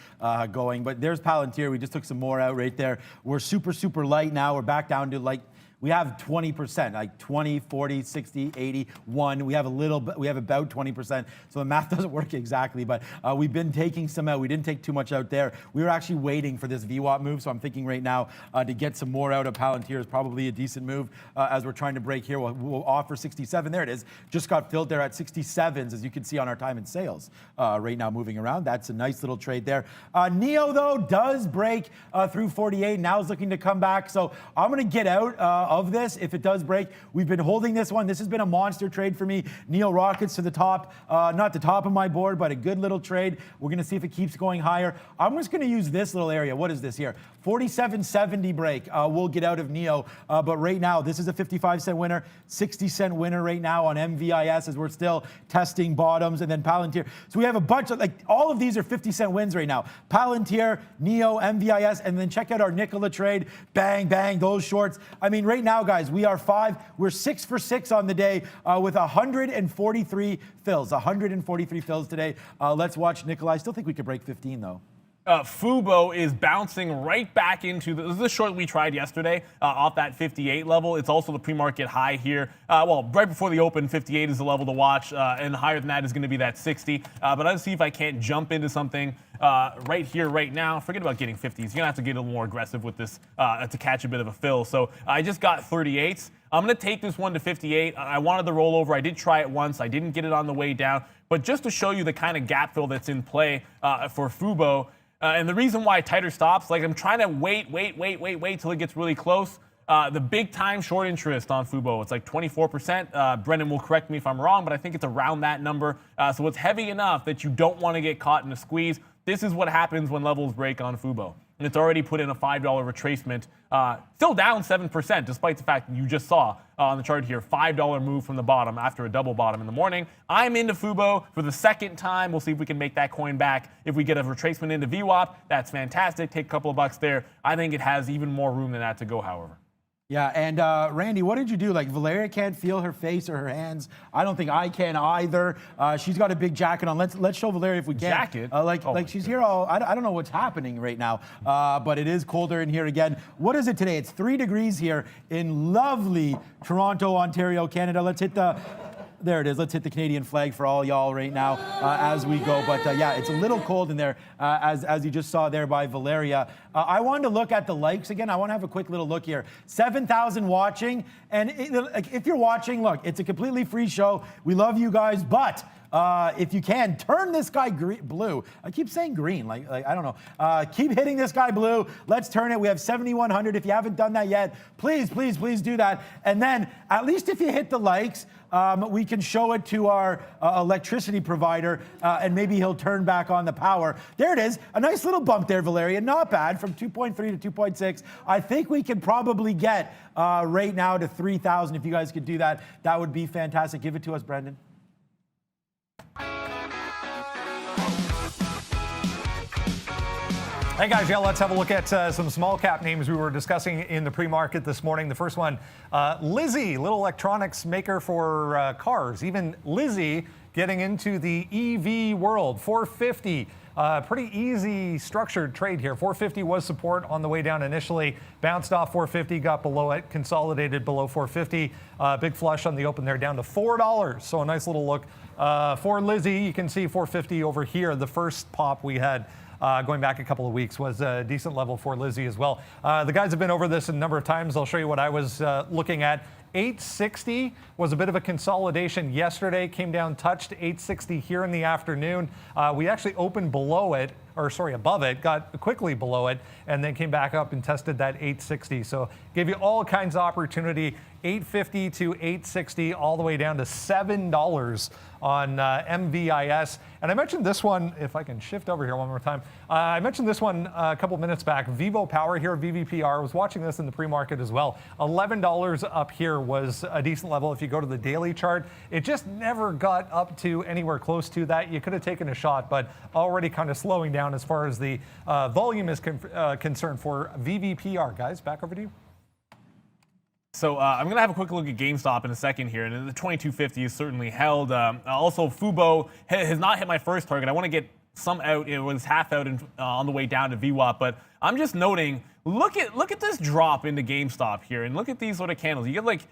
going, but there's Palantir. We just took some more out right there. We're super, super light now. We're back down to like, we have 20%, like 20, 40, 60, 80, 1. We have about 20%. So the math doesn't work exactly, but we've been taking some out. We didn't take too much out there. We were actually waiting for this VWAP move. So I'm thinking right now to get some more out of Palantir is probably a decent move as we're trying to break here. We'll offer 67. There it is. Just got filled there at 67s, as you can see on our time in sales right now moving around. That's a nice little trade there. Neo, though, does break through 48. Now is looking to come back. So I'm going to get out of this if it does break. We've been holding this one. This has been a monster trade for me. Neo rockets to the top, not the top of my board, but a good little trade. We're going to see if it keeps going higher. I'm just going to use this little area. What is this here? 47.70 break. We'll get out of Neo. But right now, this is a 55-cent winner, 60-cent winner right now on MVIS as we're still testing bottoms, and then Palantir. So we have a bunch of, all of these are 50-cent wins right now. Palantir, Neo, MVIS, and then check out our Nikola trade. Bang, bang, those shorts. I mean, right now, guys, we're 6 for 6 on the day with 143 fills. 143 fills today. Let's watch Nikola. I still think we could break 15, though. Fubo is bouncing right back into this is the short we tried yesterday off that 58 level. It's also the pre-market high here. Well, right before the open, 58 is the level to watch, and higher than that is going to be that 60. But I'll see if I can't jump into something right here, right now. Forget about getting 50s. You're going to have to get a little more aggressive with this to catch a bit of a fill. So I just got 38s. I'm going to take this one to 58. I wanted the rollover. I did try it once. I didn't get it on the way down. But just to show you the kind of gap fill that's in play for Fubo, and the reason why tighter stops, I'm trying to wait till it gets really close. The big time short interest on Fubo, it's like 24%. Brendan will correct me if I'm wrong, but I think it's around that number. So it's heavy enough that you don't want to get caught in a squeeze. This is what happens when levels break on Fubo. And it's already put in a $5 retracement. Still down 7%, despite the fact that you just saw on the chart here, $5 move from the bottom after a double bottom in the morning. I'm into Fubo for the second time. We'll see if we can make that coin back. If we get a retracement into VWAP, that's fantastic. Take a couple of bucks there. I think it has even more room than that to go, however. Yeah, and Randy, what did you do? Valeria can't feel her face or her hands. I don't think I can either. She's got a big jacket on. Let's show Valeria if we can. Jacket? She's here all. I don't know what's happening right now, but it is colder in here again. What is it today? It's 3 degrees here in lovely Toronto, Ontario, Canada. Let's hit the. There it is. Let's hit the Canadian flag for all y'all right now as we go. But yeah, it's a little cold in there, as you just saw there by Valeria. I wanted to look at the likes again. I want to have a quick little look here. 7,000 watching. And if you're watching, look, it's a completely free show. We love you guys, but if you can, turn this guy blue. I keep saying green, I don't know. Keep hitting this guy blue. Let's turn it. We have 7,100. If you haven't done that yet, please do that. And then, at least if you hit the likes, we can show it to our electricity provider, and maybe he'll turn back on the power. There it is. A nice little bump there, Valeria. Not bad, from 2.3 to 2.6. I think we can probably get right now to 3,000. If you guys could do that, that would be fantastic. Give it to us, Brendan. Hey guys, yeah, let's have a look at some small cap names we were discussing in the pre-market this morning. The first one, Lizzie, little electronics maker for cars. Even Lizzie getting into the EV world. 450. Pretty easy structured trade here. 450 was support on the way down initially. Bounced off 450, got below it, consolidated below 450. Big flush on the open there, down to $4. So a nice little look for Lizzie. You can see 450 over here. The first pop we had going back a couple of weeks was a decent level for Lizzie as well. The guys have been over this a number of times. I'll show you what I was looking at. 860 was a bit of a consolidation yesterday, came down, touched 860 here in the afternoon. We actually opened below it, or sorry, above it, got quickly below it, and then came back up and tested that 860. So gave you all kinds of opportunity. 850 to 860, all the way down to $7 on MVIS. And I mentioned this one, if I can shift over here one more time. I mentioned this one a couple minutes back. Vivo Power here, VVPR. I was watching this in the pre-market as well. $11 up here was a decent level. If you go to the daily chart, it just never got up to anywhere close to that. You could have taken a shot, but already kind of slowing down as far as the volume is concerned for VVPR. Guys, back over to you. So I'm going to have a quick look at GameStop in a second here, and the 2250 is certainly held. Also, Fubo has not hit my first target. I want to get some out. It was half out on the way down to VWAP, but I'm just noting, look at this drop into GameStop here, and look at these sort of candles. You get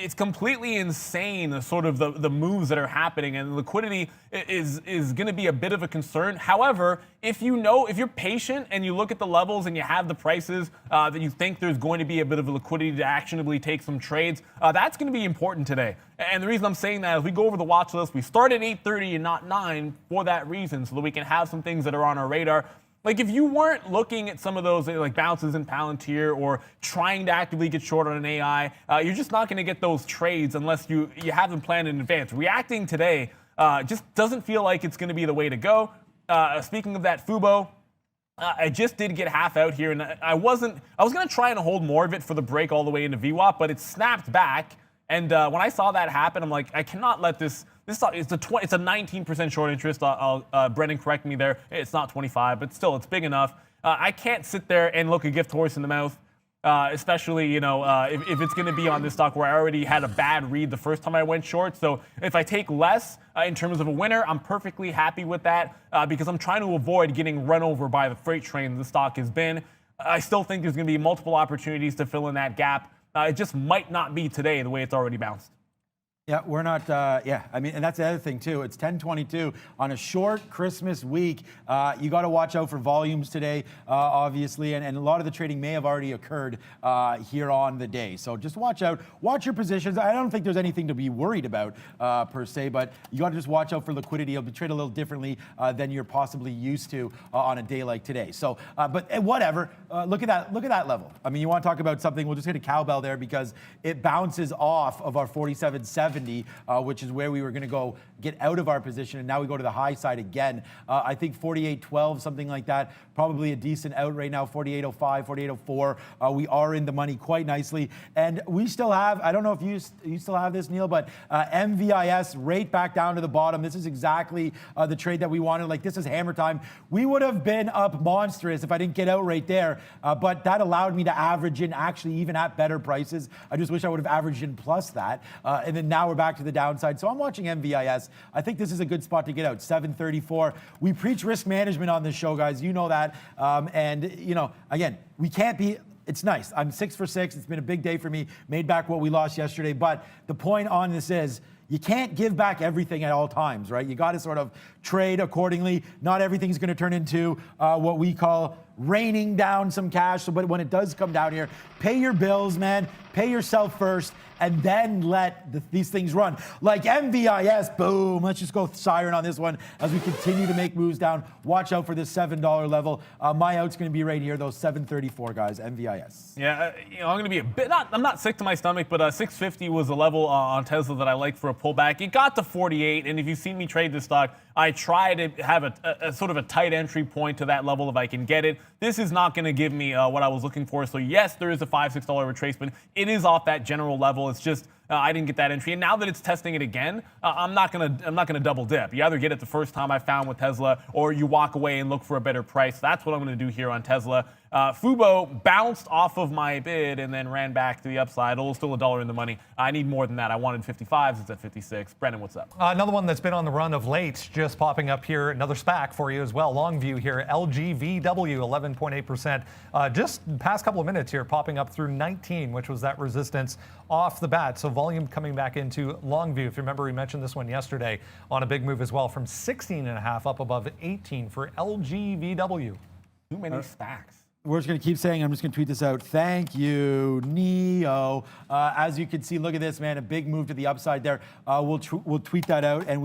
it's completely insane, sort of the moves that are happening, and liquidity is going to be a bit of a concern. However, if you're patient and you look at the levels and you have the prices that you think there's going to be a bit of a liquidity to actionably take some trades, that's going to be important today. And the reason I'm saying that is we go over the watch list. We start at 8:30 and not 9 for that reason, so that we can have some things that are on our radar. Like if you weren't looking at some of those like bounces in Palantir or trying to actively get short on an AI, you're just not going to get those trades unless you have them planned in advance. Reacting today just doesn't feel like it's going to be the way to go. Speaking of that, Fubo, I just did get half out here, and I was going to try and hold more of it for the break all the way into VWAP, but it snapped back. And when I saw that happen, I'm like, I cannot let this. It's a 19% short interest. Brendan, correct me there. It's not 25, but still, it's big enough. I can't sit there and look a gift horse in the mouth, especially if it's going to be on this stock where I already had a bad read the first time I went short. So if I take less in terms of a winner, I'm perfectly happy with that because I'm trying to avoid getting run over by the freight train the stock has been. I still think there's going to be multiple opportunities to fill in that gap. It just might not be today the way it's already bounced. Yeah, we're not, I mean, and that's the other thing too. It's 10:22 on a short Christmas week. You got to watch out for volumes today, obviously, and a lot of the trading may have already occurred here on the day. So just watch out, watch your positions. I don't think there's anything to be worried about per se, but you got to just watch out for liquidity. It'll be traded a little differently than you're possibly used to on a day like today. So, but whatever, look at that level. I mean, you want to talk about something, we'll just hit a cowbell there because it bounces off of our 47.70. Which is where we were going to go get out of our position, and now we go to the high side again. I think 48.12, something like that, probably a decent out right now. 48.05, 48.04. We are in the money quite nicely, and we still have. I don't know if you still have this, Neil, but MVIS right back down to the bottom. This is exactly the trade that we wanted. Like this is hammer time. We would have been up monstrous if I didn't get out right there, but that allowed me to average in actually even at better prices. I just wish I would have averaged in plus that, and then now we're back to the downside. So I'm watching MVIS. I think this is a good spot to get out. 734. We preach risk management on this show, guys. You know that. And again, we can't be. It's nice. I'm 6 for 6. It's been a big day for me. Made back what we lost yesterday. But the point on this is you can't give back everything at all times, right? You got to sort of trade accordingly. Not everything's going to turn into what we call raining down some cash. So, but when it does come down here, pay your bills, man. Pay yourself first, and then let these things run. Like MVIS, boom. Let's just go siren on this one as we continue to make moves down. Watch out for this $7 level. My out's going to be right here, though, 734, guys, MVIS. Yeah, I'm going to be a bit, I'm not sick to my stomach, but 650 was a level on Tesla that I like for a pullback. It got to 48, and if you've seen me trade this stock, I try to have a sort of a tight entry point to that level if I can get it. This is not going to give me what I was looking for. So yes, there is a $5-6 retracement. It is off that general level. It's just I didn't get that entry, and now that it's testing it again, I'm not gonna double dip. You either get it the first time I found with Tesla, or you walk away and look for a better price. That's what I'm gonna do here on Tesla. Fubo bounced off of my bid and then ran back to the upside. Still $1 in the money. I need more than that. I wanted 55s. It's at 56. Brendan, what's up? Another one that's been on the run of late, just popping up here. Another SPAC for you as well. Longview here. LGVW, 11.8%. Just past couple of minutes here, popping up through 19, which was that resistance off the bat. So volume coming back into Longview. If you remember, we mentioned this one yesterday on a big move as well, from 16.5 up above 18 for LGVW. Too many SPACs. We're just going to keep saying, I'm just going to tweet this out. Thank you, Neo. As you can see, look at this, man. A big move to the upside there. We'll tweet that out, and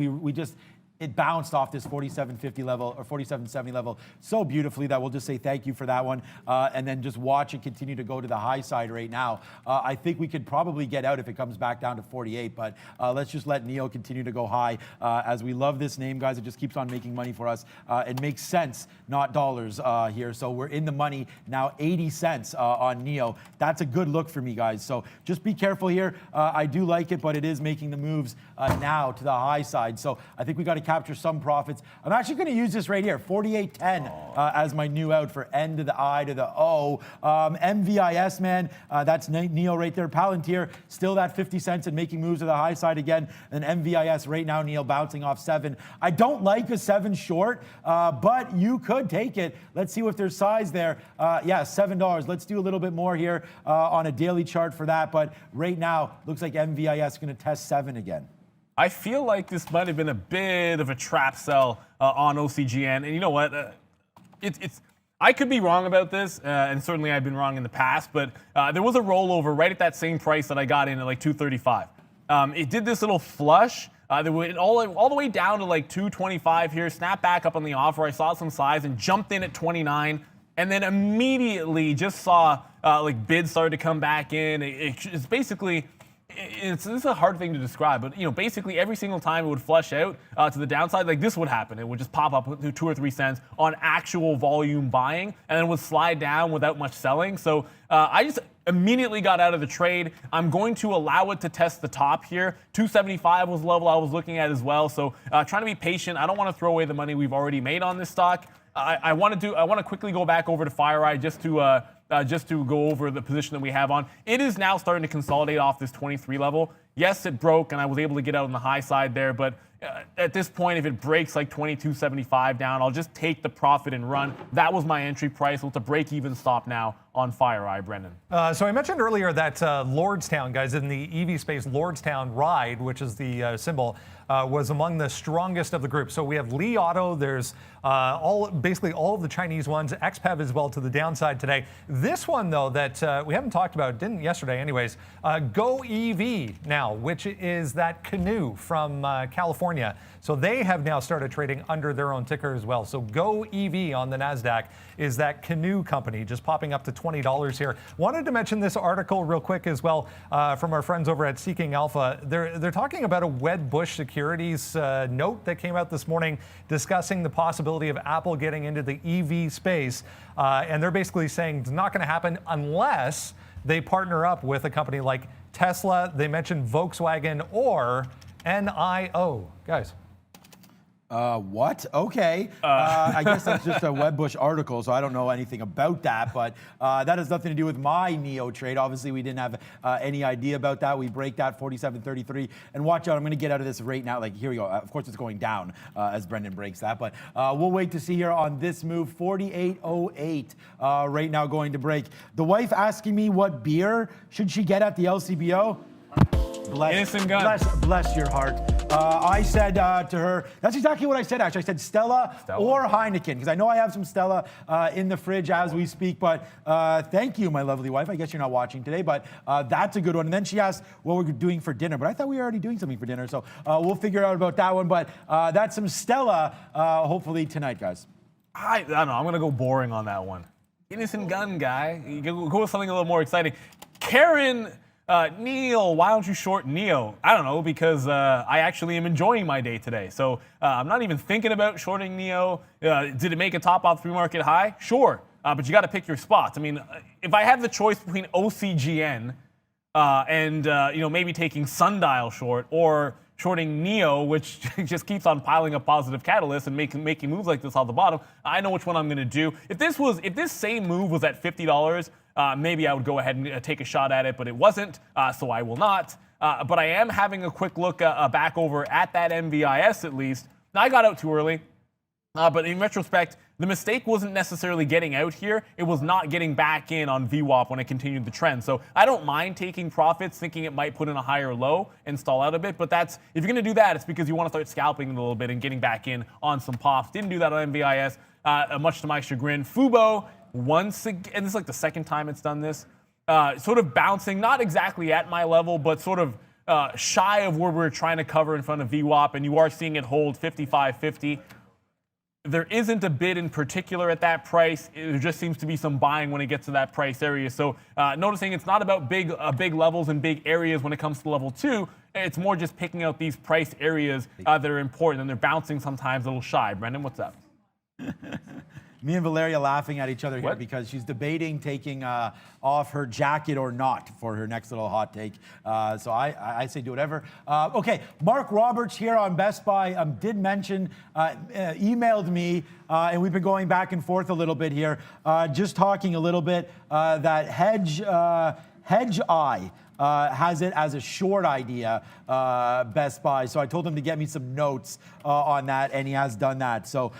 it bounced off this 47.50 level or 47.70 level so beautifully that we'll just say thank you for that one, and then just watch it continue to go to the high side right now. I think we could probably get out if it comes back down to 48, but let's just let Neo continue to go high as we love this name, guys. It just keeps on making money for us. It makes sense, not dollars here. So we're in the money now, 80 cents on Neo. That's a good look for me, guys. So just be careful here. I do like it, but it is making the moves now to the high side. So I think we got to capture some profits. I'm actually going to use this right here, 48.10 as my new out for N to the I to the O. MVIS, man, that's Neo right there. Palantir, still that 50 cents and making moves to the high side again. And MVIS right now, Neo, bouncing off 7. I don't like a 7 short, but you could take it. Let's see if there's size there. Yeah, $7. Let's do a little bit more here on a daily chart for that. But right now, looks like MVIS is going to test 7 again. I feel like this might have been a bit of a trap sell on OCGN. And you know what? I could be wrong about this, and certainly I've been wrong in the past, but there was a rollover right at that same price that I got in at like 235. It did this little flush. They went all the way down to like 225 here, snapped back up on the offer. I saw some size and jumped in at 29, and then immediately just saw like bids started to come back in. It's basically, this is a hard thing to describe, but basically every single time it would flush out to the downside, like this would happen. It would just pop up to 2 or 3 cents on actual volume buying, and then would slide down without much selling. So I just immediately got out of the trade. I'm going to allow it to test the top here. 275 was the level I was looking at as well. So trying to be patient. I don't want to throw away the money we've already made on this stock. I want to quickly go back over to FireEye just to go over the position that we have on. It is now starting to consolidate off this 23 level. Yes, it broke, and I was able to get out on the high side there, but at this point, if it breaks like 22.75 down, I'll just take the profit and run. That was my entry price. So it's a break-even stop now on FireEye, Brendan. So I mentioned earlier that Lordstown, guys, in the EV space, Lordstown Ride, which is the symbol, was among the strongest of the group. So we have Li Auto. There's basically all of the Chinese ones. XPEV as well to the downside today. This one, though, that we haven't talked about, didn't yesterday anyways, Go EV now, which is that canoe from California. So they have now started trading under their own ticker as well. So Go EV on the NASDAQ is that canoe company, just popping up to $20 here. Wanted to mention this article real quick as well from our friends over at Seeking Alpha. They're talking about a Wedbush Securities note that came out this morning discussing the possibility of Apple getting into the EV space. And they're basically saying it's not going to happen unless they partner up with a company like Tesla. They mentioned Volkswagen or NIO. Guys. What? Okay. I guess that's just a Wedbush article, so I don't know anything about that, but that has nothing to do with my NIO trade. Obviously, we didn't have any idea about that. We break that 47.33, and watch out, I'm going to get out of this right now. Like, here we go. Of course, it's going down as Brendan breaks that, but we'll wait to see here on this move. 48.08 right now going to break. The wife asking me what beer should she get at the LCBO? Bless your heart. I said to her, that's exactly what I said, actually. I said Stella or Heineken, because I know I have some Stella in the fridge as we speak. But thank you, my lovely wife. I guess you're not watching today, but that's a good one. And then she asked what we're doing for dinner. But I thought we were already doing something for dinner. So we'll figure out about that one. But that's some Stella, hopefully tonight, guys. I don't know. I'm going to go boring on that one. Innocent gun guy. You go with something a little more exciting. Karen... Neil, why don't you short Neo? I don't know, because I actually am enjoying my day today. So I'm not even thinking about shorting Neo. Did it make a top off pre-market high? Sure, but you got to pick your spots. I mean, if I had the choice between OCGN and maybe taking Sundial short or shorting Neo, which just keeps on piling up positive catalysts and making moves like this off the bottom, I know which one I'm going to do. If this same move was at $50, maybe I would go ahead and take a shot at it, but it wasn't, so I will not. But I am having a quick look back over at that MVIS at least. Now, I got out too early, but in retrospect, the mistake wasn't necessarily getting out here. It was not getting back in on VWAP when it continued the trend. So I don't mind taking profits, thinking it might put in a higher low and stall out a bit. But if you're going to do that, it's because you want to start scalping it a little bit and getting back in on some pops. Didn't do that on MVIS, much to my chagrin. Fubo, once again, and this is like the second time it's done this, sort of bouncing, not exactly at my level, but sort of shy of where we're trying to cover in front of VWAP, and you are seeing it hold 55.50. There isn't a bid in particular at that price. There just seems to be some buying when it gets to that price area. So noticing it's not about big levels and big areas when it comes to level 2. It's more just picking out these price areas that are important, and they're bouncing sometimes a little shy. Brendan, what's up? Me and Valeria laughing at each other here because she's debating taking off her jacket or not for her next little hot take. So I say do whatever. Okay, Mark Roberts here on Best Buy did mention, emailed me, and we've been going back and forth a little bit here, just talking a little bit that Hedge Eye has it as a short idea, Best Buy. So I told him to get me some notes on that, and he has done that. So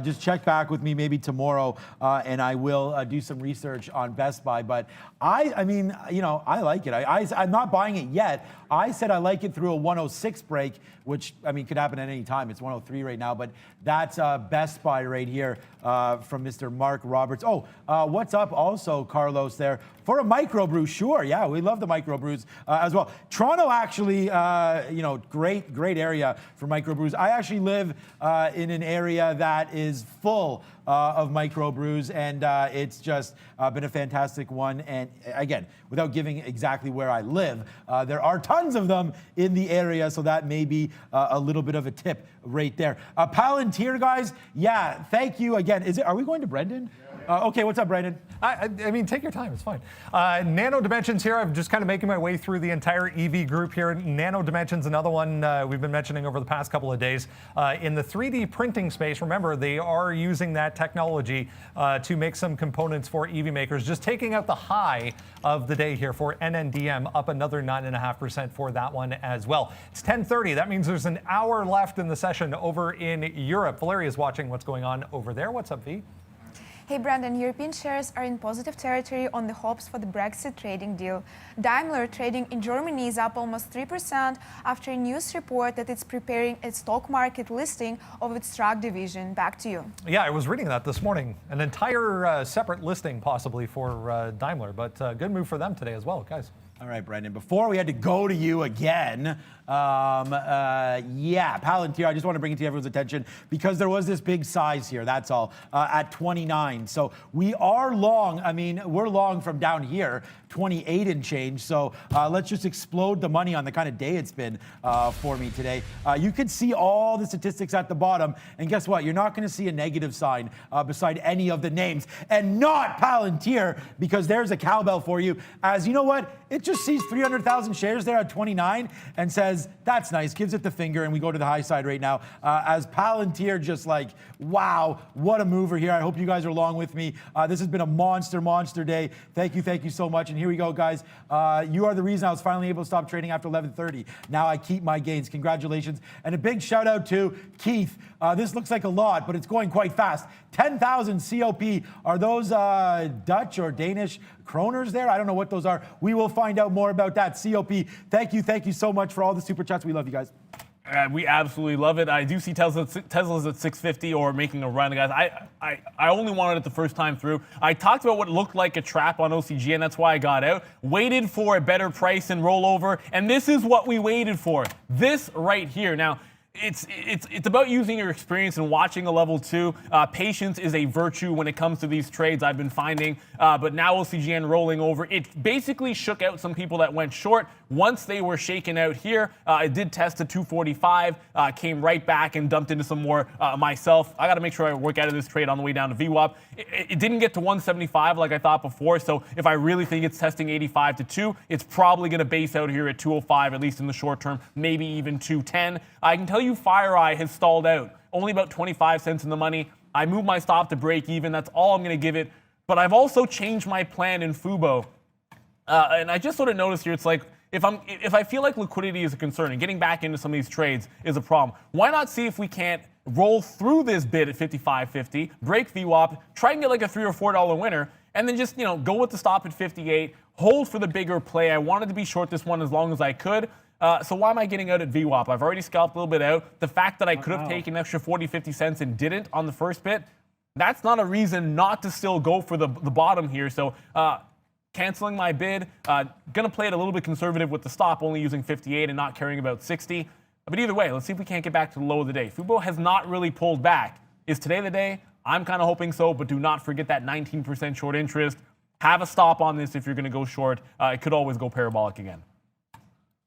just check back with me maybe tomorrow, and I will do some research on Best Buy. But I mean, I like it. I'm not buying it yet. I said I like it through a 106 break, which, I mean, could happen at any time. It's 103 right now, but that's Best Buy right here from Mr. Mark Roberts. Oh, what's up also, Carlos, there? For a microbrew, sure. Yeah, we love the microbrew. microbrews as well. Toronto actually, great area for microbrews. I actually live in an area that is full of microbrews, and it's just been a fantastic one. And again, without giving exactly where I live, there are tons of them in the area, so that may be a little bit of a tip right there. Palantir, guys, yeah, thank you again. Are we going to Brendan? Okay, what's up, Brendan? I mean, take your time, it's fine. Nano Dimensions here, I'm just kind of making my way through the entire EV group here. Nano Dimensions, another one we've been mentioning over the past couple of days. In the 3D printing space, remember, they are using that technology to make some components for EV makers, just taking out the high of the day here for NNDM, up another 9.5% for that one as well. It's 10:30, that means there's an hour left in the session over in Europe. Valeria's watching what's going on over there. What's up, V? Hey Brandon, European shares are in positive territory on the hopes for the Brexit trading deal. Daimler trading in Germany is up almost 3% after a news report that it's preparing a stock market listing of its truck division. Back to you. Yeah, I was reading that this morning. An entire separate listing possibly for Daimler, but good move for them today as well, guys. All right, Brendan, before we had to go to you again, Palantir, I just want to bring it to everyone's attention because there was this big size here, that's all, at 29. So we are long, we're long from down here, 28 and change. So let's just explode the money on the kind of day it's been for me today. You can see all the statistics at the bottom, and guess what? You're not going to see a negative sign beside any of the names, and not Palantir, because there's a cowbell for you. As you know what? It just sees 300,000 shares there at 29 and says, that's nice, gives it the finger, and we go to the high side right now. As Palantir just like, wow, what a mover here. I hope you guys are along with me. This has been a monster day. Thank you so much. And here we go, guys. You are the reason I was finally able to stop trading after 11:30. Now I keep my gains. Congratulations. And a big shout out to Keith. This looks like a lot, but it's going quite fast. 10,000 COP. Are those Dutch or Danish kroners there? I don't know what those are. We will find out more about that. COP. Thank you so much for all the super chats. We love you guys. We absolutely love it. I do see Tesla's at 650 or making a run, guys. I only wanted it the first time through. I talked about what looked like a trap on OCG, and that's why I got out. Waited for a better price and rollover, and this is what we waited for. This right here. Now, it's about using your experience and watching a level 2. Patience is a virtue when it comes to these trades, I've been finding. But now OCGN rolling over. It basically shook out some people that went short. Once they were shaken out here, it did test to 245, came right back and dumped into some more myself. I got to make sure I work out of this trade on the way down to VWAP. It didn't get to 175 like I thought before, so if I really think it's testing 85 to 2, it's probably going to base out here at 205, at least in the short term, maybe even 210. I can tell you FireEye has stalled out, only about 25 cents in the money. I moved my stop to break even. That's all I'm going to give it. But I've also changed my plan in Fubo. And I just sort of noticed here, it's like, if I feel like liquidity is a concern and getting back into some of these trades is a problem, why not see if we can't roll through this bid at 55.50, break VWAP, try and get like a $3 or $4 winner, and then just, go with the stop at 58, hold for the bigger play. I wanted to be short this one as long as I could. So why am I getting out at VWAP? I've already scalped a little bit out. The fact that I could have taken an extra 40, 50 cents and didn't on the first bit, that's not a reason not to still go for the bottom here. So canceling my bid, gonna play it a little bit conservative with the stop, only using 58 and not caring about 60. But either way, let's see if we can't get back to the low of the day. Fubo has not really pulled back. Is today the day? I'm kind of hoping so, but do not forget that 19% short interest. Have a stop on this if you're gonna go short. It could always go parabolic again.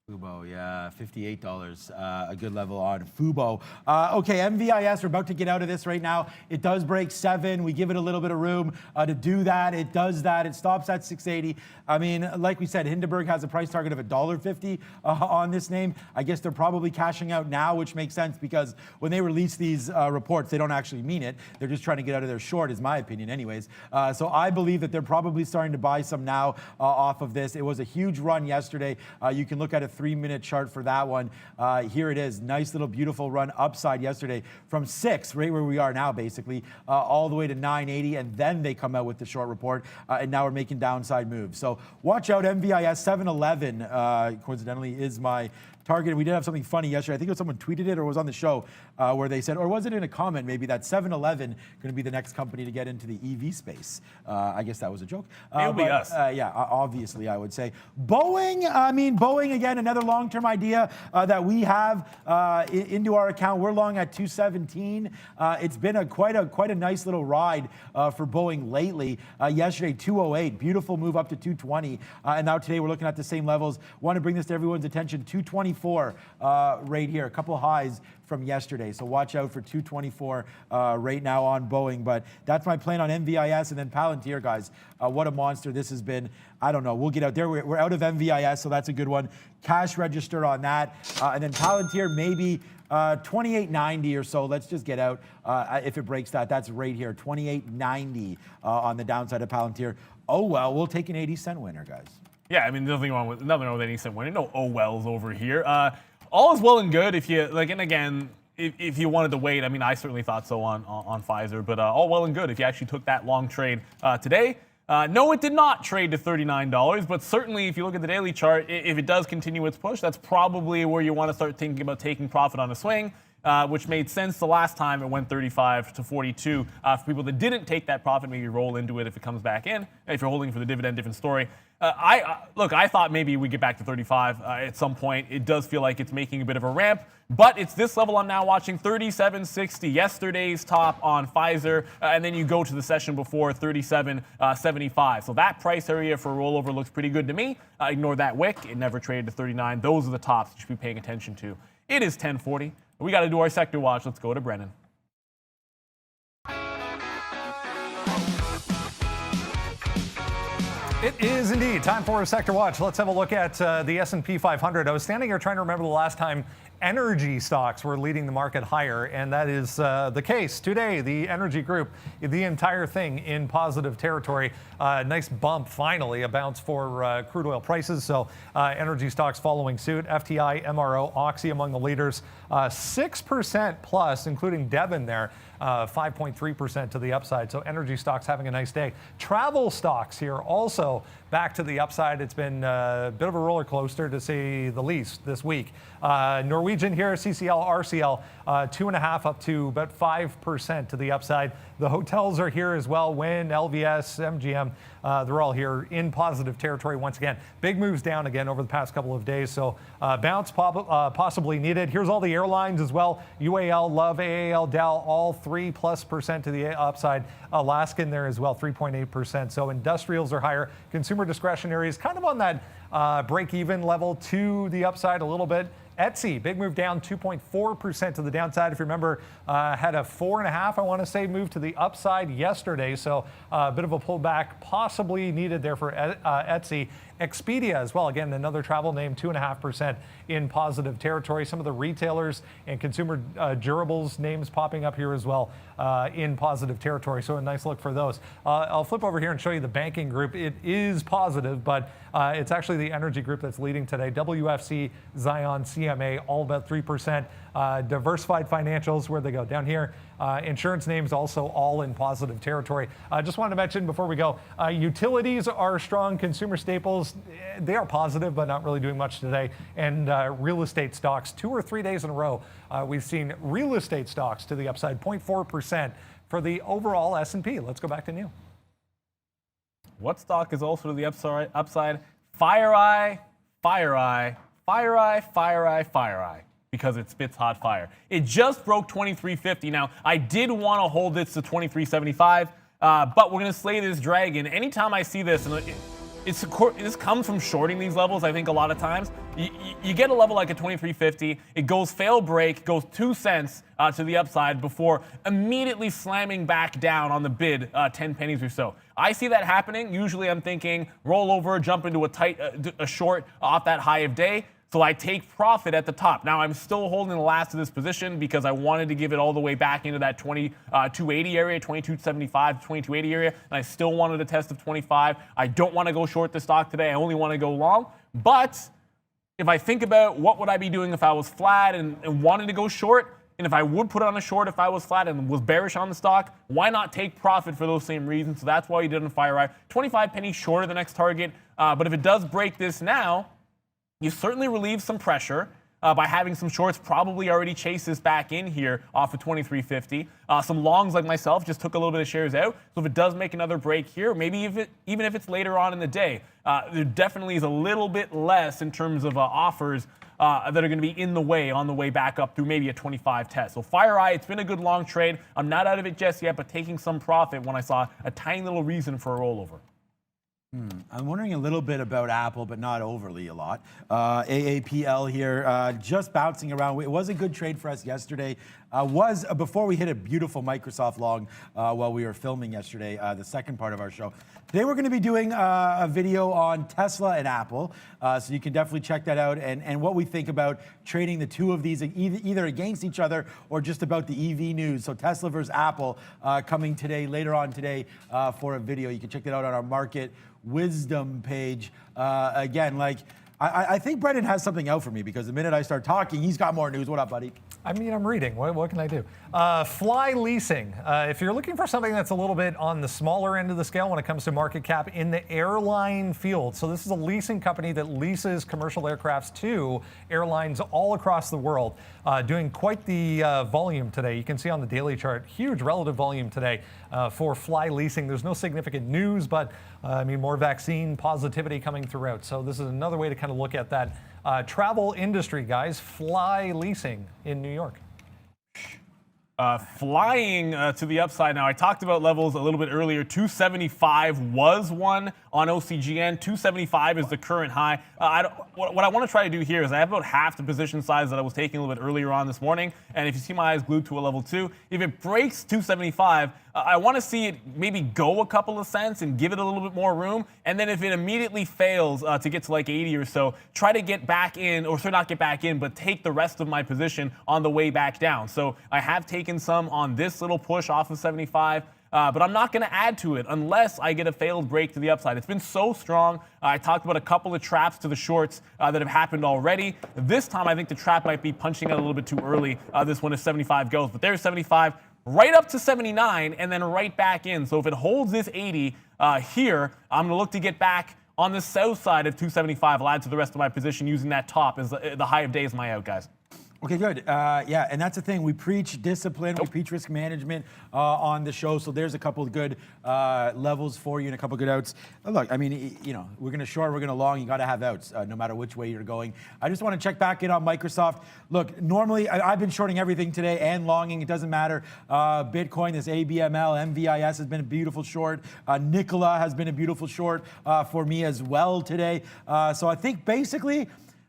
Fubo, yeah, $58, a good level on Fubo. Okay, MVIS, we're about to get out of this right now. It does break 7. We give it a little bit of room to do that. It does that. It stops at 680. I mean, like we said, Hindenburg has a price target of $1.50 on this name. I guess they're probably cashing out now, which makes sense because when they release these reports, they don't actually mean it. They're just trying to get out of their short, is my opinion anyways. So I believe that they're probably starting to buy some now off of this. It was a huge run yesterday. You can look at a 3-minute chart for that one. Here it is. Nice little beautiful run upside yesterday from 6, right where we are now basically, all the way to 980, and then they come out with the short report, and now we're making downside moves. So watch out. MVIS 711 coincidentally is my target. We did have something funny yesterday. I think it was someone tweeted it or was on the show where they said, or was it in a comment maybe, that 7-Eleven going to be the next company to get into the EV space. I guess that was a joke. It'll be us. Yeah, obviously, I would say. Boeing, again, another long-term idea that we have into our account. We're long at 217. It's been quite a nice little ride for Boeing lately. Yesterday, 208, beautiful move up to 220. And now today, we're looking at the same levels. Want to bring this to everyone's attention, 224 right here, a couple highs from yesterday. So watch out for 224 right now on Boeing. But that's my plan on MVIS. And then Palantir, guys, what a monster this has been. I don't know. We'll get out there. We're out of MVIS, so that's a good one. Cash register on that. And then Palantir, maybe 28.90 or so. Let's just get out if it breaks that. That's right here, 28.90 on the downside of Palantir. Oh, well, we'll take an 80-cent winner, guys. Yeah, I mean, nothing wrong with any cent winning. No oh wells over here. All is well and good if you like. And again, if you wanted to wait, I mean, I certainly thought so on Pfizer. But all well and good if you actually took that long trade today. No, it did not trade to $39. But certainly, if you look at the daily chart, if it does continue its push, that's probably where you want to start thinking about taking profit on a swing. Which made sense the last time it went 35 to 42. For people that didn't take that profit, maybe roll into it if it comes back in. If you're holding for the dividend, different story. I thought maybe we get back to 35 at some point. It does feel like it's making a bit of a ramp, but it's this level I'm now watching, 37.60, yesterday's top on Pfizer, and then you go to the session before 37.75. So that price area for rollover looks pretty good to me. Ignore that wick. It never traded to 39. Those are the tops you should be paying attention to. It is 10:40. We got to do our sector watch. Let's go to Brennan. It is indeed time for a sector watch. Let's have a look at the S&P 500. I was standing here trying to remember the last time energy stocks were leading the market higher, and that is the case today. The energy group, the entire thing in positive territory. Nice bump, finally, a bounce for crude oil prices. So energy stocks following suit. FTI, MRO, Oxy among the leaders. 6% plus, including Devon there. 5.3% to the upside. So energy stocks having a nice day. Travel stocks here also back to the upside. It's been a bit of a roller coaster to say the least this week. Norwegian here, CCL, RCL, 2.5 up to about 5% to the upside. The hotels are here as well. Wynn, LVS, MGM, they're all here in positive territory once again. Big moves down again over the past couple of days. So bounce possibly needed. Here's all the airlines as well. UAL, Love, AAL, Dow, all 3+% to the upside. Alaskan there as well, 3.8%. So industrials are higher. Consumer discretionary is kind of on that break-even level to the upside a little bit. Etsy, big move down, 2.4% to the downside. If you remember, had a 4.5, I want to say, move to the upside yesterday. So a bit of a pullback possibly needed there for Etsy. Expedia as well, again, another travel name, 2.5% in positive territory. Some of the retailers and consumer durables names popping up here as well in positive territory. So a nice look for those. I'll flip over here and show you the banking group. It is positive, but it's actually the energy group that's leading today. WFC, Zion, CMA, all about 3%. Diversified financials, where'd they go? Down here. Insurance names also all in positive territory. Just wanted to mention before we go, utilities are strong. Consumer staples, they are positive, but not really doing much today. And real estate stocks, 2 or 3 days in a row, we've seen real estate stocks to the upside, 0.4% for the overall S&P. Let's go back to Neil. What stock is also to the upside? FireEye, FireEye, FireEye, FireEye, FireEye. Because it spits hot fire. It just broke 23.50. Now, I did want to hold this to 23.75, but we're going to slay this dragon. Anytime I see this, and this comes from shorting these levels, I think a lot of times. You get a level like a 23.50, it goes fail break, goes 2 cents to the upside before immediately slamming back down on the bid 10 pennies or so. I see that happening. Usually I'm thinking roll over, jump into a short off that high of day. So I take profit at the top. Now I'm still holding the last of this position because I wanted to give it all the way back into that 2280 area, 2275 to 2280 area, and I still wanted a test of 25. I don't want to go short the stock today. I only want to go long. But if I think about what would I be doing if I was flat and wanted to go short, and if I would put on a short if I was flat and was bearish on the stock, why not take profit for those same reasons? So that's why you did on FireEye. 25 pennies short of the next target. But if it does break this now, you certainly relieve some pressure. by having some shorts probably already chase this back in here off of 23.50. Some longs like myself just took a little bit of shares out. So if it does make another break here, maybe even if it's later on in the day, there definitely is a little bit less in terms of offers that are going to be in the way on the way back up through maybe a 25 test. So FireEye, it's been a good long trade. I'm not out of it just yet, but taking some profit when I saw a tiny little reason for a rollover. I'm wondering a little bit about Apple, but not overly a lot. AAPL here, just bouncing around. It was a good trade for us yesterday. Before we hit a beautiful Microsoft long while we were filming yesterday, the second part of our show. Today we're going to be doing a video on Tesla and Apple, so you can definitely check that out and what we think about trading the two of these either against each other or just about the EV news. So Tesla versus Apple coming today, later on today for a video. You can check that out on our Market Wisdom page. Again, like I think Brendan has something out for me because the minute I start talking, he's got more news. What up, buddy? I mean, I'm reading. What can I do? Fly leasing. If you're looking for something that's a little bit on the smaller end of the scale when it comes to market cap in the airline field. So this is a leasing company that leases commercial aircrafts to airlines all across the world, doing quite the volume today. You can see on the daily chart, huge relative volume today for Fly leasing. There's no significant news, but I mean, more vaccine positivity coming throughout. So this is another way to kind of look at that travel industry, guys. Fly leasing in New York. Flying to the upside now. I talked about levels a little bit earlier. 275 was one on OCGN. 275 is the current high. What I want to try to do here is I have about half the position size that I was taking a little bit earlier on this morning. And if you see my eyes glued to a level 2, if it breaks 275, I want to see it maybe go a couple of cents and give it a little bit more room. And then if it immediately fails to get to like 80 or so, try to get back in, or not get back in, but take the rest of my position on the way back down. So I have taken some on this little push off of 75. But I'm not going to add to it unless I get a failed break to the upside. It's been so strong. I talked about a couple of traps to the shorts that have happened already. This time, I think the trap might be punching out a little bit too early. This one, if 75 goes. But there's 75, right up to 79, and then right back in. So if it holds this 80 here, I'm going to look to get back on the south side of 275. I'll add to the rest of my position using that top as the high of day as my out, guys. Okay, good. Yeah, and that's the thing. We preach discipline, we preach risk management on the show. So there's a couple of good levels for you and a couple of good outs. Look, I mean, you know, we're going to short, we're going to long. You got to have outs no matter which way you're going. I just want to check back in on Microsoft. Look, normally I've been shorting everything today and longing. It doesn't matter. Bitcoin, this ABML, MVIS has been a beautiful short. Nikola has been a beautiful short for me as well today. So I think basically,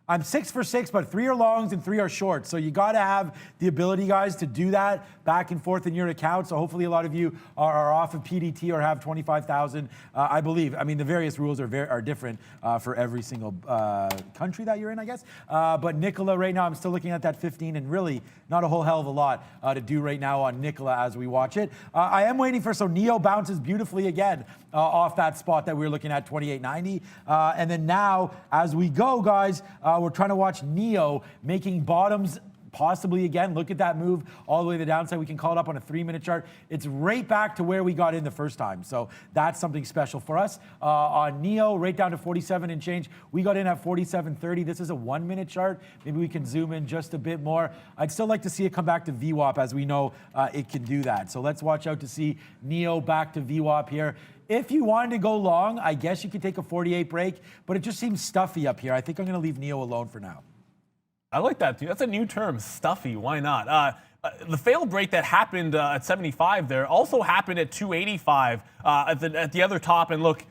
I'm 6 for 6, but 3 are longs and 3 are shorts. So you got to have the ability, guys, to do that back and forth in your account. So hopefully a lot of you are off of PDT or have 25,000. I believe. I mean, the various rules are different for every single country that you're in, I guess. But Nikola right now, I'm still looking at that 15, and really not a whole hell of a lot to do right now on Nikola as we watch it. I am waiting for, so Neo bounces beautifully again off that spot that we were looking at, 28.90. And then now, as we go, guys, we're trying to watch Neo making bottoms possibly again. Look at that move all the way to the downside. We can call it up on a 3-minute chart. It's right back to where we got in the first time. So that's something special for us. On Neo, right down to 47 and change. We got in at 47.30. This is a 1-minute chart. Maybe we can zoom in just a bit more. I'd still like to see it come back to VWAP, as we know it can do that. So let's watch out to see Neo back to VWAP here. If you wanted to go long, I guess you could take a 48 break, but it just seems stuffy up here. I think I'm going to leave Neo alone for now. I like that, too. That's a new term, stuffy. Why not? The failed break that happened at 75 there also happened at 285 at the other top. And look,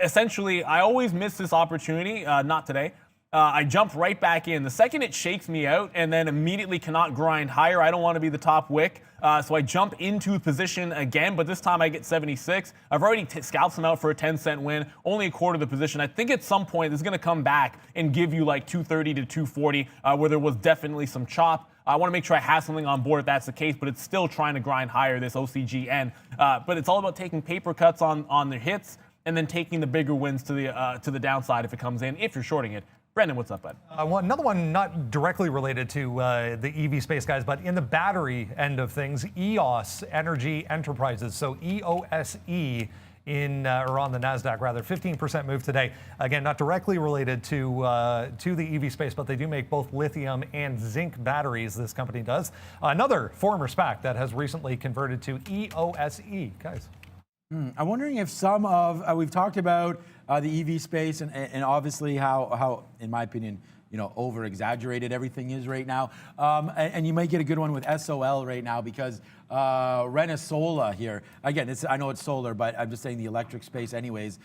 essentially, I always miss this opportunity. Not today. I jump right back in. The second it shakes me out and then immediately cannot grind higher, I don't want to be the top wick. So I jump into position again, but this time I get 76. I've already scalped some out for a 10-cent win, only a quarter of the position. I think at some point this is going to come back and give you like 230 to 240, where there was definitely some chop. I want to make sure I have something on board if that's the case, but it's still trying to grind higher, this OCGN. But it's all about taking paper cuts on the hits and then taking the bigger wins to the downside if it comes in, if you're shorting it. Brendan, what's up, bud? Another one not directly related to the EV space, guys, but in the battery end of things, EOS Energy Enterprises, so EOSE, or on the NASDAQ rather, 15% move today. Again, not directly related to the EV space, but they do make both lithium and zinc batteries, this company does. Another former SPAC that has recently converted to EOSE, guys. I'm wondering if some of, we've talked about the EV space and obviously how, in my opinion, over exaggerated everything is right now. And you might get a good one with SOL right now because Renesola here, again, I know it's solar, but I'm just saying the electric space anyways.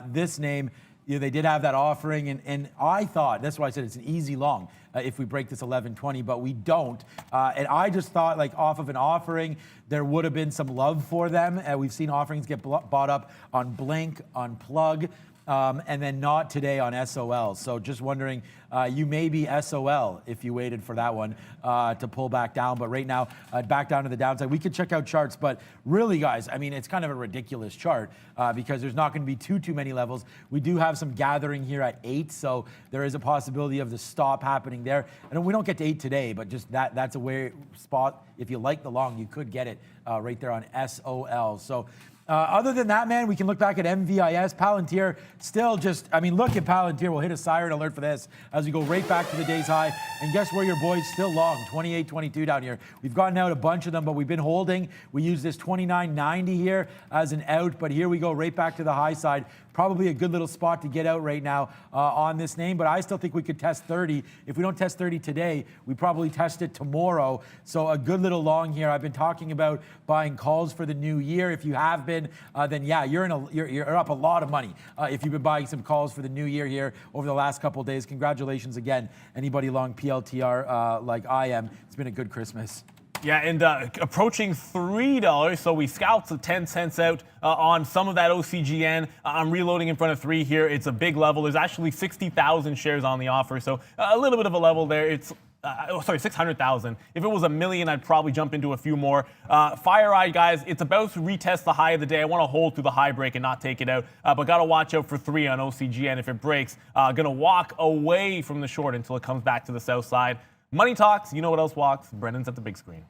This name, they did have that offering, and I thought, that's why I said it's an easy long if we break this 1120, but we don't. And I just thought, like, off of an offering, there would have been some love for them. We've seen offerings get bought up on Blink, on Plug, and then not today on SOL. So just wondering, you may be SOL if you waited for that one to pull back down. But right now, back down to the downside. We could check out charts, but really, guys, I mean, it's kind of a ridiculous chart because there's not going to be too many levels. We do have some gathering here at 8, so there is a possibility of the stop happening there. And we don't get to 8 today, but just that's a way spot. If you like the long, you could get it right there on SOL. So. Other than that, man, we can look back at MVIS. Palantir still just, I mean, look at Palantir. We'll hit a siren alert for this as we go right back to the day's high. And guess where your boys still long? 28.22 down here. We've gotten out a bunch of them, but we've been holding. We use this 29.90 here as an out, but here we go right back to the high side. Probably a good little spot to get out right now on this name, but I still think we could test 30. If we don't test 30 today, we probably test it tomorrow. So a good little long here. I've been talking about buying calls for the new year. If you have been, then yeah, you're up a lot of money. If you've been buying some calls for the new year here over the last couple of days, congratulations again. Anybody long PLTR like I am, it's been a good Christmas. Yeah, and approaching $3, so we scalped the 10 cents out on some of that OCGN. I'm reloading in front of 3 here. It's a big level. There's actually 60,000 shares on the offer, so a little bit of a level there. It's 600,000. If it was 1 million, I'd probably jump into a few more. FireEye, guys, it's about to retest the high of the day. I want to hold through the high break and not take it out, but got to watch out for 3 on OCGN. If it breaks, going to walk away from the short until it comes back to the south side. Money talks. You know what else walks? Brendan's at the big screen.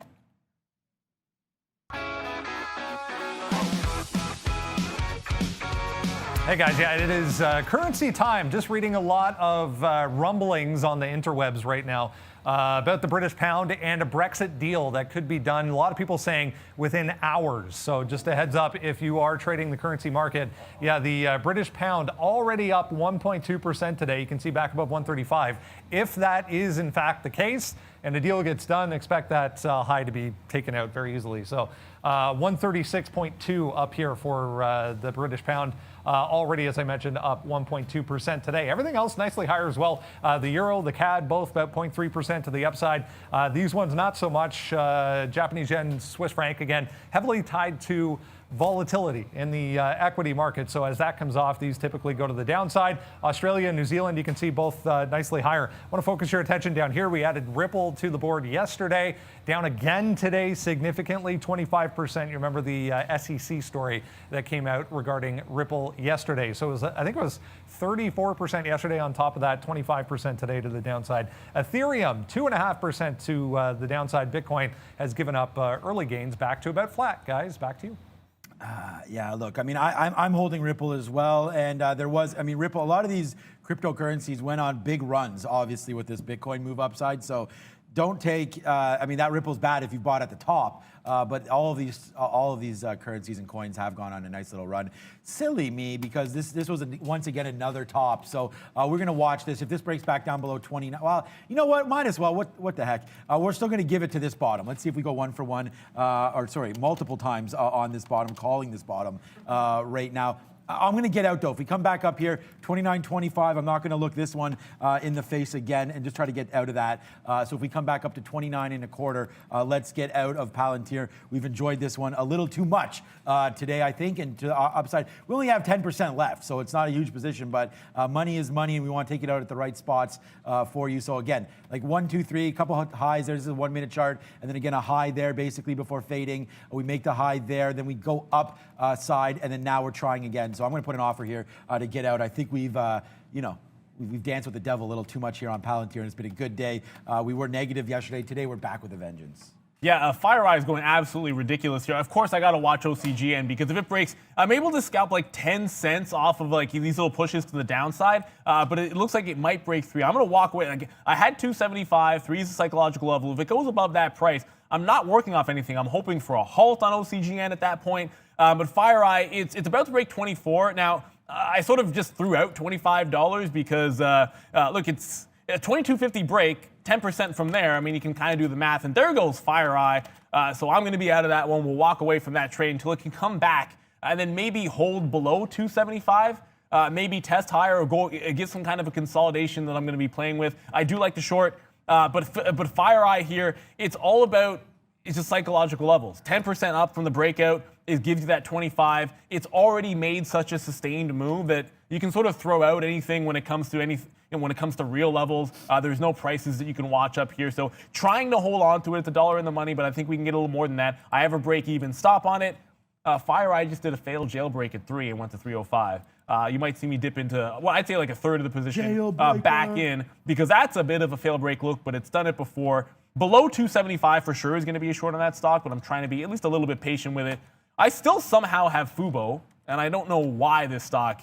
Hey guys, yeah, it is currency time. Just reading a lot of rumblings on the interwebs right now about the British pound and a Brexit deal that could be done. A lot of people saying within hours. So just a heads up if you are trading the currency market. Yeah, the British pound already up 1.2% today. You can see back above 135. If that is in fact the case and the deal gets done, expect that high to be taken out very easily. So 136.2 up here for the British pound. Already, as I mentioned, up 1.2% today. Everything else nicely higher as well. The euro, the CAD, both about 0.3% to the upside. These ones not so much. Japanese yen, Swiss franc, again, heavily tied to volatility in the equity market. So as that comes off, these typically go to the downside. Australia and New Zealand, you can see both nicely higher. I want to focus your attention down here. We added Ripple to the board yesterday, down again today significantly, 25%. You remember the SEC story that came out regarding Ripple yesterday. So it was, I think it was 34% yesterday on top of that, 25% today to the downside. Ethereum, 2.5% to the downside. Bitcoin has given up early gains back to about flat. Guys, back to you. Yeah, look, I mean, I'm holding Ripple as well. And there was, I mean, Ripple, a lot of these cryptocurrencies went on big runs, obviously, with this Bitcoin move upside. So don't take, I mean, that Ripple's bad if you bought at the top. But all of these currencies and coins have gone on a nice little run. Silly me, because this was once again another top. So we're going to watch this. If this breaks back down below 29, well, you know what? Might as well. What the heck? We're still going to give it to this bottom. Let's see if we go 1 for 1, or sorry, multiple times on this bottom, calling this bottom right now. I'm going to get out, though. If we come back up here, 29.25, I'm not going to look this one in the face again and just try to get out of that. So if we come back up to 29.25, let's get out of Palantir. We've enjoyed this one a little too much today, I think, and to the upside. We only have 10% left, so it's not a huge position, but money is money, and we want to take it out at the right spots for you. So again, like 1, 2, 3, a couple of highs. There's a 1 minute chart, and then again a high there basically before fading. We make the high there, then we go up side, and then now we're trying again. So I'm going to put an offer here to get out. I think we've, we've danced with the devil a little too much here on Palantir, and it's been a good day. We were negative yesterday. Today we're back with a vengeance. Yeah, FireEye is going absolutely ridiculous here. Of course, I got to watch OCGN because if it breaks, I'm able to scalp like 10 cents off of like these little pushes to the downside, but it looks like it might break 3. I'm going to walk away. I had 275, 3 is the psychological level. If it goes above that price, I'm not working off anything. I'm hoping for a halt on OCGN at that point. But FireEye, it's about to break 24. Now, I sort of just threw out $25 because, look, it's a 22.50 break. 10% from there, I mean, you can kind of do the math. And there goes FireEye. So I'm going to be out of that one. We'll walk away from that trade until it can come back and then maybe hold below 275, maybe test higher or go get some kind of a consolidation that I'm going to be playing with. I do like the short, but FireEye here, it's all about it's just psychological levels. 10% up from the breakout gives you that 25. It's already made such a sustained move that you can sort of throw out anything when it comes to anything. And when it comes to real levels, there's no prices that you can watch up here. So trying to hold on to it, it's $1 in the money, but I think we can get a little more than that. I have a break-even stop on it. FireEye just did a failed jailbreak at 3 and went to 305. You might see me dip into, well, I'd say like a third of the position back in because that's a bit of a fail break look, but it's done it before. Below 275 for sure is going to be a short on that stock, but I'm trying to be at least a little bit patient with it. I still somehow have FUBO, and I don't know why this stock.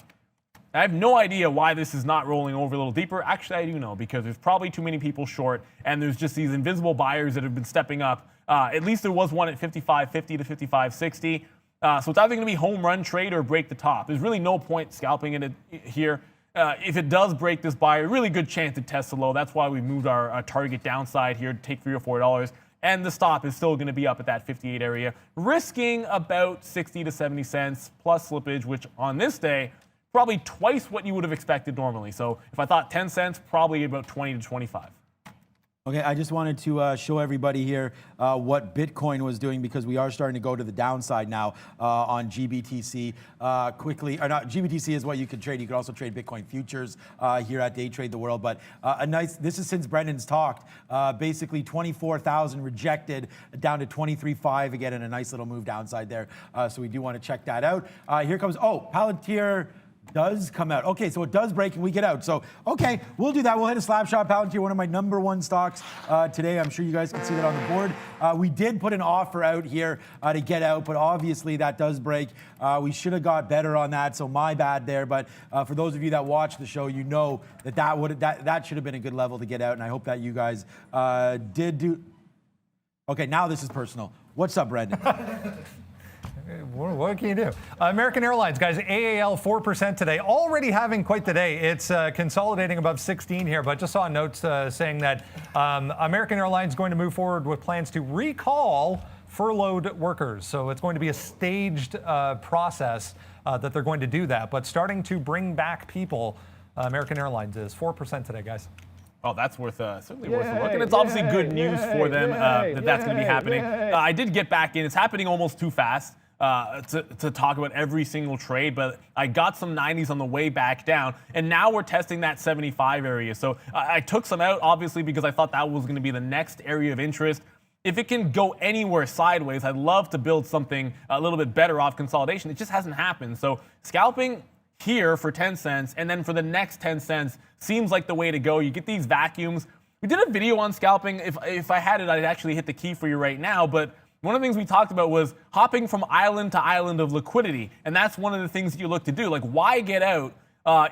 I have no idea why this is not rolling over a little deeper. Actually, I do know because there's probably too many people short, and there's just these invisible buyers that have been stepping up. At least there was one at 55.50 to 55.60. So it's either going to be home run trade or break the top. There's really no point scalping it here. If it does break this buyer, really good chance it tests a low. That's why we moved our target downside here to take $3 or $4. And the stop is still going to be up at that 58 area, risking about 60 to 70 cents plus slippage, which on this day, probably twice what you would have expected normally. So if I thought 10 cents, probably about 20 to 25. Okay, I just wanted to show everybody here what Bitcoin was doing because we are starting to go to the downside now on GBTC quickly. Or not, GBTC is what you can trade. You could also trade Bitcoin futures here at Day Trade the World. But this is since Brendan's talked. Basically 24,000 rejected down to 23.5 again, and a nice little move downside there. So we do want to check that out. Here comes, Palantir does come out. Okay, so it does break and we get out. So, okay, we'll do that. We'll hit a slap shot. Palantir, one of my #1 stocks today. I'm sure you guys can see that on the board. We did put an offer out here to get out, but obviously that does break. We should have got better on that, so my bad there. But for those of you that watch the show, you know that should have been a good level to get out, and I hope that you guys did do. Okay, now this is personal. What's up, Brendan? What can you do? American Airlines, guys, AAL 4% today. Already having quite the day. It's consolidating above 16 here, but just saw notes saying that American Airlines is going to move forward with plans to recall furloughed workers. So it's going to be a staged process that they're going to do that. But starting to bring back people, American Airlines is 4% today, guys. Oh, that's certainly worth a look. And it's obviously good news for them that's going to be happening. I did get back in. It's happening almost too fast to talk about every single trade, but I got some 90s on the way back down, and now we're testing that 75 area. So I took some out, obviously, because I thought that was going to be the next area of interest. If it can go anywhere sideways, I'd love to build something a little bit better off consolidation. It just hasn't happened. So scalping here for 10 cents and then for the next 10 cents seems like the way to go. You get these vacuums. We did a video on scalping. If I had it, I'd actually hit the key for you right now. But one of the things we talked about was hopping from island to island of liquidity. And that's one of the things that you look to do. Like, why get out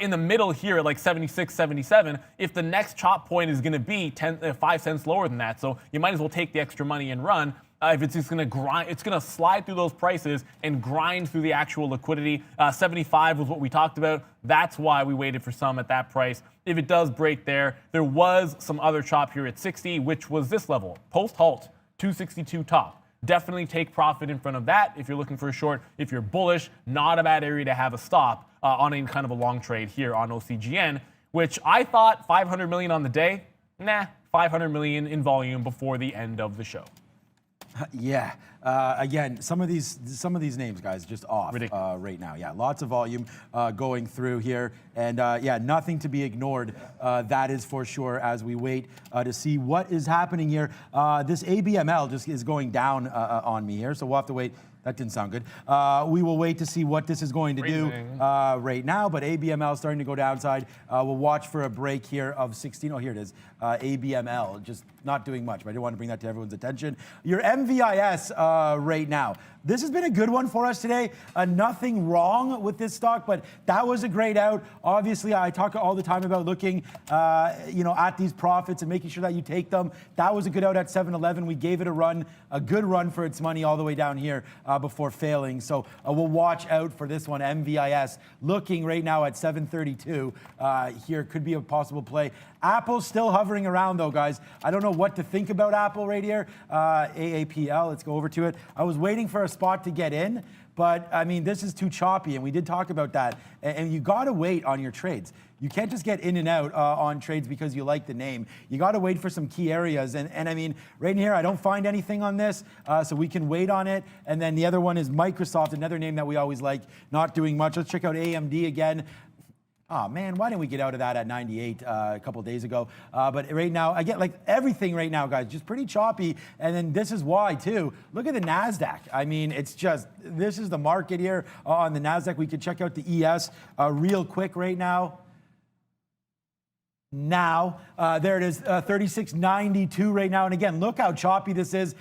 in the middle here at like 76, 77 if the next chop point is going to be 5 cents lower than that? So you might as well take the extra money and run. If it's just going to grind, it's going to slide through those prices and grind through the actual liquidity. 75 was what we talked about. That's why we waited for some at that price. If it does break there was some other chop here at 60, which was this level. Post-halt, 262 top. Definitely take profit in front of that if you're looking for a short. If you're bullish, not a bad area to have a stop on any kind of a long trade here on OCGN, which I thought 500 million on the day. Nah, 500 million in volume before the end of the show. Yeah. Again, some of these names, guys, just off right now. Yeah, lots of volume going through here, and yeah, nothing to be ignored. That is for sure. As we wait to see what is happening here, this ABML just is going down on me here, so we'll have to wait. That didn't sound good. We will wait to see what this is going to do right now, but ABML is starting to go downside. We'll watch for a break here of 16. Oh, here it is. ABML, just not doing much, but I did want to bring that to everyone's attention. Your MVIS right now. This has been a good one for us today. Nothing wrong with this stock, but that was a great out. Obviously, I talk all the time about looking at these profits and making sure that you take them. That was a good out at 7-11. We gave it a run, a good run for its money all the way down here before failing. So we'll watch out for this one, MVIS. Looking right now at 732 here, could be a possible play. Apple's still hovering around though, guys. I don't know what to think about Apple right here. AAPL, let's go over to it. I was waiting for a spot to get in, but I mean, this is too choppy, and we did talk about that. And you gotta wait on your trades. You can't just get in and out on trades because you like the name. You got to wait for some key areas. And I mean, right in here, I don't find anything on this, so we can wait on it. And then the other one is Microsoft, another name that we always like, not doing much. Let's check out AMD again. Oh man, why didn't we get out of that at 98 a couple days ago? But right now, I get like everything right now, guys, just pretty choppy. And then this is why too. Look at the NASDAQ. I mean, it's just, this is the market here on the NASDAQ. We could check out the ES real quick right now. There it is, 36.92 right now. And again, look how choppy this is.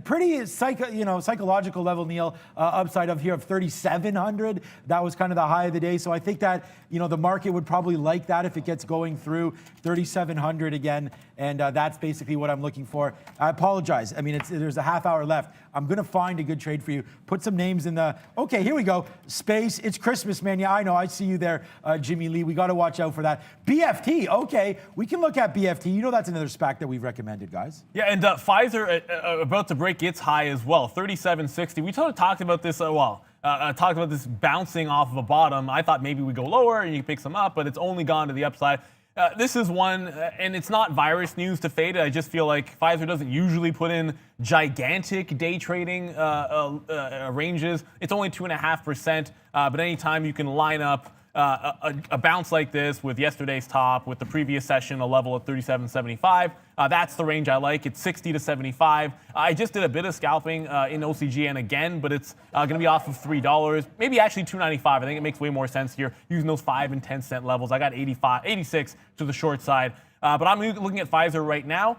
Pretty psychological level, Neil, upside of here of 3,700. That was kind of the high of the day. So I think that, the market would probably like that if it gets going through 3,700 again. And that's basically what I'm looking for. I apologize. I mean, there's a half hour left. I'm going to find a good trade for you. Put some names in the, okay, here we go. Space, it's Christmas, man. Yeah, I know. I see you there, Jimmy Lee. We got to watch out for that. BFT, okay. We can look at BFT. That's another SPAC that we've recommended, guys. Yeah, and Pfizer about to break its high as well, 37.60. We sort of talked about this talked about this bouncing off of a bottom. I thought maybe we go lower and you pick some up, but it's only gone to the upside. This is one, and it's not virus news to fade it. I just feel like Pfizer doesn't usually put in gigantic day trading ranges. It's only 2.5%, but anytime you can line up a bounce like this with yesterday's top, with the previous session, a level of 37.75. That's the range I like. It's 60 to 75. I just did a bit of scalping in OCGN again, but it's going to be off of $3. Maybe actually $2.95. I think it makes way more sense here using those 5 and 10 cent levels. I got 86 to the short side, but I'm looking at Pfizer right now.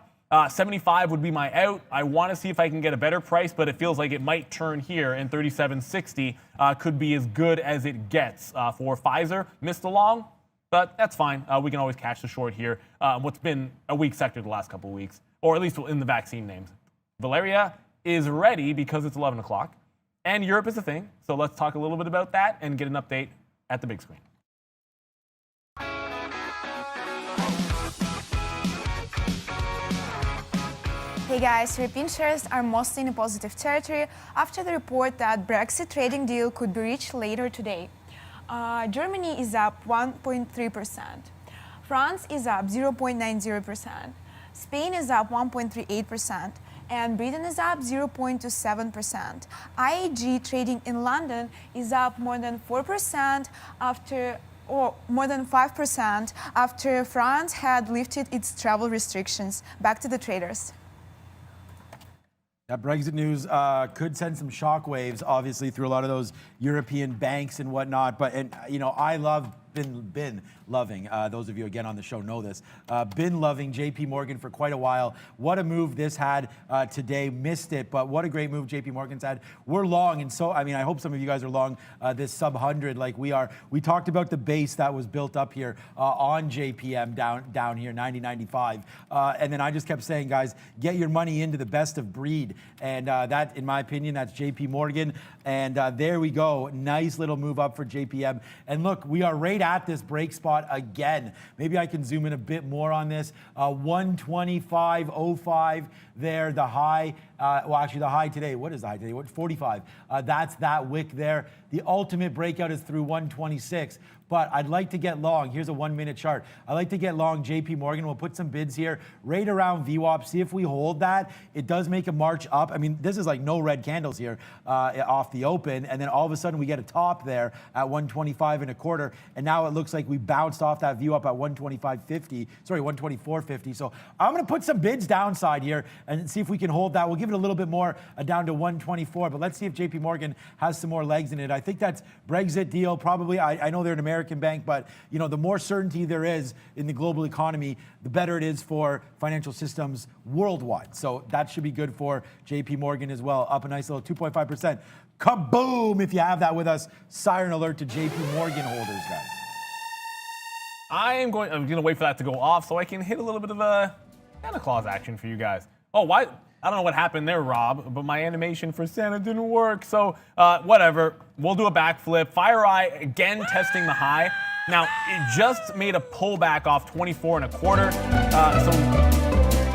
75 would be my out. I want to see if I can get a better price, but it feels like it might turn here, and 37.60 could be as good as it gets for Pfizer. Missed the long, but that's fine. We can always catch the short here. What's been a weak sector the last couple of weeks, or at least in the vaccine names. Valeria is ready because it's 11 o'clock, and Europe is a thing. So let's talk a little bit about that and get an update at the big screen. Hey guys, European shares are mostly in a positive territory after the report that Brexit trading deal could be reached later today. Germany is up 1.3%. France is up 0.90%. Spain is up 1.38%. And Britain is up 0.27%. IAG trading in London is up more than 4% more than 5% after France had lifted its travel restrictions. Back to the traders. That Brexit news could send some shockwaves, obviously, through a lot of those European banks and whatnot. But I love been loving. Those of you again on the show know this. Been loving JP Morgan for quite a while. What a move this had today. Missed it, but what a great move JP Morgan's had. We're long, and so I hope some of you guys are long this sub 100 like we are. We talked about the base that was built up here on JPM down here 90.95, and then I just kept saying, guys, get your money into the best of breed, and that, in my opinion, that's JP Morgan. And there we go. Nice little move up for JPM. And look, we are right at this break spot again. Maybe I can zoom in a bit more on this. 125.05 there, the high. Well, actually, the high today. What is the high today? 45. That's that wick there. The ultimate breakout is through 126. But I'd like to get long. Here's a 1 minute chart. I'd like to get long JP Morgan. We'll put some bids here right around VWAP. See if we hold that. It does make a march up. I mean, this is like no red candles here off the open. And then all of a sudden we get a top there at 125 and a quarter. And now it looks like we bounced off that VWAP at 125.50. Sorry, 124.50. So I'm going to put some bids downside here and see if we can hold that. We'll give it a little bit more down to 124. But let's see if JP Morgan has some more legs in it. I think that's Brexit deal. Probably, I know they're an American bank, but you know, the more certainty there is in the global economy, the better it is for financial systems worldwide. So that should be good for JP Morgan as well. Up a nice little 2.5%. Kaboom! If you have that with us, siren alert to JP Morgan holders, guys. I'm going to wait for that to go off so I can hit a little bit of a Santa Claus action for you guys. Oh, why? I don't know what happened there, Rob, but my animation for Santa didn't work. So whatever, we'll do a backflip. FireEye again testing the high. Now it just made a pullback off 24 and a quarter. So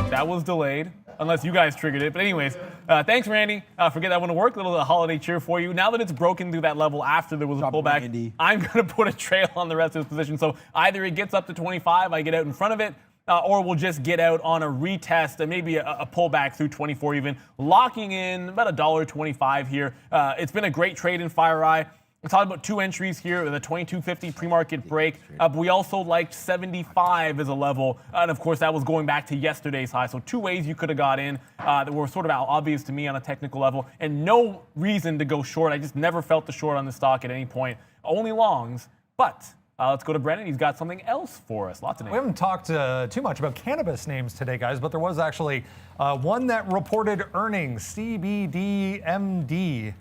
that was delayed, unless you guys triggered it. But anyways, thanks, Randy. Forget that one to work. A little holiday cheer for you. Now that it's broken through that level after there was a pullback, Randy. I'm going to put a trail on the rest of this position. So either it gets up to 25, I get out in front of it, or we'll just get out on a retest and maybe a pullback through 24 even, locking in about $1.25 here. It's been a great trade in FireEye. We're talking about two entries here with a 22.50 pre-market break. But we also liked 75 as a level. And of course, that was going back to yesterday's high. So two ways you could have got in that were sort of obvious to me on a technical level. And no reason to go short. I just never felt the short on the stock at any point. Only longs. But let's go to Brendan. He's got something else for us. Lots of names. We haven't talked too much about cannabis names today, guys, but there was actually one that reported earnings, CBDMD.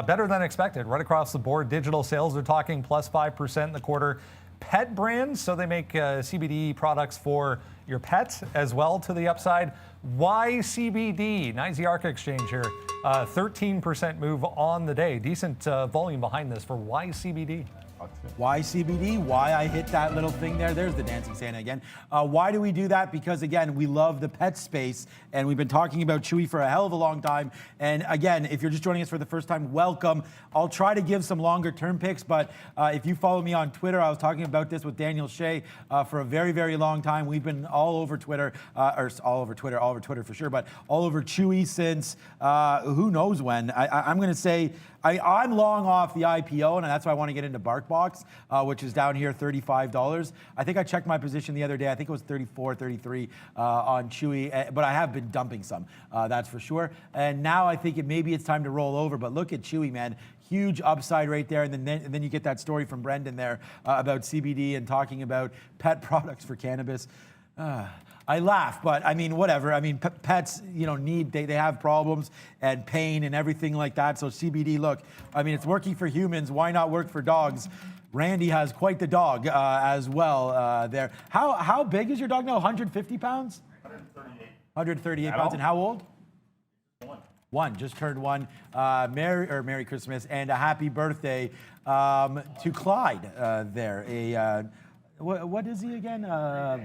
Better than expected, right across the board. Digital sales are talking plus 5% in the quarter. Pet brands, so they make CBD products for your pet as well to the upside. Why CBD? NYSE ARC exchange here, 13% move on the day. Decent volume behind this for why CBD. Why CBD? Why I hit that little thing there? There's the dancing Santa again. Why do we do that? Because again, we love the pet space, and we've been talking about Chewy for a hell of a long time. And again, if you're just joining us for the first time, welcome. I'll try to give some longer term picks, but if you follow me on Twitter, I was talking about this with Daniel Shea for a very, very long time. We've been all over Twitter, or all over Twitter for sure, but all over Chewy since who knows when. I'm going to say I'm long off the IPO, and that's why I want to get into BarkBox, which is down here, $35. I think I checked my position the other day. I think it was 34, 33 on Chewy, but I have been dumping some, that's for sure. And now I think maybe it's time to roll over, but look at Chewy, man. Huge upside right there, and then you get that story from Brendan there about CBD and talking about pet products for cannabis. I laugh, but I mean, whatever. I mean, pets, you know, they have problems and pain and everything like that. So CBD, look, I mean, it's working for humans. Why not work for dogs? Randy has quite the dog as well there. How big is your dog now? 150 pounds? 138. 138 pounds. And how old? One, just turned one. Merry Christmas and a happy birthday to Clyde there. What is he again?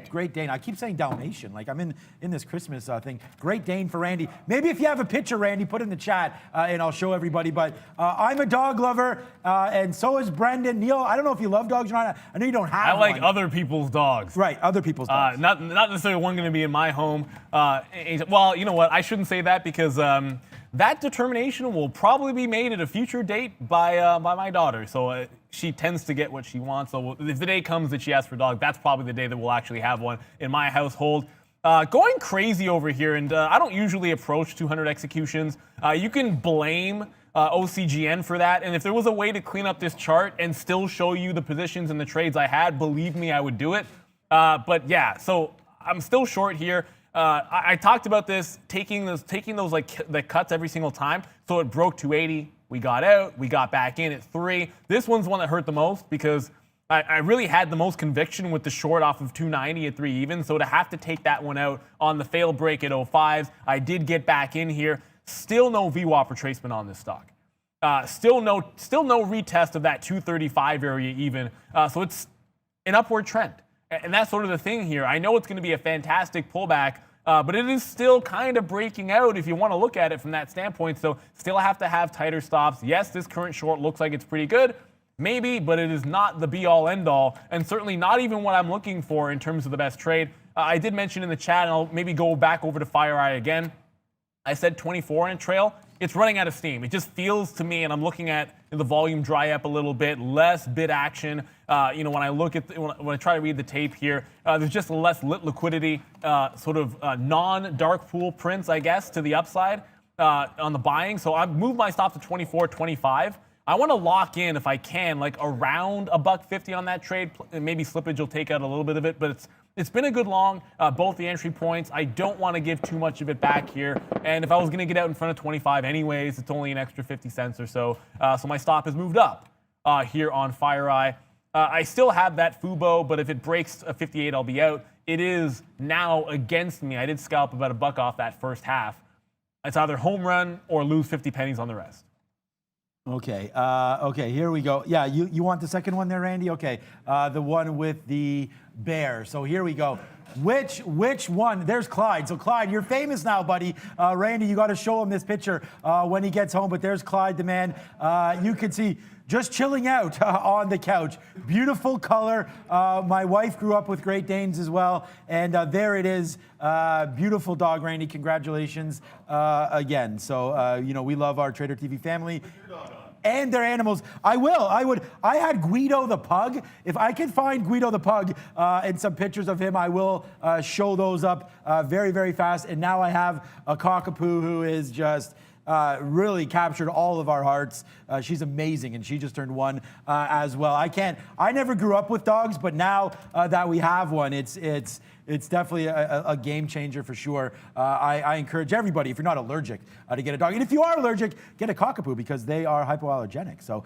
Great Dane. I keep saying Dalmatian, like I'm in this Christmas thing. Great Dane for Randy. Maybe if you have a picture, Randy, put it in the chat and I'll show everybody. But I'm a dog lover, and so is Brendan. Neil, I don't know if you love dogs or not. I know you don't have I like one. other people's dogs. Right, other people's dogs. Not necessarily one going to be in my home. Well, you know what? I shouldn't say that because that determination will probably be made at a future date by my daughter. So she tends to get what she wants. So if the day comes that she asks for a dog, that's probably the day that we'll actually have one in my household. Going crazy over here, and I don't usually approach 200 executions. You can blame OCGN for that, and if there was a way to clean up this chart and still show you the positions and the trades I had, believe me, I would do it. But yeah, so I'm still short here. I talked about this, taking those like the cuts every single time. So it broke 280. We got out. We got back in at 3. This one's one that hurt the most because I really had the most conviction with the short off of 290 at 3 even. So to have to take that one out on the fail break at 05s, I did get back in here. Still no VWAP retracement on this stock. Still no retest of that 235 area even. So it's an upward trend. And that's sort of the thing here. I know it's going to be a fantastic pullback but it is still kind of breaking out if you want to look at it from that standpoint. So still have to have tighter stops. Yes, this current short looks like it's pretty good. Maybe, but it is not the be-all, end-all, and certainly not even what I'm looking for in terms of the best trade. I did mention in the chat, and I'll maybe go back over to FireEye again. I said 24 in trail. It's running out of steam. It just feels to me, and I'm looking at the volume dry up a little bit, less bid action. When I look at when I try to read the tape here, there's just less lit liquidity, sort of non-dark pool prints, I guess, to the upside on the buying. So I've moved my stop to 24, 25. I want to lock in if I can, like around $1.50 on that trade. Maybe slippage will take out a little bit of it, but it's been a good long, both the entry points. I don't want to give too much of it back here. And if I was going to get out in front of 25 anyways, it's only an extra 50 cents or so. So my stop has moved up here on FireEye. I still have that Fubo, but if it breaks a 58, I'll be out. It is now against me. I did scalp about $1 off that first half. It's either home run or lose 50 pennies on the rest. Okay. Okay. Here we go. Yeah. You want the second one there, Randy? Okay. The one with the bear. So here we go. Which one? There's Clyde. So Clyde, you're famous now, buddy. Randy, you got to show him this picture when he gets home. But there's Clyde, the man. You can see just chilling out on the couch. Beautiful color. My wife grew up with Great Danes as well. And there it is. Beautiful dog, Randy. Congratulations again. So, we love our Trader TV family. And their animals. I would. I had Guido the pug. If I can find Guido the pug and some pictures of him, I will show those up very, very fast. And now I have a cockapoo who is just really captured all of our hearts. She's amazing, and she just turned 1 as well. I never grew up with dogs, but now that we have one, it's definitely a game changer for sure. I encourage everybody, if you're not allergic, to get a dog. And if you are allergic, get a cockapoo because they are hypoallergenic. So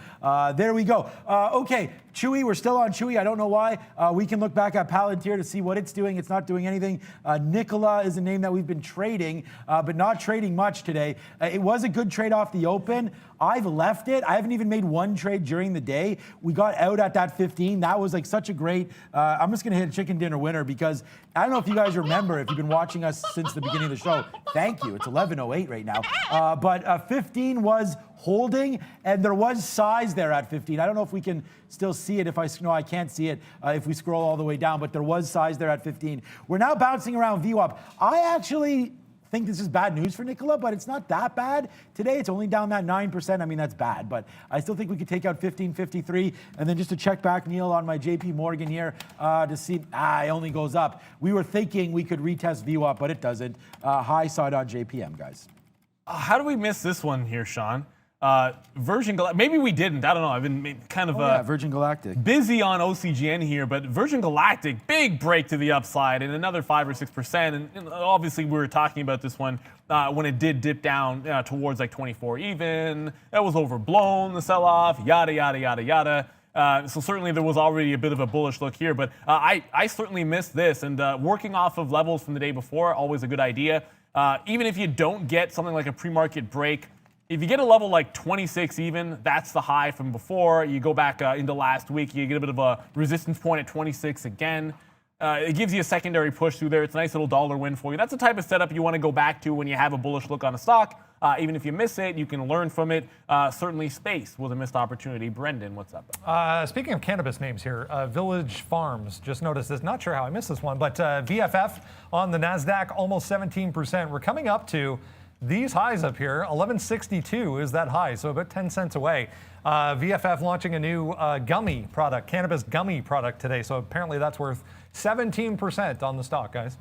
there we go. Okay, Chewy, we're still on Chewy. I don't know why. We can look back at Palantir to see what it's doing. It's not doing anything. Nikola is a name that we've been trading, but not trading much today. It was a good trade off the open. I've left it. I haven't even made one trade during the day. We got out at that 15. That was like such a great, I'm just going to hit a chicken dinner winner because I don't know if you guys remember, if you've been watching us since the beginning of the show. Thank you. It's 11:08 right now. But 15 was holding, and there was size there at 15. I don't know if we can still see it. No, I can't see it if we scroll all the way down, but there was size there at 15. We're now bouncing around VWAP. I actually think this is bad news for Nikola, but it's not that bad. Today, it's only down that 9%. I mean, that's bad, but I still think we could take out 1553. And then just to check back, Neil, on my JP Morgan here to see, it only goes up. We were thinking we could retest VWAP, but it doesn't. High side on JPM, guys. How do we miss this one here, Sean? Virgin Galactic, maybe we didn't. I don't know. I've been kind of Virgin Galactic busy on OCGN here, but Virgin Galactic, big break to the upside and another 5 or 6%. And obviously, we were talking about this one when it did dip down towards like 24 even. That was overblown, the sell-off, yada, yada, yada, yada. So certainly there was already a bit of a bullish look here, but I certainly missed this. And working off of levels from the day before, always a good idea. Even if you don't get something like a pre-market break, if you get a level like 26 even, that's the high from before. You go back into last week, you get a bit of a resistance point at 26 again. It gives you a secondary push through there. It's a nice little dollar win for you. That's the type of setup you want to go back to when you have a bullish look on a stock. Even if you miss it, you can learn from it. Certainly space was a missed opportunity. Brendan, what's up? Speaking of cannabis names here, Village Farms, just noticed this. Not sure how I missed this one, but VFF on the NASDAQ, almost 17%. We're coming up to these highs up here. 1162 is that high, so about 10 cents away. VFF launching a new gummy product, cannabis gummy product today. So apparently that's worth 17% on the stock, guys.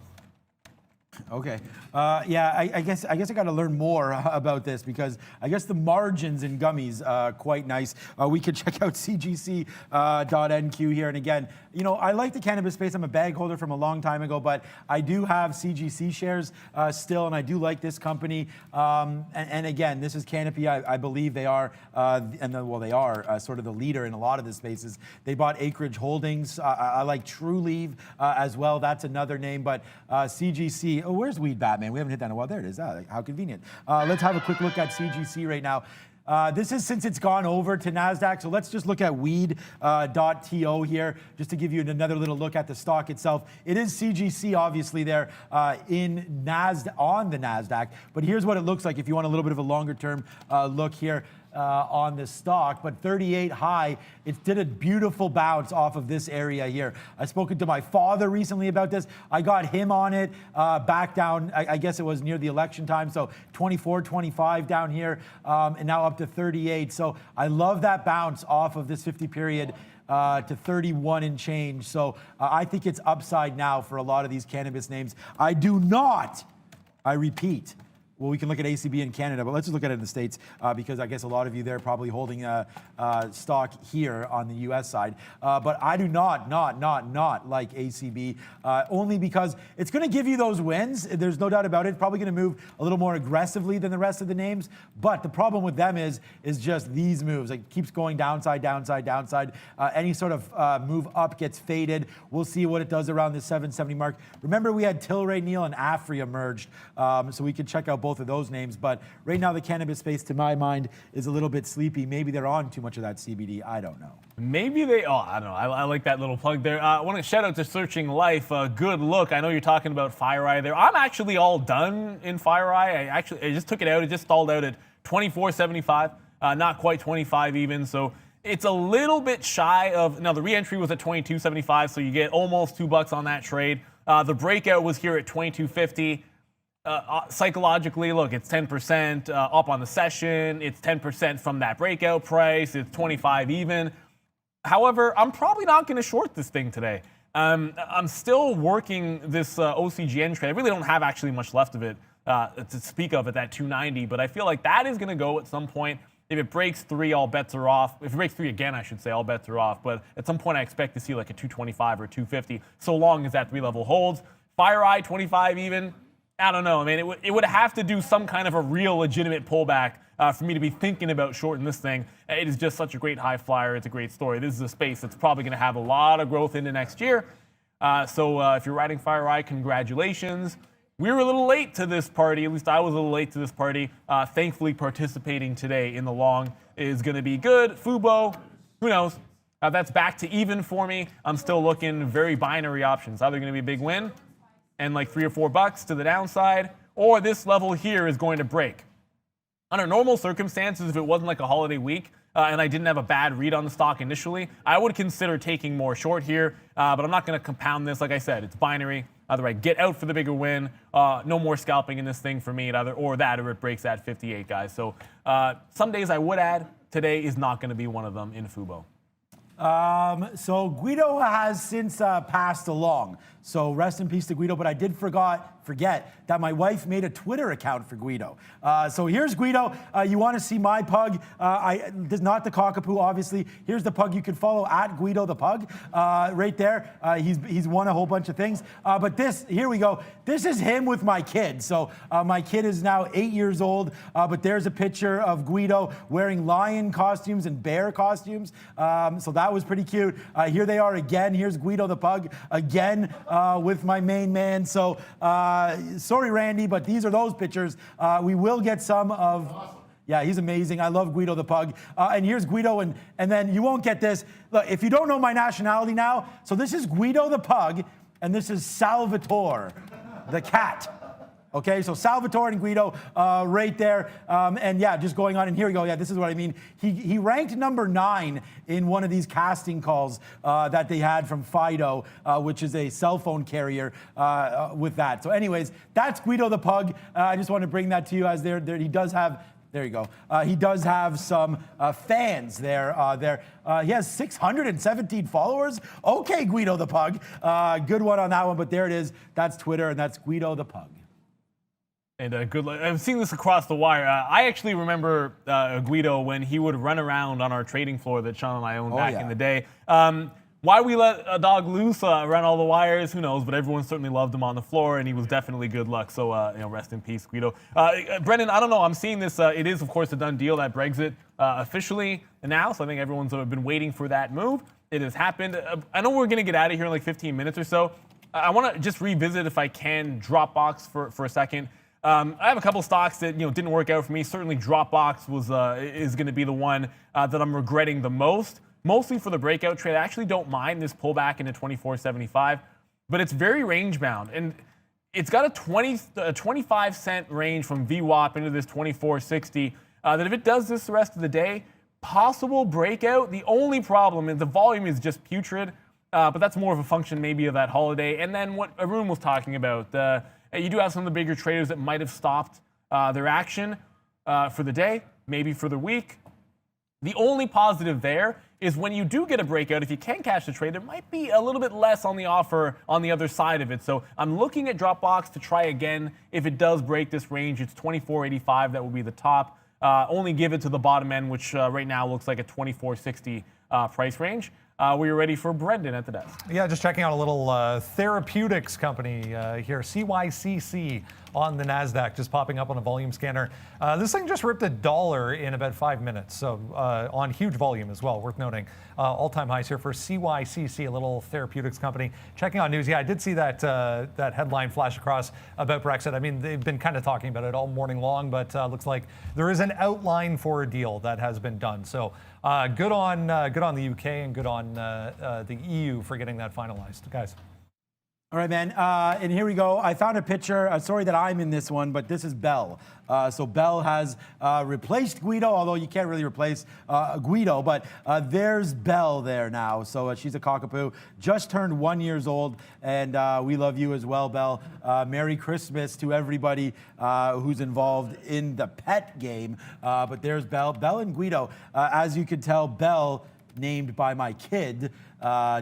Okay. I guess I got to learn more about this because I guess the margins in gummies quite nice. We could check out CGC.NQ here. And again, I like the cannabis space. I'm a bag holder from a long time ago, but I do have CGC shares still, and I do like this company. And again, this is Canopy. I believe they are, they are sort of the leader in a lot of the spaces. They bought Acreage Holdings. I like True Leave as well. That's another name, but CGC. Oh, where's Weed Batman? We haven't hit that in a while. There it is. How convenient. Let's have a quick look at CGC right now. This is since it's gone over to NASDAQ. So let's just look at weed.to here, just to give you another little look at the stock itself. It is CGC, obviously, there in NASDAQ, on the NASDAQ. But here's what it looks like if you want a little bit of a longer term look here. On the stock, but 38 high. It did a beautiful bounce off of this area here. I've spoken to my father recently about this. I got him on it back down, I guess it was near the election time, so 24, 25 down here, and now up to 38. So I love that bounce off of this 50 period to 31 and change. So I think it's upside now for a lot of these cannabis names. I repeat, well, we can look at ACB in Canada, but let's just look at it in the States because I guess a lot of you there are probably holding stock here on the US side. But I do not like ACB only because it's going to give you those wins. There's no doubt about it. It's probably going to move a little more aggressively than the rest of the names. But the problem with them is just these moves. It keeps going downside, downside, downside. Any sort of move up gets faded. We'll see what it does around the 770 mark. Remember, we had Tilray Neal and Afria merged, so we could check out both of those names. But right now, the cannabis space, to my mind, is a little bit sleepy. Maybe they're on too much of that CBD. I don't know. Maybe they, I don't know. I like that little plug there. I want to shout out to Searching Life. Good look. I know you're talking about FireEye there. I'm actually all done in FireEye. I just took it out. It just stalled out at 24.75, not quite 25 even. So it's a little bit shy of, now the re-entry was at 22.75, so you get almost $2 on that trade. The breakout was here at 22.50. Psychologically, look, it's 10% up on the session. It's 10% from that breakout price. It's 25 even. However, I'm probably not going to short this thing today. I'm still working this OCGN trade. I really don't have actually much left of it to speak of at that 290, but I feel like that is going to go at some point. If it breaks 3, all bets are off. If it breaks 3 again, I should say, all bets are off. But at some point, I expect to see like a 225 or 250, so long as that 3 level holds. FireEye, 25 even. I don't know. I mean, it would have to do some kind of a real legitimate pullback for me to be thinking about shorting this thing. It is just such a great high flyer. It's a great story. This is a space that's probably going to have a lot of growth into next year. So if you're riding FireEye, congratulations. We were a little late to this party. At least I was a little late to this party. Thankfully, participating today in the long is going to be good. Fubo, who knows? That's back to even for me. I'm still looking very binary options. Either going to be a big win and like $3 or $4 to the downside, or this level here is going to break. Under normal circumstances, if it wasn't like a holiday week and I didn't have a bad read on the stock initially, I would consider taking more short here, but I'm not going to compound this. Like I said, it's binary. Either I get out for the bigger win, no more scalping in this thing for me, or it breaks at 58, guys. So some days I would add. Today is not going to be one of them in Fubo. So Guido has since passed along. So rest in peace to Guido, but I did forget that my wife made a Twitter account for Guido. So here's Guido. You want to see my pug. Not the cockapoo, obviously. Here's the pug you can follow at Guido the pug right there. He's won a whole bunch of things. But here we go. This is him with my kid. So my kid is now 8 years old, but there's a picture of Guido wearing lion costumes and bear costumes. So that was pretty cute. Here they are again. Here's Guido the pug again with my main man. So sorry, Randy, but these are those pictures. We will get some of... Awesome. Yeah, he's amazing. I love Guido the pug. And here's Guido, and then you won't get this. Look, if you don't know my nationality now, so this is Guido the pug, and this is Salvatore the cat. Okay, so Salvatore and Guido right there. And yeah, just going on. And here we go. Yeah, this is what I mean. He ranked number 9 in one of these casting calls that they had from Fido, which is a cell phone carrier with that. So anyways, that's Guido the pug. I just want to bring that to you as there he does have... There you go. He does have some fans there. He has 617 followers. Okay, Guido the pug. Good one on that one, but there it is. That's Twitter, and that's Guido the pug. And good luck. I've seen this across the wire. I actually remember Guido when he would run around on our trading floor that Sean and I owned back in the day. Why we let a dog loose run all the wires, who knows? But everyone certainly loved him on the floor, and he was definitely good luck. So, rest in peace, Guido. Brendan, I don't know. I'm seeing this. It is, of course, a done deal that Brexit officially announced. I think everyone's been waiting for that move. It has happened. I know we're going to get out of here in like 15 minutes or so. I want to just revisit, if I can, Dropbox for a second. I have a couple stocks that didn't work out for me. Certainly, Dropbox is going to be the one that I'm regretting the most. Mostly for the breakout trade. I actually don't mind this pullback into 24.75, but it's very range bound, and it's got a 25 cent range from VWAP into this 24.60. That if it does this the rest of the day, possible breakout. The only problem is the volume is just putrid, but that's more of a function maybe of that holiday. And then what Arun was talking about, you do have some of the bigger traders that might have stopped their action for the day, maybe for the week. The only positive there is when you do get a breakout, if you can catch the trade, there might be a little bit less on the offer on the other side of it. So I'm looking at Dropbox to try again. If it does break this range, it's 24.85. That will be the top. Only give it to the bottom end, which right now looks like a 24.60 price range. We are ready for Brendan at the desk. Yeah, just checking out a little therapeutics company here, CYCC on the NASDAQ, just popping up on a volume scanner. This thing just ripped $1 in about 5 minutes, so on huge volume as well, worth noting. All-time highs here for CYCC, a little therapeutics company. Checking on news, yeah, I did see that that headline flash across about Brexit. I mean, they've been kind of talking about it all morning long, but looks like there is an outline for a deal that has been done. So good on the UK and good on the EU for getting that finalized, guys. All right, man. And here we go. I found a picture. Sorry that I'm in this one, but this is Bell. So Bell has replaced Guido, although you can't really replace Guido, but there's Bell there now. So she's a cockapoo, just turned 1 year old, and we love you as well, Bell. Merry Christmas to everybody who's involved in the pet game. But there's Bell. Bell and Guido. As you can tell, Bell named by my kid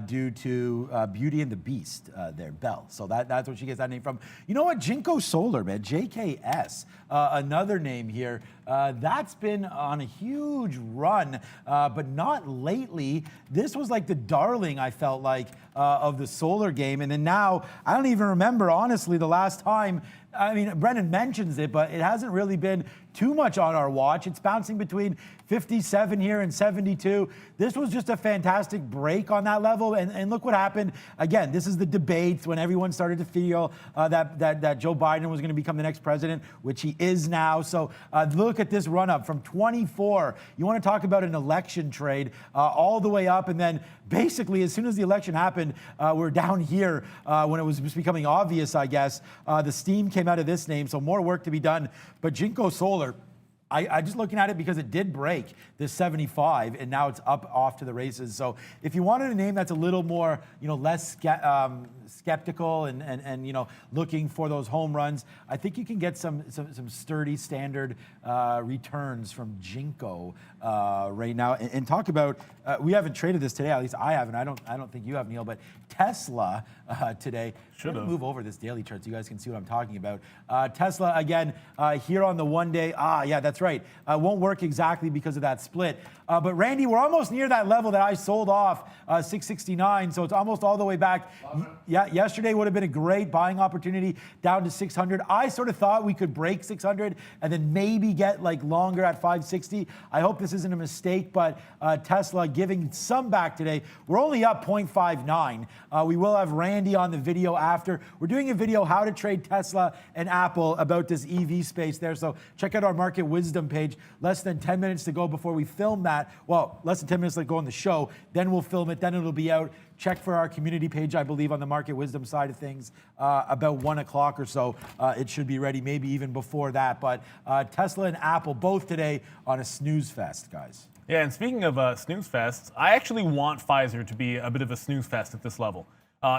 due to Beauty and the Beast there, Belle. So that's where she gets that name from. You know what? Jinko Solar, man, JKS, another name here. That's been on a huge run, but not lately. This was like the darling, I felt like, of the solar game. And then now, I don't even remember, honestly, the last time. I mean, Brendan mentions it, but it hasn't really been too much on our watch. It's bouncing between 57 here and 72. This was just a fantastic break on that level. And look what happened. Again, this is the debates when everyone started to feel that Joe Biden was going to become the next president, which he is now. So look at this run up from 24. You want to talk about an election trade all the way up. And then basically, as soon as the election happened, we're down here when it was just becoming obvious, I guess. The steam came out of this name, so more work to be done. But Jinko Solar, I just looking at it because it did break this 75, and now it's up off to the races. So if you wanted a name that's a little more, less skeptical and looking for those home runs, I think you can get some sturdy standard returns from Jinko right now. And talk about we haven't traded this today, at least I haven't. I don't think you have, Neil, but Tesla today. Should move over this daily chart so you guys can see what I'm talking about. Tesla again here on the 1 day. Yeah, that's right. Won't work exactly because of that split. But Randy, we're almost near that level that I sold off 669. So it's almost all the way back. Yeah, yesterday would have been a great buying opportunity down to 600. I sort of thought we could break 600 and then maybe get longer at 560. I hope this isn't a mistake, but Tesla giving some back today. We're only up 0.59. We will have Randy on the video after. We're doing a video how to trade Tesla and Apple about this EV space there. So check out our Market Wisdom page. Less than 10 minutes to go before we film that. Well, less than 10 minutes to go on the show. Then we'll film it. Then it'll be out. Check for our community page, I believe, on the Market Wisdom side of things. About 1 o'clock or so, it should be ready, maybe even before that. But Tesla and Apple both today on a snooze fest, guys. Yeah, and speaking of snooze fests, I actually want Pfizer to be a bit of a snooze fest at this level.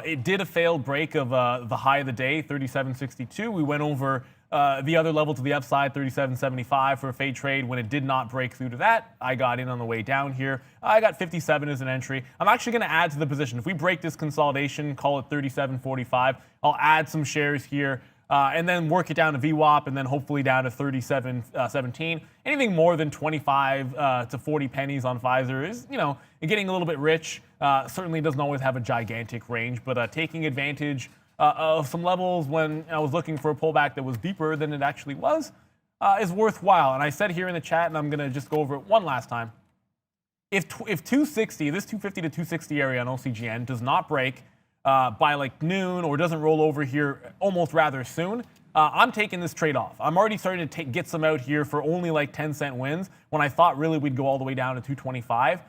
It did a failed break of the high of the day, 37.62. We went over the other level to the upside, 37.75 for a fade trade. When it did not break through to that, I got in on the way down here. I got 57 as an entry. I'm actually going to add to the position. If we break this consolidation, call it 37.45, I'll add some shares here. And then work it down to VWAP and then hopefully down to 37.17. Anything more than 25 to 40 pennies on Pfizer is, getting a little bit rich. Certainly doesn't always have a gigantic range, but taking advantage of some levels when I was looking for a pullback that was deeper than it actually was is worthwhile. And I said here in the chat, and I'm going to just go over it one last time. If 260, this 250 to 260 area on OCGN does not break by noon or doesn't roll over here almost rather soon, I'm taking this trade off. I'm already starting to get some out here for only like 10-cent wins when I thought really we'd go all the way down to 225.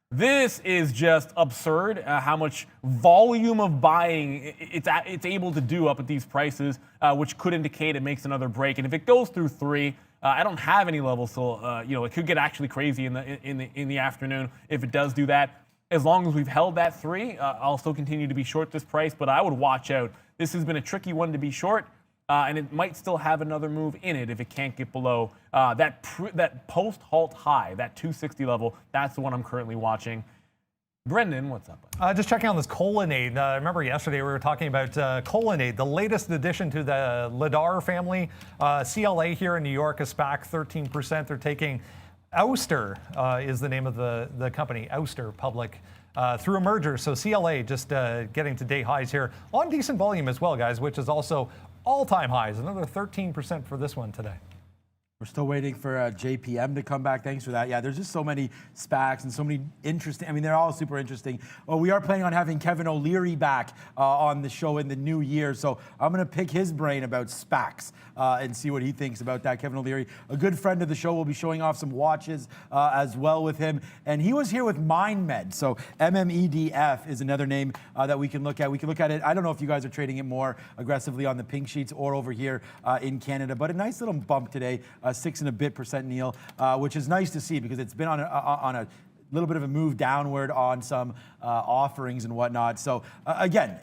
This is just absurd how much volume of buying it's able to do up at these prices, which could indicate it makes another break. And if it goes through 3, I don't have any levels, so it could get actually crazy in the afternoon if it does do that. As long as we've held that 3, I'll still continue to be short this price, but I would watch out. This has been a tricky one to be short. And it might still have another move in it if it can't get below that post-halt high, that 260 level. That's the one I'm currently watching. Brendan, what's up? Just checking on this Colonnade. Remember yesterday we were talking about Colonnade, the latest addition to the Ladar family. CLA here in New York is back 13%. They're taking Ouster is the name of the company, Ouster Public. Through a merger. So CLA just getting to day highs here on decent volume as well, guys, which is also all-time highs. Another 13% for this one today. We're still waiting for JPM to come back. Thanks for that. Yeah, there's just so many SPACs and so many interesting. I mean, they're all super interesting. Well, we are planning on having Kevin O'Leary back on the show in the new year. So I'm going to pick his brain about SPACs and see what he thinks about that. Kevin O'Leary, a good friend of the show, will be showing off some watches as well with him. And he was here with MindMed. So MMEDF is another name that we can look at. We can look at it. I don't know if you guys are trading it more aggressively on the pink sheets or over here in Canada, but a nice little bump today. 6 and a bit percent, Neil, which is nice to see because it's been on a little bit of a move downward on some offerings and whatnot. So again,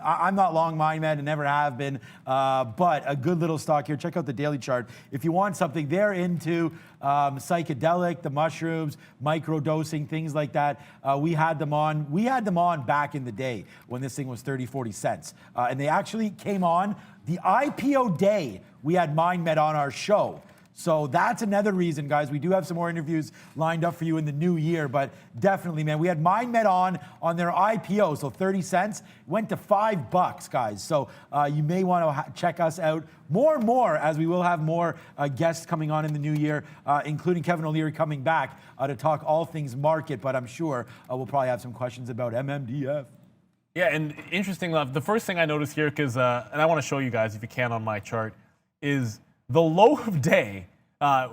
I'm not long MindMed and never have been, but a good little stock here. Check out the daily chart. If you want something, they're into psychedelic, the mushrooms, micro-dosing, things like that. We had them on back in the day when this thing was 30, 40 cents. And they actually came on the IPO day. We had MindMed on our show. So that's another reason, guys. We do have some more interviews lined up for you in the new year, but definitely, man, we had MindMed on their IPO, so 30 cents, went to $5, guys. So you may want to check us out more and more as we will have more guests coming on in the new year, including Kevin O'Leary coming back to talk all things market, but I'm sure we'll probably have some questions about MMDF. Yeah, and interesting enough, the first thing I noticed here, because, and I want to show you guys if you can on my chart, is the low of day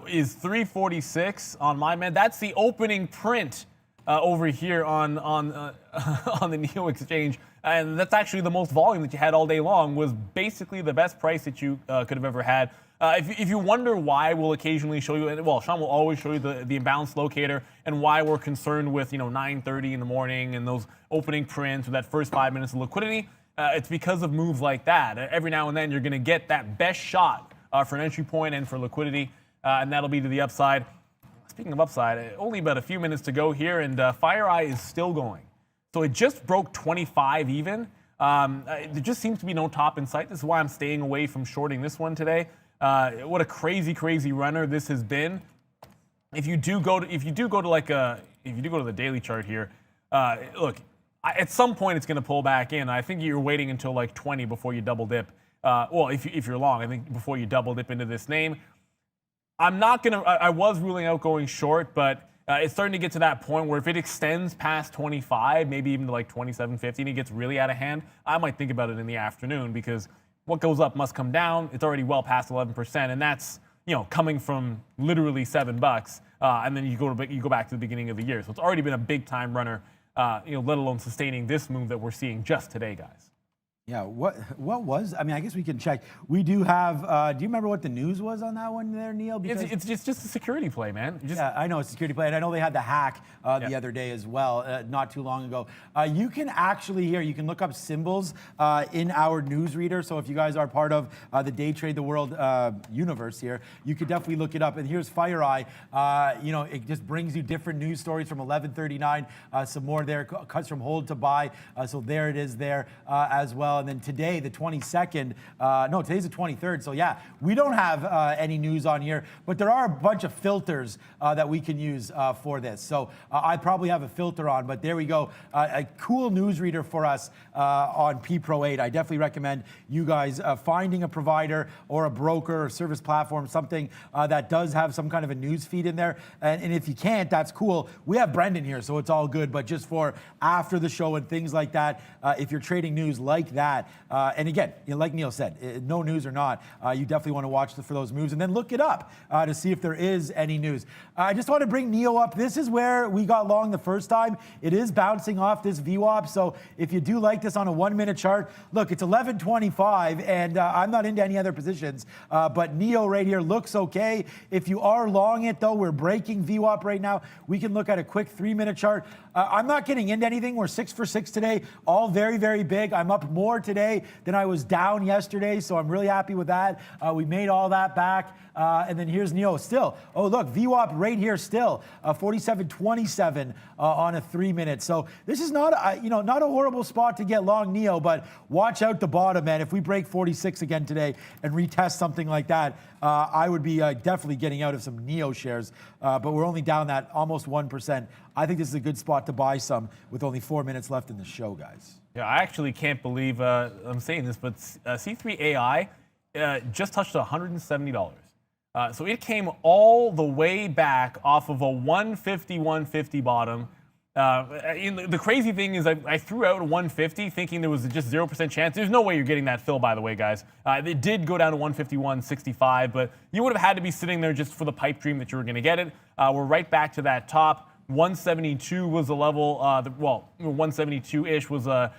is 346 on MindMed. That's the opening print over here on the Neo Exchange, and that's actually the most volume that you had all day long. Was basically the best price that you could have ever had. If you wonder why we'll occasionally show you, well, Sean will always show you the imbalance locator and why we're concerned with 9:30 in the morning and those opening prints or that first 5 minutes of liquidity. It's because of moves like that. Every now and then you're going to get that best shot for an entry point and for liquidity, and that'll be to the upside. Speaking of upside, only about a few minutes to go here, and FireEye is still going. So it just broke 25 even. There just seems to be no top in sight. This is why I'm staying away from shorting this one today. What a crazy runner this has been. If you do go to the daily chart here, look, at some point it's going to pull back in. I think you're waiting until like 20 before you double dip. Well, if you're long, I think before you double dip into this name. I was ruling out going short, but it's starting to get to that point where if it extends past 25, maybe even to like 27.50 and it gets really out of hand, I might think about it in the afternoon because what goes up must come down. It's already well past 11%, and that's coming from literally $7, and then you go back to the beginning of the year. So it's already been a big time runner, let alone sustaining this move that we're seeing just today, guys. Yeah, what was? I mean, I guess we can check. We do have. Do you remember what the news was on that one there, Neil? Because it's just a security play, man. Yeah, I know it's a security play, and I know they had the hack the other day as well, not too long ago. You can actually you can look up symbols in our newsreader. So if you guys are part of the Day Trade the World universe here, you could definitely look it up. And here's FireEye. It just brings you different news stories from 11:39. Some more there, cuts from hold to buy. So there it is there as well. And then today, the 22nd, today's the 23rd. So yeah, we don't have any news on here, but there are a bunch of filters that we can use for this. So I probably have a filter on, but there we go. A cool newsreader for us on P Pro 8. I definitely recommend you guys finding a provider or a broker or service platform, something that does have some kind of a news feed in there. And if you can't, that's cool. We have Brendan here, so it's all good. But just for after the show and things like that, if you're trading news like that, that. And again, like Neil said, no news or not, you definitely want to watch for those moves and then look it up to see if there is any news. I just want to bring Neo up. This is where we got long the first time. It is bouncing off this VWAP. So if you do like this on a 1 minute chart, look, it's 11:25 and I'm not into any other positions, but Neo right here looks okay. If you are long it though, we're breaking VWAP right now. We can look at a quick 3 minute chart. I'm not getting into anything. We're 6 for 6 today, all very, very big. I'm up more today than I was down yesterday, so I'm really happy with that. We made all that back. And then here's Neo still. Oh, look, VWAP right here still, 47.27 on a 3 minute. So this is not, not a horrible spot to get long Neo, but watch out the bottom, man. If we break 46 again today and retest something like that, I would be definitely getting out of some Neo shares. But we're only down that almost 1%. I think this is a good spot to buy some with only 4 minutes left in the show, guys. Yeah, I actually can't believe I'm saying this, but C3 AI just touched $170. So it came all the way back off of a 150 bottom. The crazy thing is I threw out a 150 thinking there was just 0% chance. There's no way you're getting that fill, by the way, guys. It did go down to 151.65, but you would have had to be sitting there just for the pipe dream that you were going to get it. We're right back to that top. 172 was the level, 172-ish was the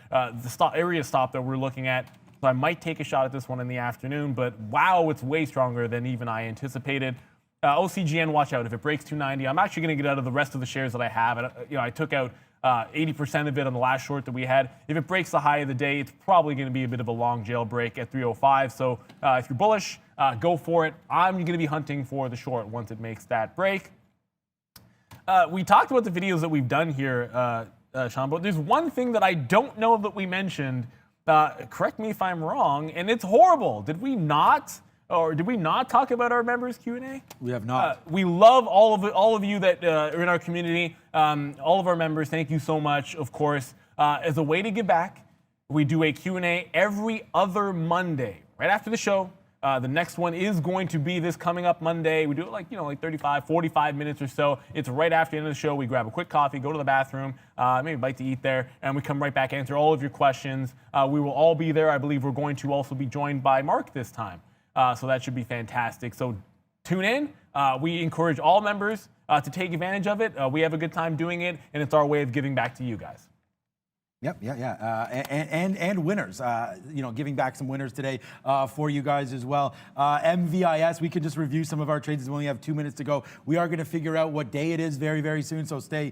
area stop that we're looking at. So I might take a shot at this one in the afternoon, but wow, it's way stronger than even I anticipated. OCGN, watch out. If it breaks 290, I'm actually going to get out of the rest of the shares that I have. I took out 80% of it on the last short that we had. If it breaks the high of the day, it's probably going to be a bit of a long jailbreak at 305. So if you're bullish, go for it. I'm going to be hunting for the short once it makes that break. We talked about the videos that we've done here, Sean, but there's one thing that I don't know that we mentioned. Correct me if I'm wrong, and it's horrible. Did we not talk about our members Q&A? We have not. We love all of you that are in our community, all of our members. Thank you so much. Of course, as a way to give back, we do a Q&A every other Monday, right after the show. The next one is going to be this coming up Monday. We do it like 35, 45 minutes or so. It's right after the end of the show. We grab a quick coffee, go to the bathroom, maybe a bite to eat there, and we come right back, answer all of your questions. We will all be there. I believe we're going to also be joined by Mark this time. So that should be fantastic. So tune in. We encourage all members to take advantage of it. We have a good time doing it, and it's our way of giving back to you guys. Yep, and winners. Giving back some winners today for you guys as well. MVIS, we can just review some of our trades. We only have 2 minutes to go. We are going to figure out what day it is very, very soon, so stay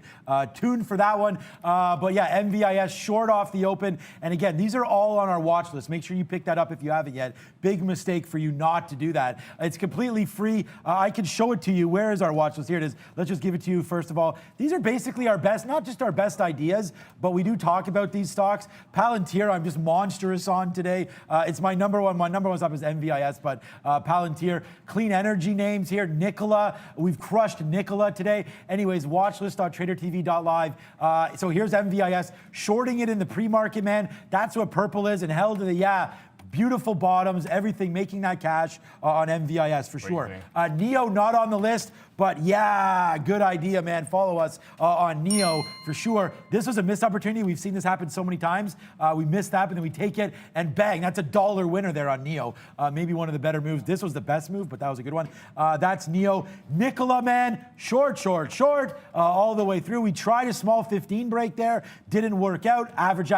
tuned for that one. But yeah, MVIS short off the open. And again, these are all on our watch list. Make sure you pick that up if you haven't yet. Big mistake for you not to do that. It's completely free. I can show it to you. Where is our watch list? Here it is. Let's just give it to you first of all. These are basically our best, not just our best ideas, but we do talk about these stocks. Palantir, I'm just monstrous on today. It's my number one. My number one stop is MVIS, but Palantir. Clean energy names here. Nikola. We've crushed Nikola today. Anyways, watchlist.tradertv.live. So here's MVIS. Shorting it in the pre-market, man. That's what purple is. And hell to the beautiful bottoms, everything, making that cash on MVIS for sure. Neo not on the list, but yeah, good idea, man. Follow us on Neo for sure. This was a missed opportunity. We've seen this happen so many times. We missed that, and then we take it, and bang, that's $1 winner there on Neo. Maybe one of the better moves. This was the best move, but that was a good one. That's Neo. Nikola, man, short, all the way through. We tried a small 15 break there. Didn't work out. Average.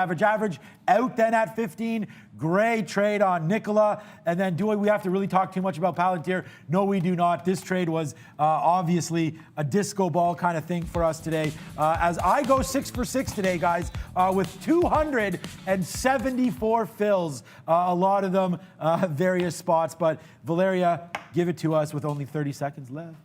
Out then at 15. Great trade on Nikola. And then do we have to really talk too much about Palantir? No, we do not. This trade was obviously a disco ball kind of thing for us today. As I go 6 for 6 today, guys, with 274 fills. A lot of them, various spots. But Valeria, give it to us with only 30 seconds left.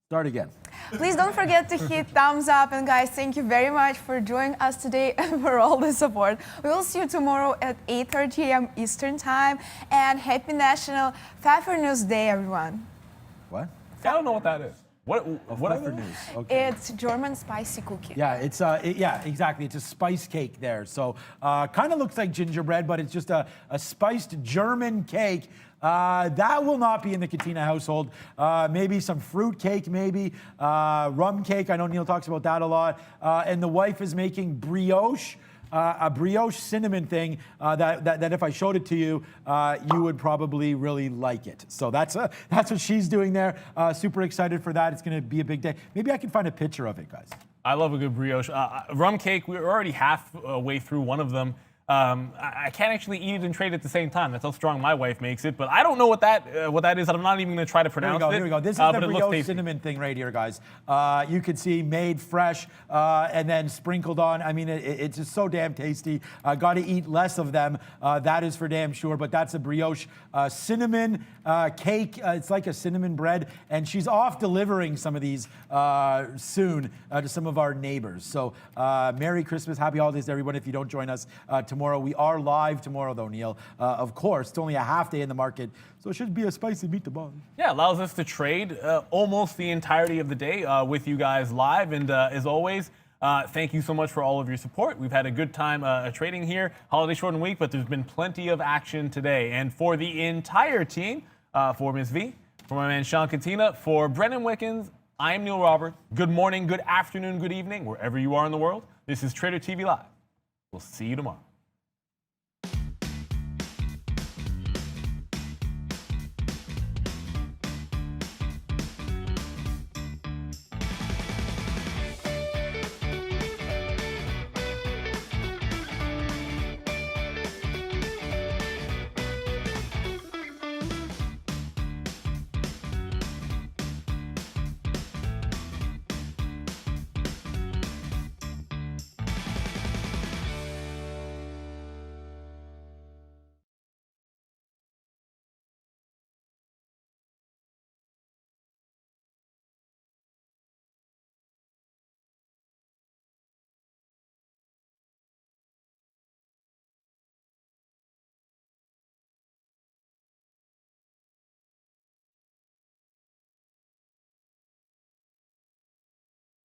Start again. Please don't forget to hit thumbs up. And guys, thank you very much for joining us today and for all the support. We will see you tomorrow at 8:30 a.m. Eastern Time. And happy National Pfeffer News Day, everyone. What? I don't know what that is. What Clifford are News. Okay. It's German spicy cookie. Yeah, yeah, exactly. It's a spice cake there. So kind of looks like gingerbread, but it's just a spiced German cake. That will not be in the Katina household. Maybe some fruit cake, maybe rum cake. I know Neil talks about that a lot. And the wife is making brioche. A brioche cinnamon thing that if I showed it to you, you would probably really like it. So that's what she's doing there. Super excited for that. It's going to be a big day. Maybe I can find a picture of it, guys. I love a good brioche. Rum cake, we're already halfway through one of them. I can't actually eat it and trade at the same time. That's how strong my wife makes it. But I don't know what that is. I'm not even going to try to pronounce it. Here we go. This is the brioche cinnamon thing right here, guys. You can see made fresh and then sprinkled on. I mean, it's just so damn tasty. Got to eat less of them. That is for damn sure. But that's a brioche cinnamon cake. It's like a cinnamon bread. And she's off delivering some of these soon to some of our neighbors. So Merry Christmas, Happy Holidays to everyone if you don't join us tomorrow. We are live tomorrow, though, Neil. Of course, it's only a half day in the market, so it should be a spicy meatball. Yeah, allows us to trade almost the entirety of the day with you guys live. And as always, thank you so much for all of your support. We've had a good time trading here. Holiday shortened week, but there's been plenty of action today. And for the entire team, for Ms. V, for my man Sean Katina, for Brendan Wickens, I am Neil Robert. Good morning, good afternoon, good evening, wherever you are in the world. This is Trader TV Live. We'll see you tomorrow.